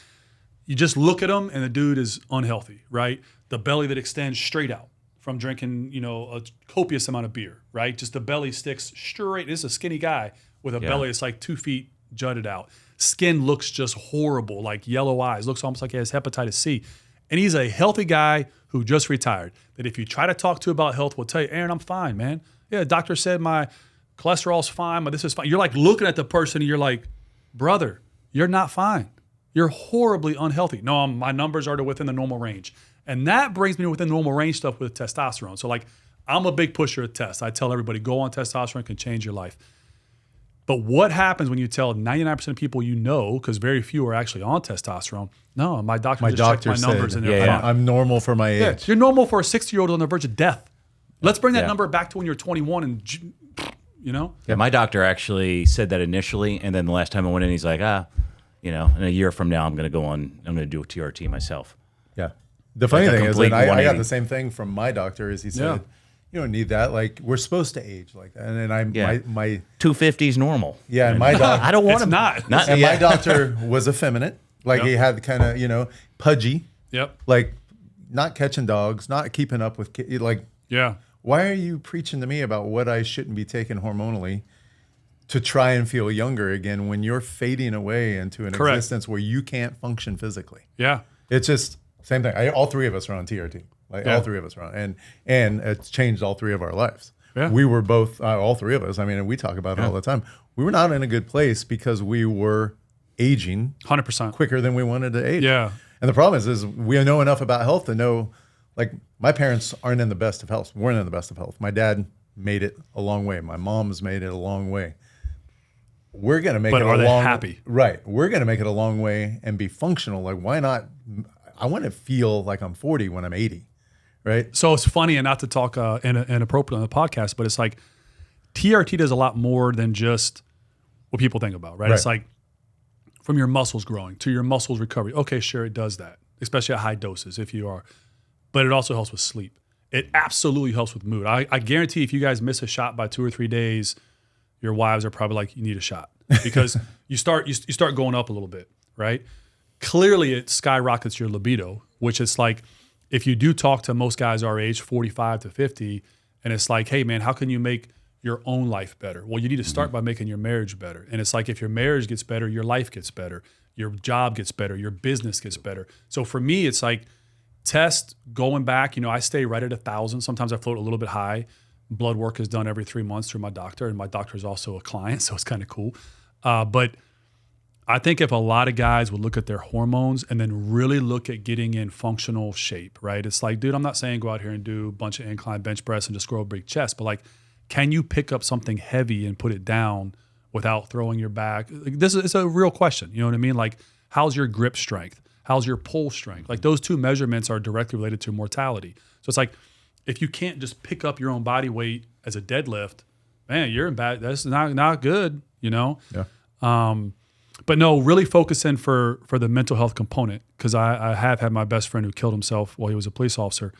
you just look at him and the dude is unhealthy, right? The belly that extends straight out from drinking, a copious amount of beer, right? Just the belly sticks straight. This is a skinny guy with a belly that's like 2 feet jutted out. Skin looks just horrible, like yellow eyes, looks almost like he has hepatitis C. And he's a healthy guy who just retired, that if you try to talk to about health, will tell you, Aaron, I'm fine, man. Yeah, the doctor said my cholesterol's fine, but this is fine. You're like looking at the person and you're like, brother, you're not fine. You're horribly unhealthy. No, my numbers are within the normal range. And that brings me to within normal range stuff with testosterone. So like, I'm a big pusher of tests. I tell everybody, go on testosterone, it can change your life. But what happens when you tell 99% of people because very few are actually on testosterone? No, my doctor checked my numbers and they're fine. I'm normal for my age. Yeah, you're normal for a 60-year-old on the verge of death. Let's bring that number back to when you're 21 and, Yeah, my doctor actually said that initially, and then the last time I went in, he's like, in a year from now, I'm going to do a TRT myself. Yeah. The funny Like a thing is complete that I got 180. the same thing from my doctor. Is he said, you don't need that. Like we're supposed to age like that. And then my 250 is normal. Yeah, and my doctor. I don't want It's to not. And my doctor was effeminate. Like he had kind of pudgy. Yep. Like not catching dogs, not keeping up with kids. Like why are you preaching to me about what I shouldn't be taking hormonally to try and feel younger again when you're fading away into an existence where you can't function physically? Yeah. It's just same thing. All three of us are on TRT. Like all three of us are on, and it's changed all three of our lives. Yeah. We were both, all three of us. I mean, and we talk about it all the time. We were not in a good place because we were aging 100% quicker than we wanted to age. Yeah. And the problem is we know enough about health to know, like my parents weren't in the best of health. My dad made it a long way. My mom's made it a long way. We're going to make it a long way. But are they happy? Right. We're going to make it a long way and be functional. Like, why not? I want to feel like I'm 40 when I'm 80. Right. So it's funny, and not to talk inappropriate on the podcast, but it's like TRT does a lot more than just what people think about, right? It's like from your muscles growing to your muscles recovery. Okay, sure, it does that, especially at high doses if you are. But it also helps with sleep. It absolutely helps with mood. I guarantee if you guys miss a shot by 2 or 3 days, your wives are probably like, you need a shot, because you start going up a little bit, right? Clearly, it skyrockets your libido, which is like, if you do talk to most guys our age, 45 to 50, and it's like, hey man, how can you make your own life better? Well, you need to start by making your marriage better. And it's like, if your marriage gets better, your life gets better, your job gets better, your business gets better. So for me, it's like test going back, I stay right at 1,000. Sometimes I float a little bit high. Blood work is done every 3 months through my doctor, and my doctor is also a client, so it's kind of cool. But I think if a lot of guys would look at their hormones and then really look at getting in functional shape, right? It's like, dude, I'm not saying go out here and do a bunch of incline bench press and just grow a big chest, but like, can you pick up something heavy and put it down without throwing your back? Like, it's a real question. You know what I mean? Like, how's your grip strength? How's your pull strength? Like, those two measurements are directly related to mortality. So it's like, if you can't just pick up your own body weight as a deadlift, man, you're in bad. That's not good, Yeah. But no, really focus in for the mental health component, because I have had my best friend who killed himself while he was a police officer.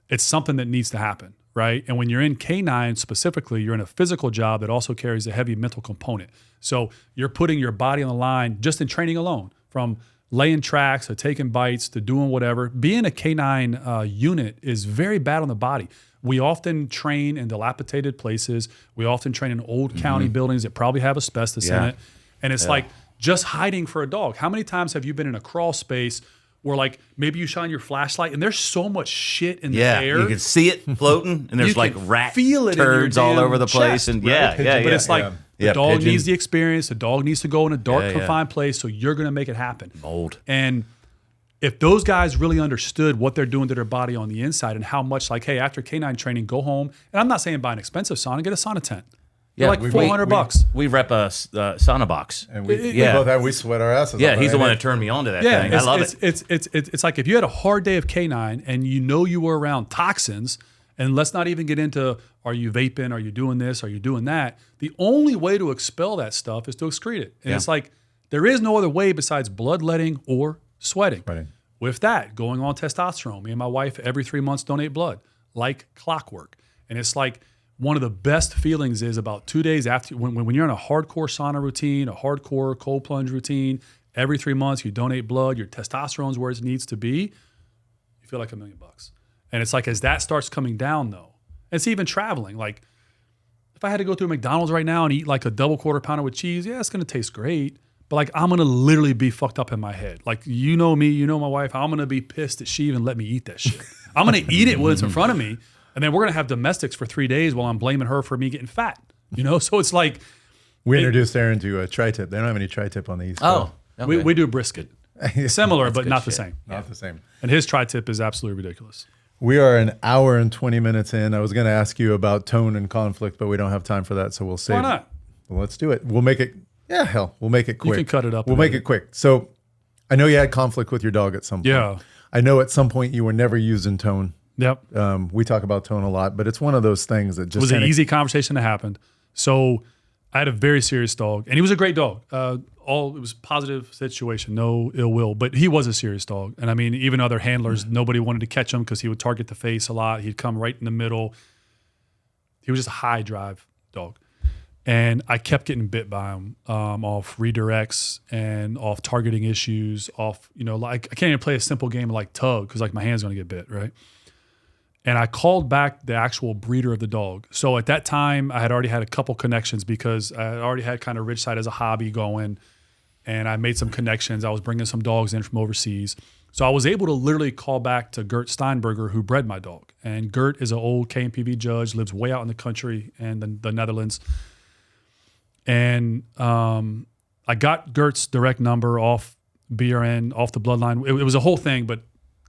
It's something that needs to happen, right? And when you're in K9 specifically, you're in a physical job that also carries a heavy mental component. So you're putting your body on the line just in training alone, from laying tracks to taking bites to doing whatever. Being a K9 unit is very bad on the body. We often train in dilapidated places. We often train in old county buildings that probably have asbestos in it. And it's like just hiding for a dog. How many times have you been in a crawl space where like maybe you shine your flashlight and there's so much shit in the air? You can see it floating, and there's like rat feel it turds all over the place. Chest, And right? But it's like the dog pigeon. needs the experience. The dog needs to go in a dark, confined place, so you're going to make it happen. Mold. And if those guys really understood what they're doing to their body on the inside and how much, like, hey, after K9 training, go home. And I'm not saying buy an expensive sauna, get a sauna tent. They're like $400. We rep a sauna box. And we both have, we sweat our asses off. He's the one that turned me on to that thing. I love it. It's like if you had a hard day of K9 and you were around toxins, and let's not even get into, are you vaping, are you doing this, are you doing that? The only way to expel that stuff is to excrete it. And it's like, there is no other way besides bloodletting or sweating. With that, going on testosterone. Me and my wife every 3 months donate blood, like clockwork. And it's like, one of the best feelings is about 2 days after, when you're in a hardcore sauna routine, a hardcore cold plunge routine, every 3 months you donate blood, your testosterone's where it needs to be, you feel like $1 million. And it's like, as that starts coming down though, it's even traveling. Like if I had to go through McDonald's right now and eat like a double quarter pounder with cheese, it's going to taste great. But like, I'm going to literally be fucked up in my head. Like, you know me, you know my wife, I'm going to be pissed that she even let me eat that shit. I'm going to eat it when it's in front of me. And then we're going to have domestics for 3 days while I'm blaming her for me getting fat, So it's like. We introduced Aaron to a tri-tip. They don't have any tri-tip on the East Coast. Okay. We do brisket. Similar, but not the same. Not the same. And his tri-tip is absolutely ridiculous. We are an hour and 20 minutes in. I was going to ask you about tone and conflict, but we don't have time for that, so we'll save it. Why not? Well, let's do it. We'll make it, we'll make it quick. You can cut it up. We'll make it quick. So I know you had conflict with your dog at some point. Yeah. I know at some point you were never using tone. Yep. We talk about tone a lot, but it's one of those things that just it was an easy conversation that happened. So I had a very serious dog, and he was a great dog. It was a positive situation, no ill will, but he was a serious dog. And I mean, even other handlers, nobody wanted to catch him because he would target the face a lot. He'd come right in the middle. He was just a high drive dog. And I kept getting bit by him off redirects and off targeting issues, off, like I can't even play a simple game like tug because like my hand's going to get bit, right? And I called back the actual breeder of the dog. So at that time, I had already had a couple connections because I had already had kind of Ridgeside as a hobby going, and I made some connections. I was bringing some dogs in from overseas. So I was able to literally call back to Gert Steinberger, who bred my dog. And Gert is an old KMPV judge, lives way out in the country and the Netherlands. And I got Gert's direct number off BRN, off the bloodline. It was a whole thing, but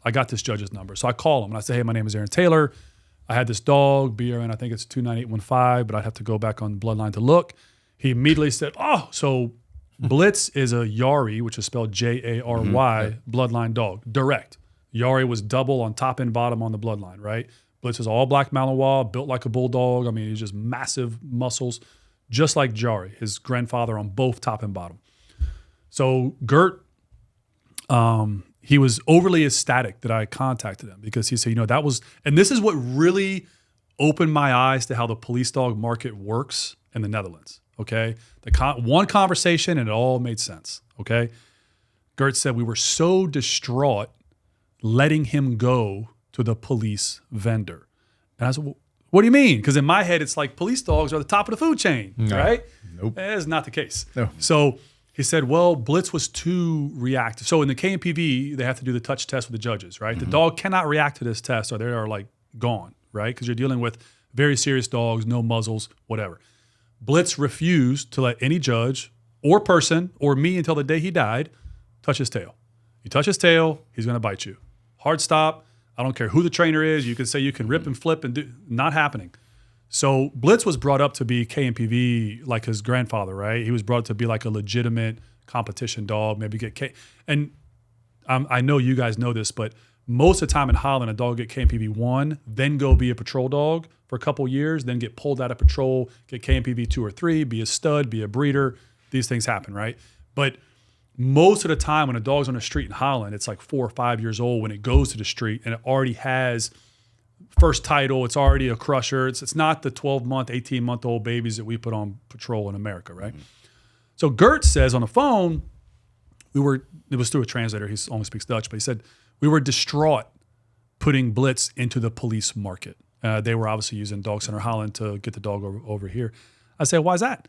I got this judge's number. So I call him and I say, hey, my name is Aaron Taylor. I had this dog, BRN, I think it's 29815, but I'd have to go back on bloodline to look. He immediately said, so Blitz is a Yari, which is spelled Jary, bloodline dog, direct. Yari was double on top and bottom on the bloodline, right? Blitz is all black Malinois, built like a bulldog. I mean, he's just massive muscles, just like Jari, his grandfather on both top and bottom. So Gert, he was overly ecstatic that I contacted him because he said, that was, and this is what really opened my eyes to how the police dog market works in the Netherlands, okay? One conversation and it all made sense, okay? Gert said, we were so distraught letting him go to the police vendor. And I said, well, What do you mean? Because in my head, it's like police dogs are the top of the food chain, right? Nope. That is not the case. No. So he said, well, Blitz was too reactive. So in the KMPV, they have to do the touch test with the judges, right? The dog cannot react to this test or they are like gone, right? Because you're dealing with very serious dogs, no muzzles, whatever. Blitz refused to let any judge or person or me until the day he died touch his tail. You touch his tail, he's going to bite you. Hard stop. I don't care who the trainer is. You can say you can rip and flip and do, not happening. So Blitz was brought up to be KMPV like his grandfather, right? He was brought up to be like a legitimate competition dog, maybe get K. And I know you guys know this, but most of the time in Holland, a dog get KMPV 1, then go be a patrol dog for a couple years, then get pulled out of patrol, get KMPV 2 or 3, be a stud, be a breeder. These things happen, right? But most of the time when a dog's on the street in Holland, it's like 4 or 5 years old when it goes to the street and it already has first title. It's already a crusher. It's not the 12-month, 18-month-old babies that we put on patrol in America, right? So Gert says on the phone, it was through a translator. He only speaks Dutch, but he said, we were distraught putting Blitz into the police market. They were obviously using Dog Center Holland to get the dog over here. I said, why is that?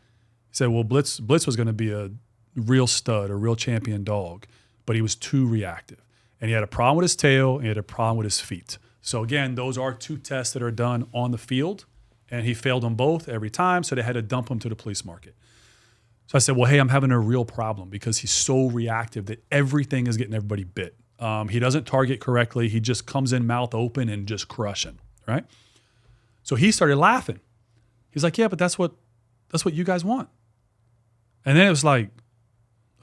He said, well, Blitz was going to be a real stud, a real champion dog, but he was too reactive. And he had a problem with his tail and he had a problem with his feet. So again, those are 2 tests that are done on the field, and he failed on both every time, so they had to dump him to the police market. So I said, well, hey, I'm having a real problem because he's so reactive that everything is getting everybody bit. He doesn't target correctly. He just comes in mouth open and just crushing, right? So he started laughing. He's like, yeah, but that's what you guys want. And then it was like,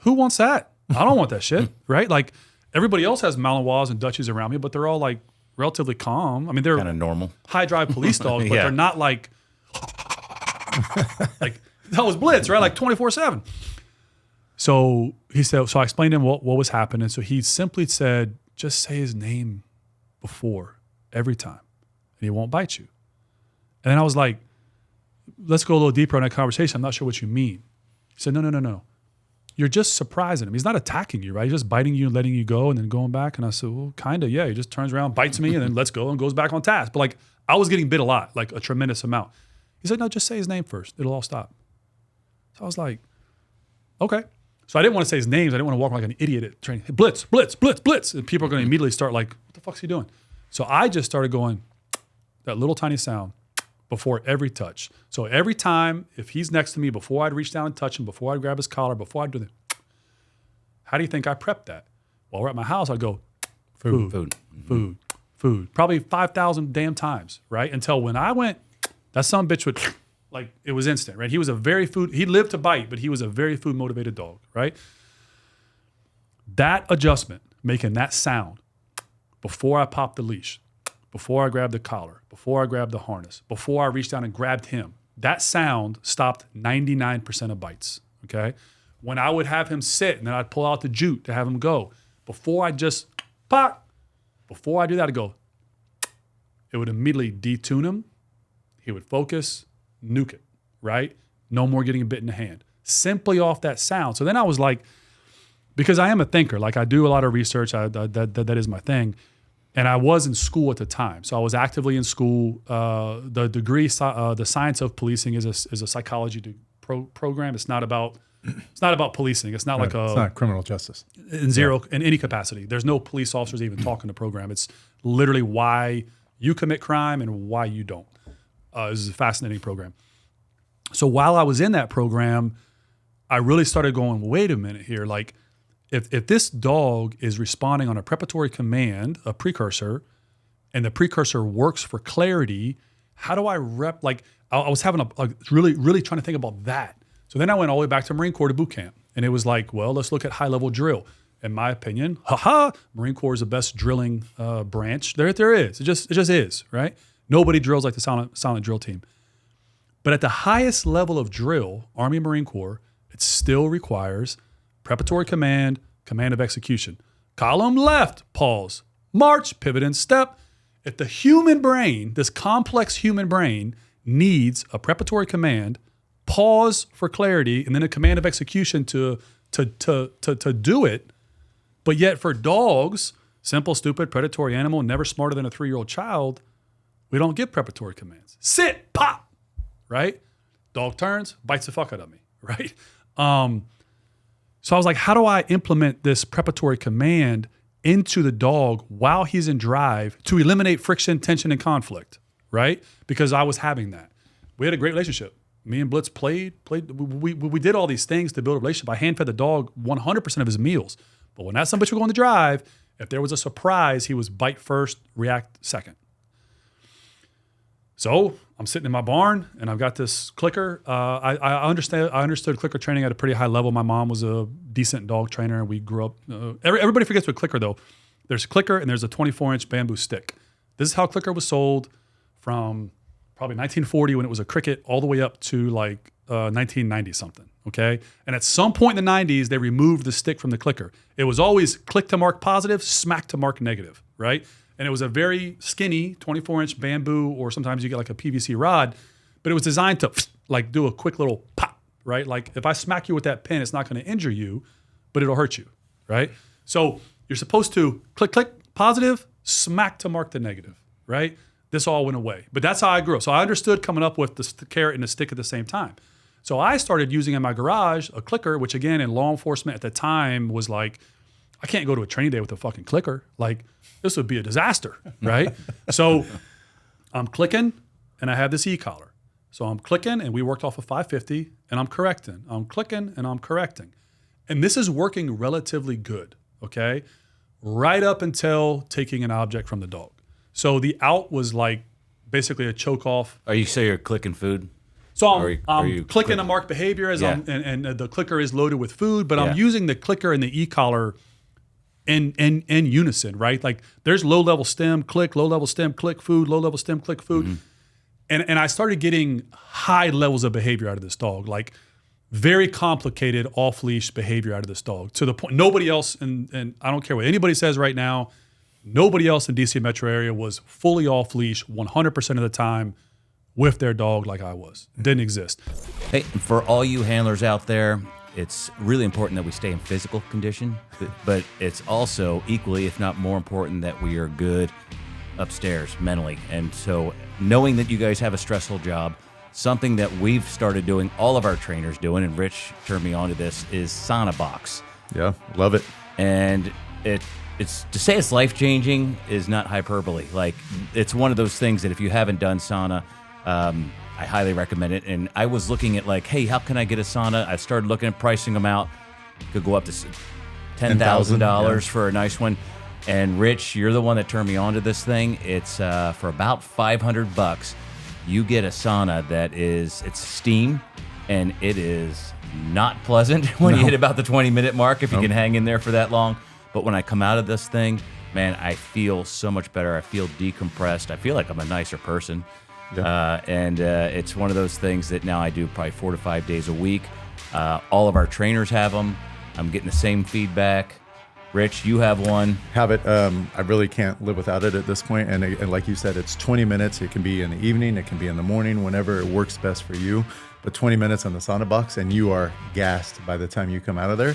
who wants that? I don't want that shit, right? Like everybody else has Malinois and Dutchies around me, but they're all like relatively calm. I mean, they're Kind of normal. high drive police dogs, but Yeah. they're not like that was Blitz, right? Like 24/7. So he said, so I explained to him what was happening. So he simply said, just say his name before every time and he won't bite you. And then I was like, let's go a little deeper in that conversation. I'm not sure what you mean. He said, no. You're just surprising him. He's not attacking you, right? He's just biting you and letting you go and then going back. And I said, well, kind of, yeah. He just turns around, bites me, and then lets go and goes back on task. But like, I was getting bit a lot, like a tremendous amount. He said, no, just say his name first. It'll all stop. So I was like, okay. So I didn't want to say his names. I didn't want to walk like an idiot at training. Hey, Blitz, Blitz, Blitz, Blitz. And people are going to immediately start like, what the fuck's he doing? So I just started going, that little tiny sound before every touch. So every time, if he's next to me, before I'd reach down and touch him, before I'd grab his collar, before I'd do the, how do you think I prepped that? While we're at my house, I'd go, food. Probably 5,000 damn times, right? Until when I went, that son of a bitch would, like, it was instant, right? He lived to bite, but he was a very food motivated dog, right? That adjustment, making that sound before I popped the leash, before I grabbed the collar, before I grabbed the harness, before I reached down and grabbed him, that sound stopped 99% of bites, okay? When I would have him sit and then I'd pull out the jute to have him go, before I just pop, before I do that, I'd go, it would immediately detune him. He would focus, nuke it, right? No more getting bit in the hand. Simply off that sound. So then I was like, because I am a thinker, like I do a lot of research, that is my thing. And I was in school at the time. So I was actively in school. The degree, the science of policing is a psychology program. It's not about policing. It's not like it's not criminal justice. In any capacity. There's no police officers even talking the program. It's literally why you commit crime and why you don't. This is a fascinating program. So while I was in that program, I really started going, wait a minute here. Like, if this dog is responding on a preparatory command, a precursor, and the precursor works for clarity, how do I I was having a really, really trying to think about that. So then I went all the way back to Marine Corps to boot camp. And it was like, well, let's look at high-level drill. In my opinion, Marine Corps is the best drilling branch there is. It just is, right? Nobody drills like the silent drill team. But at the highest level of drill, Army Marine Corps, it still requires preparatory command, command of execution. Column left, pause. March, pivot and step. If the human brain, this complex human brain, needs a preparatory command, pause for clarity, and then a command of execution to do it, but yet for dogs, simple, stupid, predatory animal, never smarter than a 3-year-old child, We don't give preparatory commands. Sit, pop, right? Dog turns, bites the fuck out of me, right? So I was like, how do I implement this preparatory command into the dog while he's in drive to eliminate friction, tension, and conflict, right? Because I was having that. We had a great relationship. Me and Blitz played. We did all these things to build a relationship. I hand-fed the dog 100% of his meals. But when that son of a bitch would go on the drive, if there was a surprise, he was bite first, react second. So I'm sitting in my barn and I've got this clicker. I understood clicker training at a pretty high level. My mom was a decent dog trainer and we grew up. Everybody forgets what clicker though. There's a clicker and there's a 24-inch bamboo stick. This is how clicker was sold from probably 1940 when it was a cricket all the way up to like 1990 something. Okay. And at some point in the 90s, they removed the stick from the clicker. It was always click to mark positive, smack to mark negative, right? And it was a very skinny 24-inch bamboo, or sometimes you get like a PVC rod, but it was designed to like do a quick little pop, right? Like if I smack you with that pin, it's not going to injure you, but it'll hurt you, right? So you're supposed to click, click, positive, smack to mark the negative, right? This all went away. But that's how I grew up. So I understood coming up with the carrot and the stick at the same time. So I started using in my garage a clicker, which again in law enforcement at the time was like, I can't go to a training day with a fucking clicker. Like this would be a disaster, right? So I'm clicking and I have this e-collar. So I'm clicking and we worked off of 550 and I'm correcting. I'm clicking and I'm correcting. And this is working relatively good, okay? Right up until taking an object from the dog. So the out was like basically a choke off. Are you say you're clicking food? So Are I'm you clicking a marked behavior as Yeah. and the clicker is loaded with food, but Yeah. I'm using the clicker and the e-collar in unison, right? Like there's low level stem, click, low level stem, click, food, low level stem, click, food. Mm-hmm. And I started getting high levels of behavior out of this dog, like very complicated off-leash behavior out of this dog to the point nobody else, and I don't care what anybody says right now, nobody else in DC metro area was fully off-leash 100% of the time with their dog like I was. Didn't exist. Hey, for all you handlers out there, it's really important that we stay in physical condition, but it's also equally, if not more important, that we are good upstairs mentally. And so knowing that you guys have a stressful job, something that we've started doing, all of our trainers doing, and Rich turned me on to this, is sauna box. Yeah, love it. And it's to say it's life-changing is not hyperbole. Like, it's one of those things that if you haven't done sauna, I highly recommend it. And I was looking at like, hey, how can I get a sauna? I started looking at pricing them out. Could go up to $10,000 for a nice one. And Rich, you're the one that turned me on to this thing. It's for about $500. You get a sauna that it's steam, and it is not pleasant when you hit about the 20-minute mark if you can hang in there for that long. But when I come out of this thing, man, I feel so much better. I feel decompressed. I feel like I'm a nicer person. Yeah. It's one of those things that now I do probably 4 to 5 days a week. All of our trainers have them. I'm getting the same feedback. Rich, you have one. Have it. I really can't live without it at this point. And like you said, it's 20 minutes. It can be in the evening. It can be in the morning, whenever it works best for you. But 20 minutes on the sauna box and you are gassed by the time you come out of there.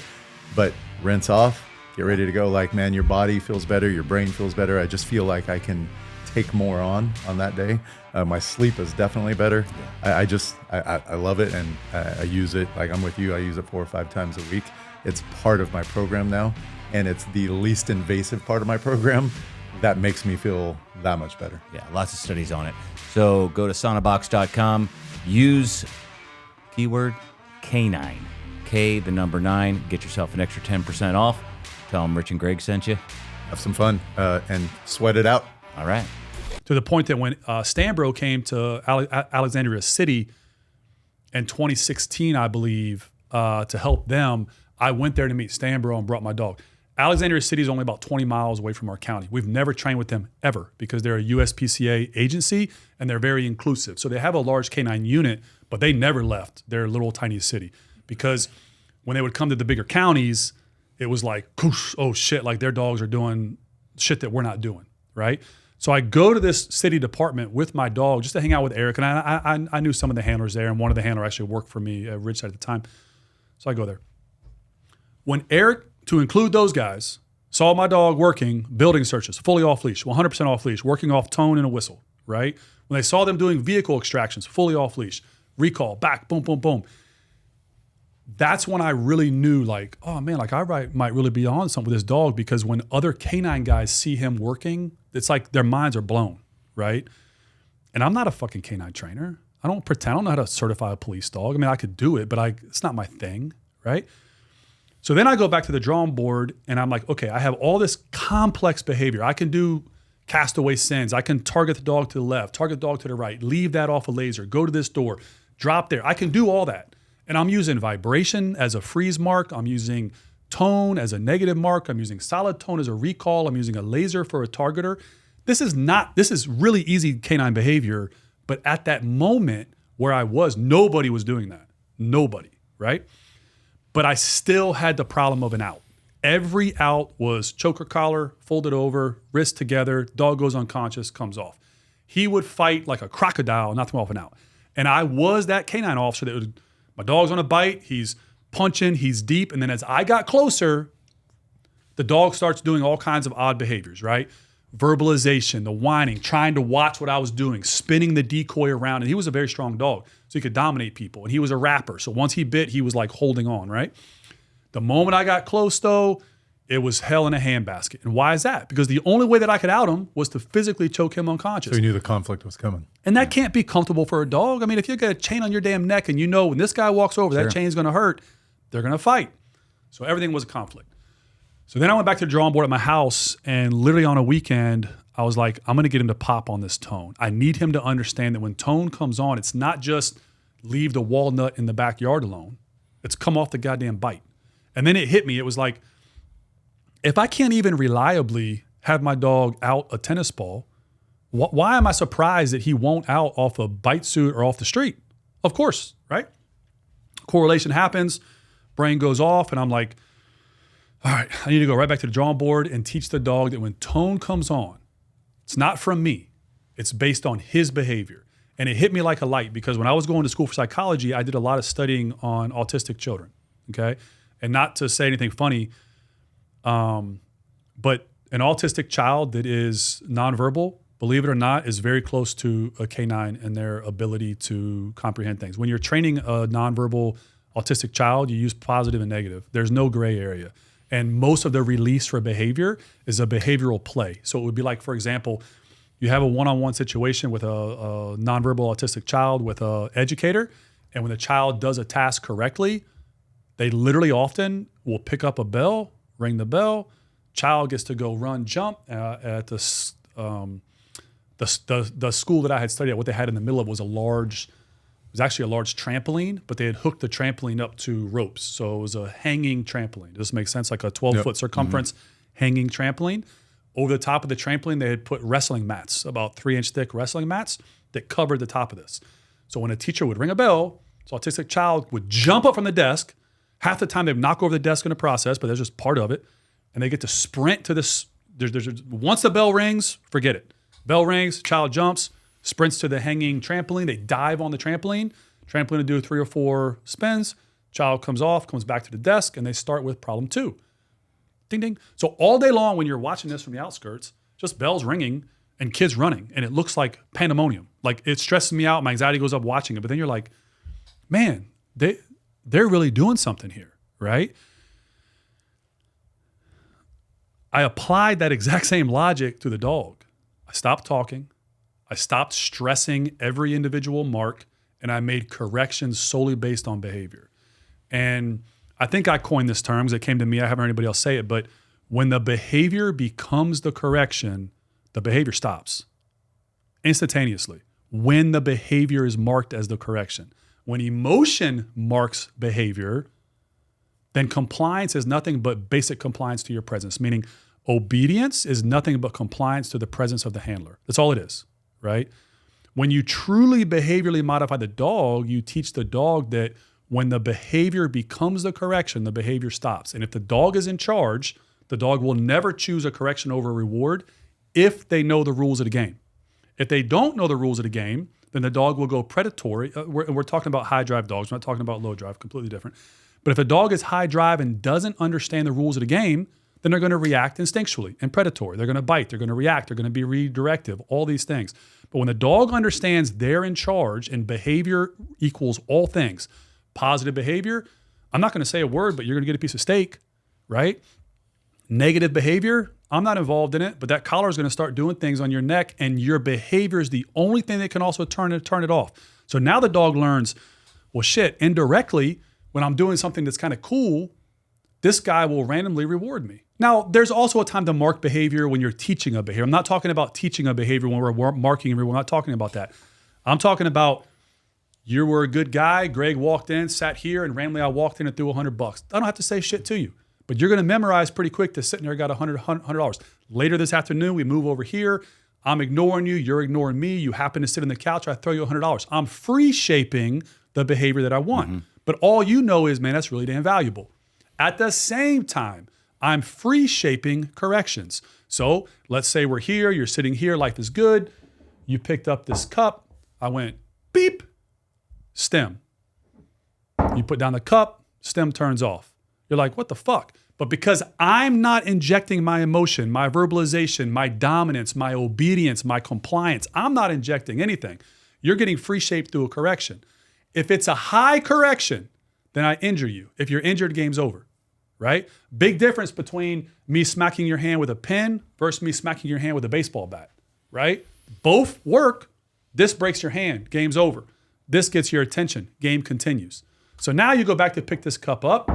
But rinse off, get ready to go. Like, man, your body feels better. Your brain feels better. I just feel like I can take more on that day. My sleep is definitely better. I love it, and I use it. Like, I'm with you. I use it 4 or 5 times a week. It's part of my program now, and it's the least invasive part of my program that makes me feel that much better. Yeah, lots of studies on it. So go to saunabox.com, use keyword K9, K the number 9, get yourself an extra 10% off. Tell them Rich and Greg sent you. Have some fun and sweat it out. All right. To the point that when Stambro came to Alexandria City in 2016, I believe, to help them, I went there to meet Stambro and brought my dog. Alexandria City is only about 20 miles away from our county. We've never trained with them ever because they're a USPCA agency and they're very inclusive. So they have a large K9 unit, but they never left their little tiny city because when they would come to the bigger counties, it was like, oh shit, like their dogs are doing shit that we're not doing, right? So I go to this city department with my dog just to hang out with Eric. And I knew some of the handlers there, and one of the handlers actually worked for me at Ridgeside at the time. So I go there. When Eric, to include those guys, saw my dog working, building searches, fully off leash, 100% off leash, working off tone and a whistle, right? When they saw them doing vehicle extractions, fully off leash, recall, back, boom, boom, boom. That's when I really knew, like, oh man, like I might really be on something with this dog, because when other canine guys see him working, it's like their minds are blown, right? And I'm not a fucking canine trainer. I don't know how to certify a police dog. I mean, I could do it, but it's not my thing, right? So then I go back to the drawing board and I'm like, okay, I have all this complex behavior. I can do castaway sends. I can target the dog to the left, target the dog to the right, leave that off a laser, go to this door, drop there. I can do all that. And I'm using vibration as a freeze mark. I'm using tone as a negative mark. I'm using solid tone as a recall. I'm using a laser for a targeter. This is really easy canine behavior. But at that moment where I was, nobody was doing that. Nobody, right? But I still had the problem of an out. Every out was choker collar, folded over, wrist together, dog goes unconscious, comes off. He would fight like a crocodile, not to off and out. And I was that canine officer that would, my dog's on a bite, he's punching, he's deep. And then as I got closer, the dog starts doing all kinds of odd behaviors, right? Verbalization, the whining, trying to watch what I was doing, spinning the decoy around. And he was a very strong dog, so he could dominate people. And he was a rapper. So once he bit, he was like holding on, right? The moment I got close though, it was hell in a handbasket. And why is that? Because the only way that I could out him was to physically choke him unconscious. So you knew the conflict was coming. And that can't be comfortable for a dog. I mean, if you got a chain on your damn neck and you know when this guy walks over, that chain's gonna hurt, they're gonna fight. So everything was a conflict. So then I went back to the drawing board at my house, and literally on a weekend, I was like, I'm gonna get him to pop on this tone. I need him to understand that when tone comes on, it's not just leave the walnut in the backyard alone. It's come off the goddamn bite. And then it hit me. It was like, if I can't even reliably have my dog out a tennis ball, why am I surprised that he won't out off a bite suit or off the street? Of course, right? Correlation happens, brain goes off, and I'm like, all right, I need to go right back to the drawing board and teach the dog that when tone comes on, it's not from me. It's based on his behavior. And it hit me like a light, because when I was going to school for psychology, I did a lot of studying on autistic children, okay? And not to say anything funny, but an autistic child that is nonverbal, believe it or not, is very close to a canine in their ability to comprehend things. When you're training a nonverbal autistic child, you use positive and negative. There's no gray area. And most of the release for behavior is a behavioral play. So it would be like, for example, you have a one-on-one situation with a nonverbal autistic child with an educator, and when the child does a task correctly, they literally often will pick up a bell, ring the bell, child gets to go run, jump at the school that I had studied at. What they had in the middle of was actually a large trampoline, but they had hooked the trampoline up to ropes. So it was a hanging trampoline. Does this make sense? Like a 12-foot circumference hanging trampoline. Over the top of the trampoline, they had put wrestling mats, about 3-inch thick wrestling mats that covered the top of this. So when a teacher would ring a bell, this autistic child would jump up from the desk. Half the time they'd knock over the desk in the process, but that's just part of it. And they get to sprint to this. Once the bell rings, forget it. Bell rings, child jumps, sprints to the hanging trampoline. They dive on the trampoline. Trampoline will do 3 or 4 spins. Child comes off, comes back to the desk, and they start with problem 2. Ding, ding. So all day long when you're watching this from the outskirts, just bells ringing and kids running, and it looks like pandemonium. Like, it stresses me out. My anxiety goes up watching it. But then you're like, man, they're really doing something here, right? I applied that exact same logic to the dog. I stopped talking. I stopped stressing every individual mark, and I made corrections solely based on behavior. And I think I coined this term because it came to me. I haven't heard anybody else say it, but when the behavior becomes the correction, the behavior stops instantaneously. When the behavior is marked as the correction. When emotion marks behavior, then compliance is nothing but basic compliance to your presence, meaning obedience is nothing but compliance to the presence of the handler. That's all it is, right? When you truly behaviorally modify the dog, you teach the dog that when the behavior becomes the correction, the behavior stops. And if the dog is in charge, the dog will never choose a correction over a reward if they know the rules of the game. If they don't know the rules of the game, then the dog will go predatory. We're talking about high drive dogs. We're not talking about low drive, completely different. But if a dog is high drive and doesn't understand the rules of the game, then they're going to react instinctually and predatory. They're going to bite, they're going to react, they're going to be redirective, all these things. But when the dog understands they're in charge and behavior equals all things, positive behavior, I'm not going to say a word, but you're going to get a piece of steak, right? Negative behavior, I'm not involved in it, but that collar is going to start doing things on your neck, and your behavior is the only thing that can also turn it off. So now the dog learns, well, shit, indirectly, when I'm doing something that's kind of cool, this guy will randomly reward me. Now, there's also a time to mark behavior when you're teaching a behavior. I'm not talking about teaching a behavior when we're marking, we're not talking about that. I'm talking about you were a good guy, Greg walked in, sat here, and randomly I walked in and threw $100. I don't have to say shit to you. But you're going to memorize pretty quick to sitting there, got $100. Later this afternoon, we move over here. I'm ignoring you. You're ignoring me. You happen to sit on the couch. I throw you $100. I'm free shaping the behavior that I want. But all you know is, man, that's really damn valuable. At the same time, I'm free shaping corrections. So let's say we're here. You're sitting here. Life is good. You picked up this cup. I went beep, stem. You put down the cup, stem turns off. You're like, what the fuck? But because I'm not injecting my emotion, my verbalization, my dominance, my obedience, my compliance, I'm not injecting anything. You're getting free shape through a correction. If it's a high correction, then I injure you. If you're injured, game's over, right? Big difference between me smacking your hand with a pen versus me smacking your hand with a baseball bat, right? Both work. This breaks your hand, game's over. This gets your attention, game continues. So now you go back to pick this cup up,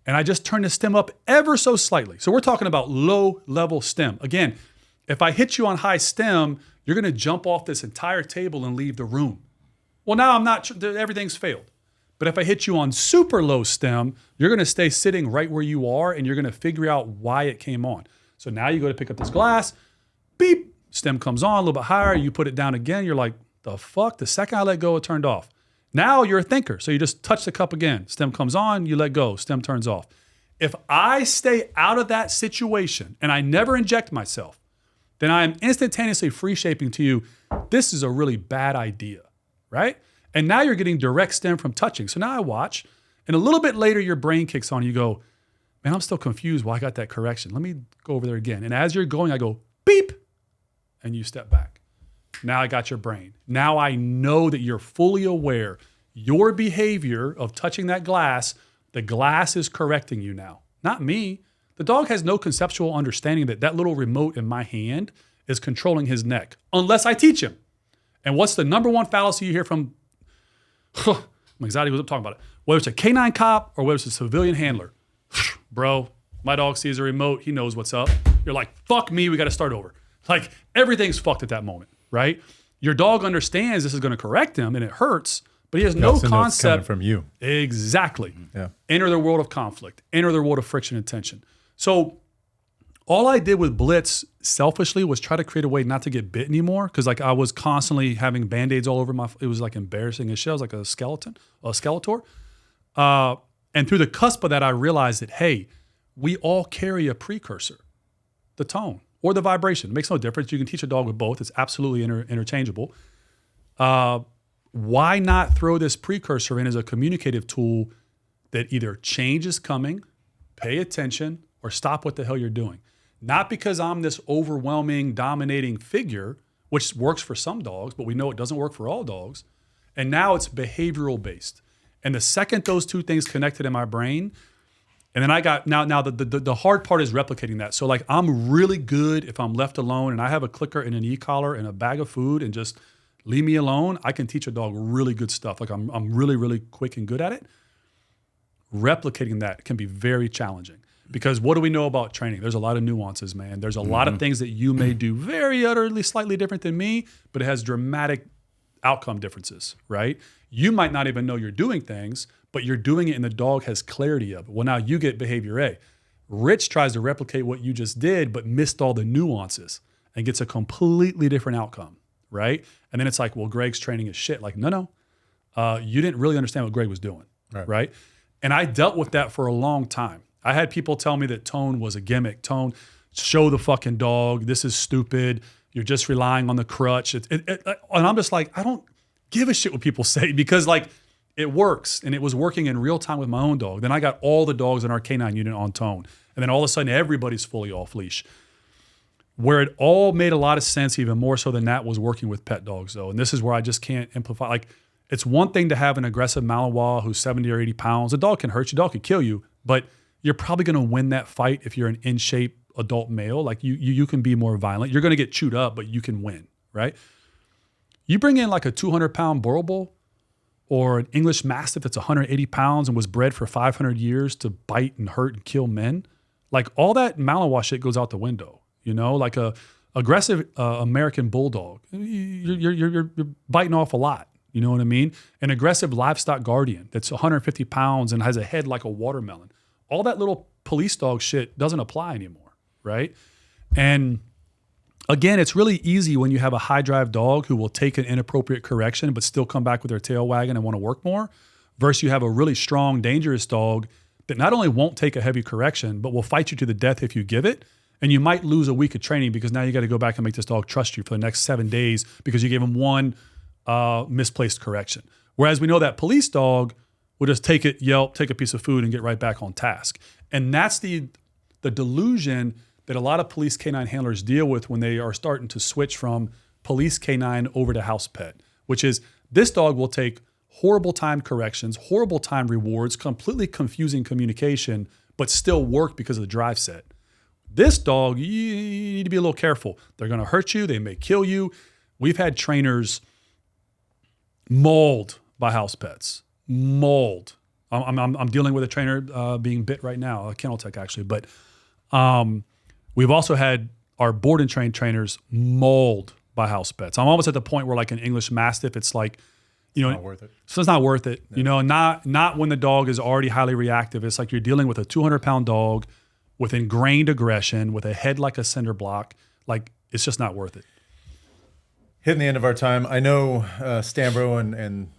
and I just turn the stem up ever so slightly. So we're talking about low level stem. Again, if I hit you on high stem, you're gonna jump off this entire table and leave the room. Well, now I'm not, everything's failed. But if I hit you on super low stem, you're gonna stay sitting right where you are, and you're gonna figure out why it came on. So now you go to pick up this glass, beep, stem comes on a little bit higher, you put it down again, you're like, the fuck? The second I let go, it turned off. Now you're a thinker. So you just touch the cup again. Stem comes on, you let go, stem turns off. If I stay out of that situation and I never inject myself, then I am instantaneously free shaping to you, this is a really bad idea, right? And now you're getting direct stem from touching. So now I watch, and a little bit later your brain kicks on, you go, man, I'm still confused why I got that correction. Let me go over there again. And as you're going, I go, beep, and you step back. Now I got your brain. Now I know that you're fully aware. Your behavior of touching that glass, the glass is correcting you now, not me. The dog has no conceptual understanding that that little remote in my hand is controlling his neck, unless I teach him. And what's the number one fallacy you hear from, I'm excited because I'm talking about it, whether it's a K9 cop or whether it's a civilian handler. Bro, my dog sees a remote, he knows what's up. You're like, fuck me, we got to start over. Like, everything's fucked at that moment. Right? Your dog understands this is going to correct him and it hurts, but he has no concept. Coming from you. Exactly. Yeah. Enter the world of conflict, enter the world of friction and tension. So all I did with Blitz selfishly was try to create a way not to get bit anymore. Cause like I was constantly having Band-Aids all over it was like embarrassing as shit. I was like a Skeletor. And through the cusp of that, I realized that, hey, we all carry a precursor, the tone. Or the vibration. It makes no difference. You can teach a dog with both. It's absolutely interchangeable. Why not throw this precursor in as a communicative tool that either change is coming, pay attention, or stop what the hell you're doing? Not because I'm this overwhelming, dominating figure, which works for some dogs, but we know it doesn't work for all dogs. And now it's behavioral based. And the second those two things connected in my brain, and then I got, now the hard part is replicating that. So like I'm really good if I'm left alone and I have a clicker and an e-collar and a bag of food and just leave me alone, I can teach a dog really good stuff. Like I'm really, really quick and good at it. Replicating that can be very challenging because what do we know about training? There's a lot of nuances, man. There's a lot of things that you may do very utterly slightly different than me, but it has dramatic outcome differences, right? You might not even know you're doing things, but you're doing it and the dog has clarity of it. Well, now you get behavior A. Rich tries to replicate what you just did, but missed all the nuances and gets a completely different outcome, right? And then it's like, well, Greg's training is shit. Like, no. You didn't really understand what Greg was doing, right? And I dealt with that for a long time. I had people tell me that tone was a gimmick. Tone, show the fucking dog. This is stupid. You're just relying on the crutch. And I'm just like, I don't give a shit what people say because like, it works. And it was working in real time with my own dog. Then I got all the dogs in our K9 unit on tone. And then all of a sudden, everybody's fully off leash. Where it all made a lot of sense, even more so than that, was working with pet dogs, though. And this is where I just can't amplify. Like, it's one thing to have an aggressive Malinois who's 70 or 80 pounds. A dog can hurt you, a dog can kill you, but you're probably going to win that fight if you're an in-shape adult male. Like, you can be more violent. You're going to get chewed up, but you can win, right? You bring in like a 200-pound Boerboel or an English Mastiff that's 180 pounds and was bred for 500 years to bite and hurt and kill men. Like, all that Malinois shit goes out the window. You know, like a aggressive American Bulldog, you're biting off a lot. You know what I mean? An aggressive livestock guardian that's 150 pounds and has a head like a watermelon. All that little police dog shit doesn't apply anymore, right? And again, it's really easy when you have a high drive dog who will take an inappropriate correction but still come back with their tail wagging and want to work more, versus you have a really strong, dangerous dog that not only won't take a heavy correction, but will fight you to the death if you give it. And you might lose a week of training because now you got to go back and make this dog trust you for the next 7 days because you gave him one misplaced correction. Whereas we know that police dog will just take it, yelp, take a piece of food, and get right back on task. And that's the delusion that a lot of police canine handlers deal with when they are starting to switch from police canine over to house pet, which is this dog will take horrible timed corrections, horrible time rewards, completely confusing communication, but still work because of the drive set. This dog, you need to be a little careful. They're going to hurt you. They may kill you. We've had trainers mauled by house pets. Mauled. I'm dealing with a trainer being bit right now, a kennel tech actually. But we've also had our board and trained trainers mauled by house pets. I'm almost at the point where, like an English Mastiff, it's like, you know, Not worth it. So it's not worth it. Yeah. You know, not when the dog is already highly reactive. It's like you're dealing with a 200-pound dog with ingrained aggression, with a head like a cinder block. Like, it's just not worth it. Hitting the end of our time. I know Stambro and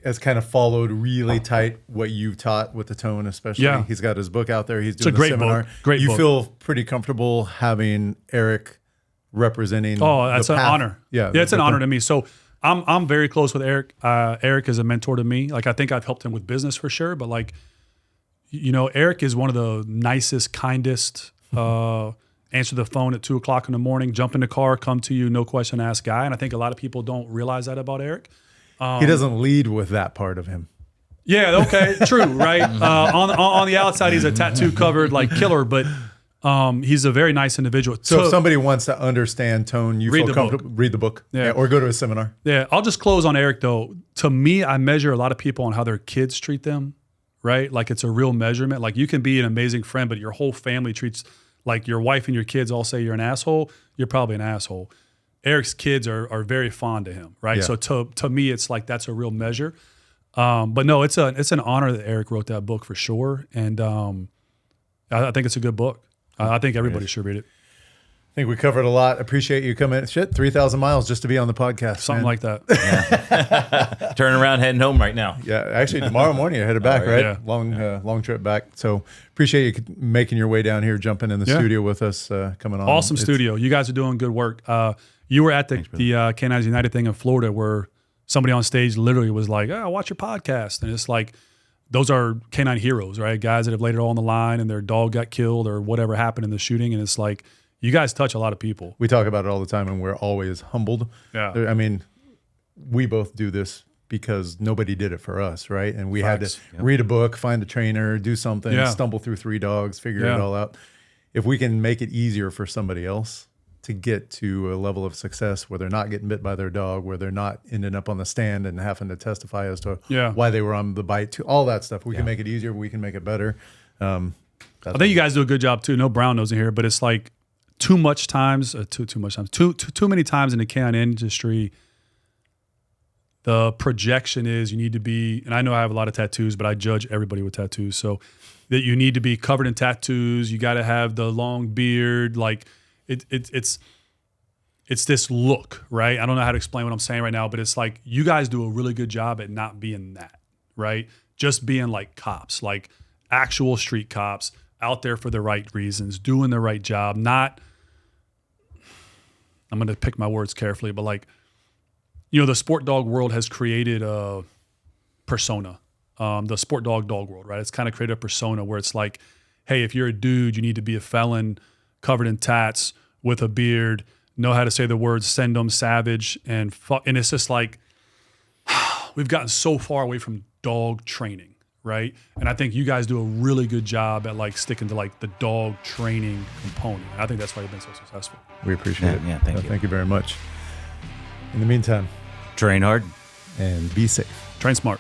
has kind of followed really tight what you've taught with the tone, especially. Yeah. He's got his book out there. He's It's a doing great the seminar. book. Great you book. feel pretty comfortable having Eric representing. Oh, that's the an path. honor. Yeah, it's an honor to me. So I'm very close with Eric. Eric is a mentor to me. Like, I think I've helped him with business for sure. But, like, you know, Eric is one of the nicest, kindest, answer the phone at 2:00 in the morning, jump in the car, come to you, no question asked guy. And I think a lot of people don't realize that about Eric. He doesn't lead with that part of him. Yeah, okay, true, right? On the outside, he's a tattoo covered like killer, but he's a very nice individual. So if somebody wants to understand tone, you Read feel the comfortable, read the book. Yeah. Or go to a seminar. Yeah, I'll just close on Eric though. To me, I measure a lot of people on how their kids treat them, right? Like, it's a real measurement. Like, you can be an amazing friend, but your whole family treats, like, your wife and your kids all say you're an asshole, you're probably an asshole. Eric's kids are very fond of him, right? Yeah. So to me, it's like that's a real measure. But no, it's an honor that Eric wrote that book for sure, and I think it's a good book. I think everybody should read it. I think we covered a lot. Appreciate you coming. 3,000 miles just to be on the podcast. Something man. like that. Turning around, heading home right now. Yeah, actually tomorrow morning you're headed back, right? Yeah. Long trip back. So appreciate you making your way down here, jumping in the studio with us, coming on. Awesome studio. You guys are doing good work. You were at the Canines United thing in Florida where somebody on stage literally was like, "Oh, watch your podcast," and it's like, those are canine heroes, right? Guys that have laid it all on the line and their dog got killed or whatever happened in the shooting, and it's like, you guys touch a lot of people. We talk about it all the time, and we're always humbled. Yeah. I mean, we both do this because nobody did it for us, right? And we had to read a book, find a trainer, do something, stumble through 3 dogs, figure it all out. If we can make it easier for somebody else to get to a level of success where they're not getting bit by their dog, where they're not ending up on the stand and having to testify as to why they were on the bite, to all that stuff. We can make it easier. We can make it better. I think you guys do a good job too. No brown nose in here, but it's like too many times in the canine industry, the projection is you need to be, and I know I have a lot of tattoos, but I judge everybody with tattoos. So that you need to be covered in tattoos. You got to have the long beard. Like it's this look, right? I don't know how to explain what I'm saying right now, but it's like you guys do a really good job at not being that, right? Just being like cops, like actual street cops out there for the right reasons, doing the right job, not, I'm going to pick my words carefully, but like, you know, the sport dog world has created a persona, the sport dog world, right? It's kind of created a persona where it's like, hey, if you're a dude, you need to be a felon, covered in tats, with a beard, know how to say the words "send 'em," "savage," and it's just like we've gotten so far away from dog training, right? And I think you guys do a really good job at like sticking to like the dog training component. And I think that's why you've been so successful. We appreciate it. Yeah, thank you. Thank you very much. In the meantime, Train hard. and be safe. Train smart.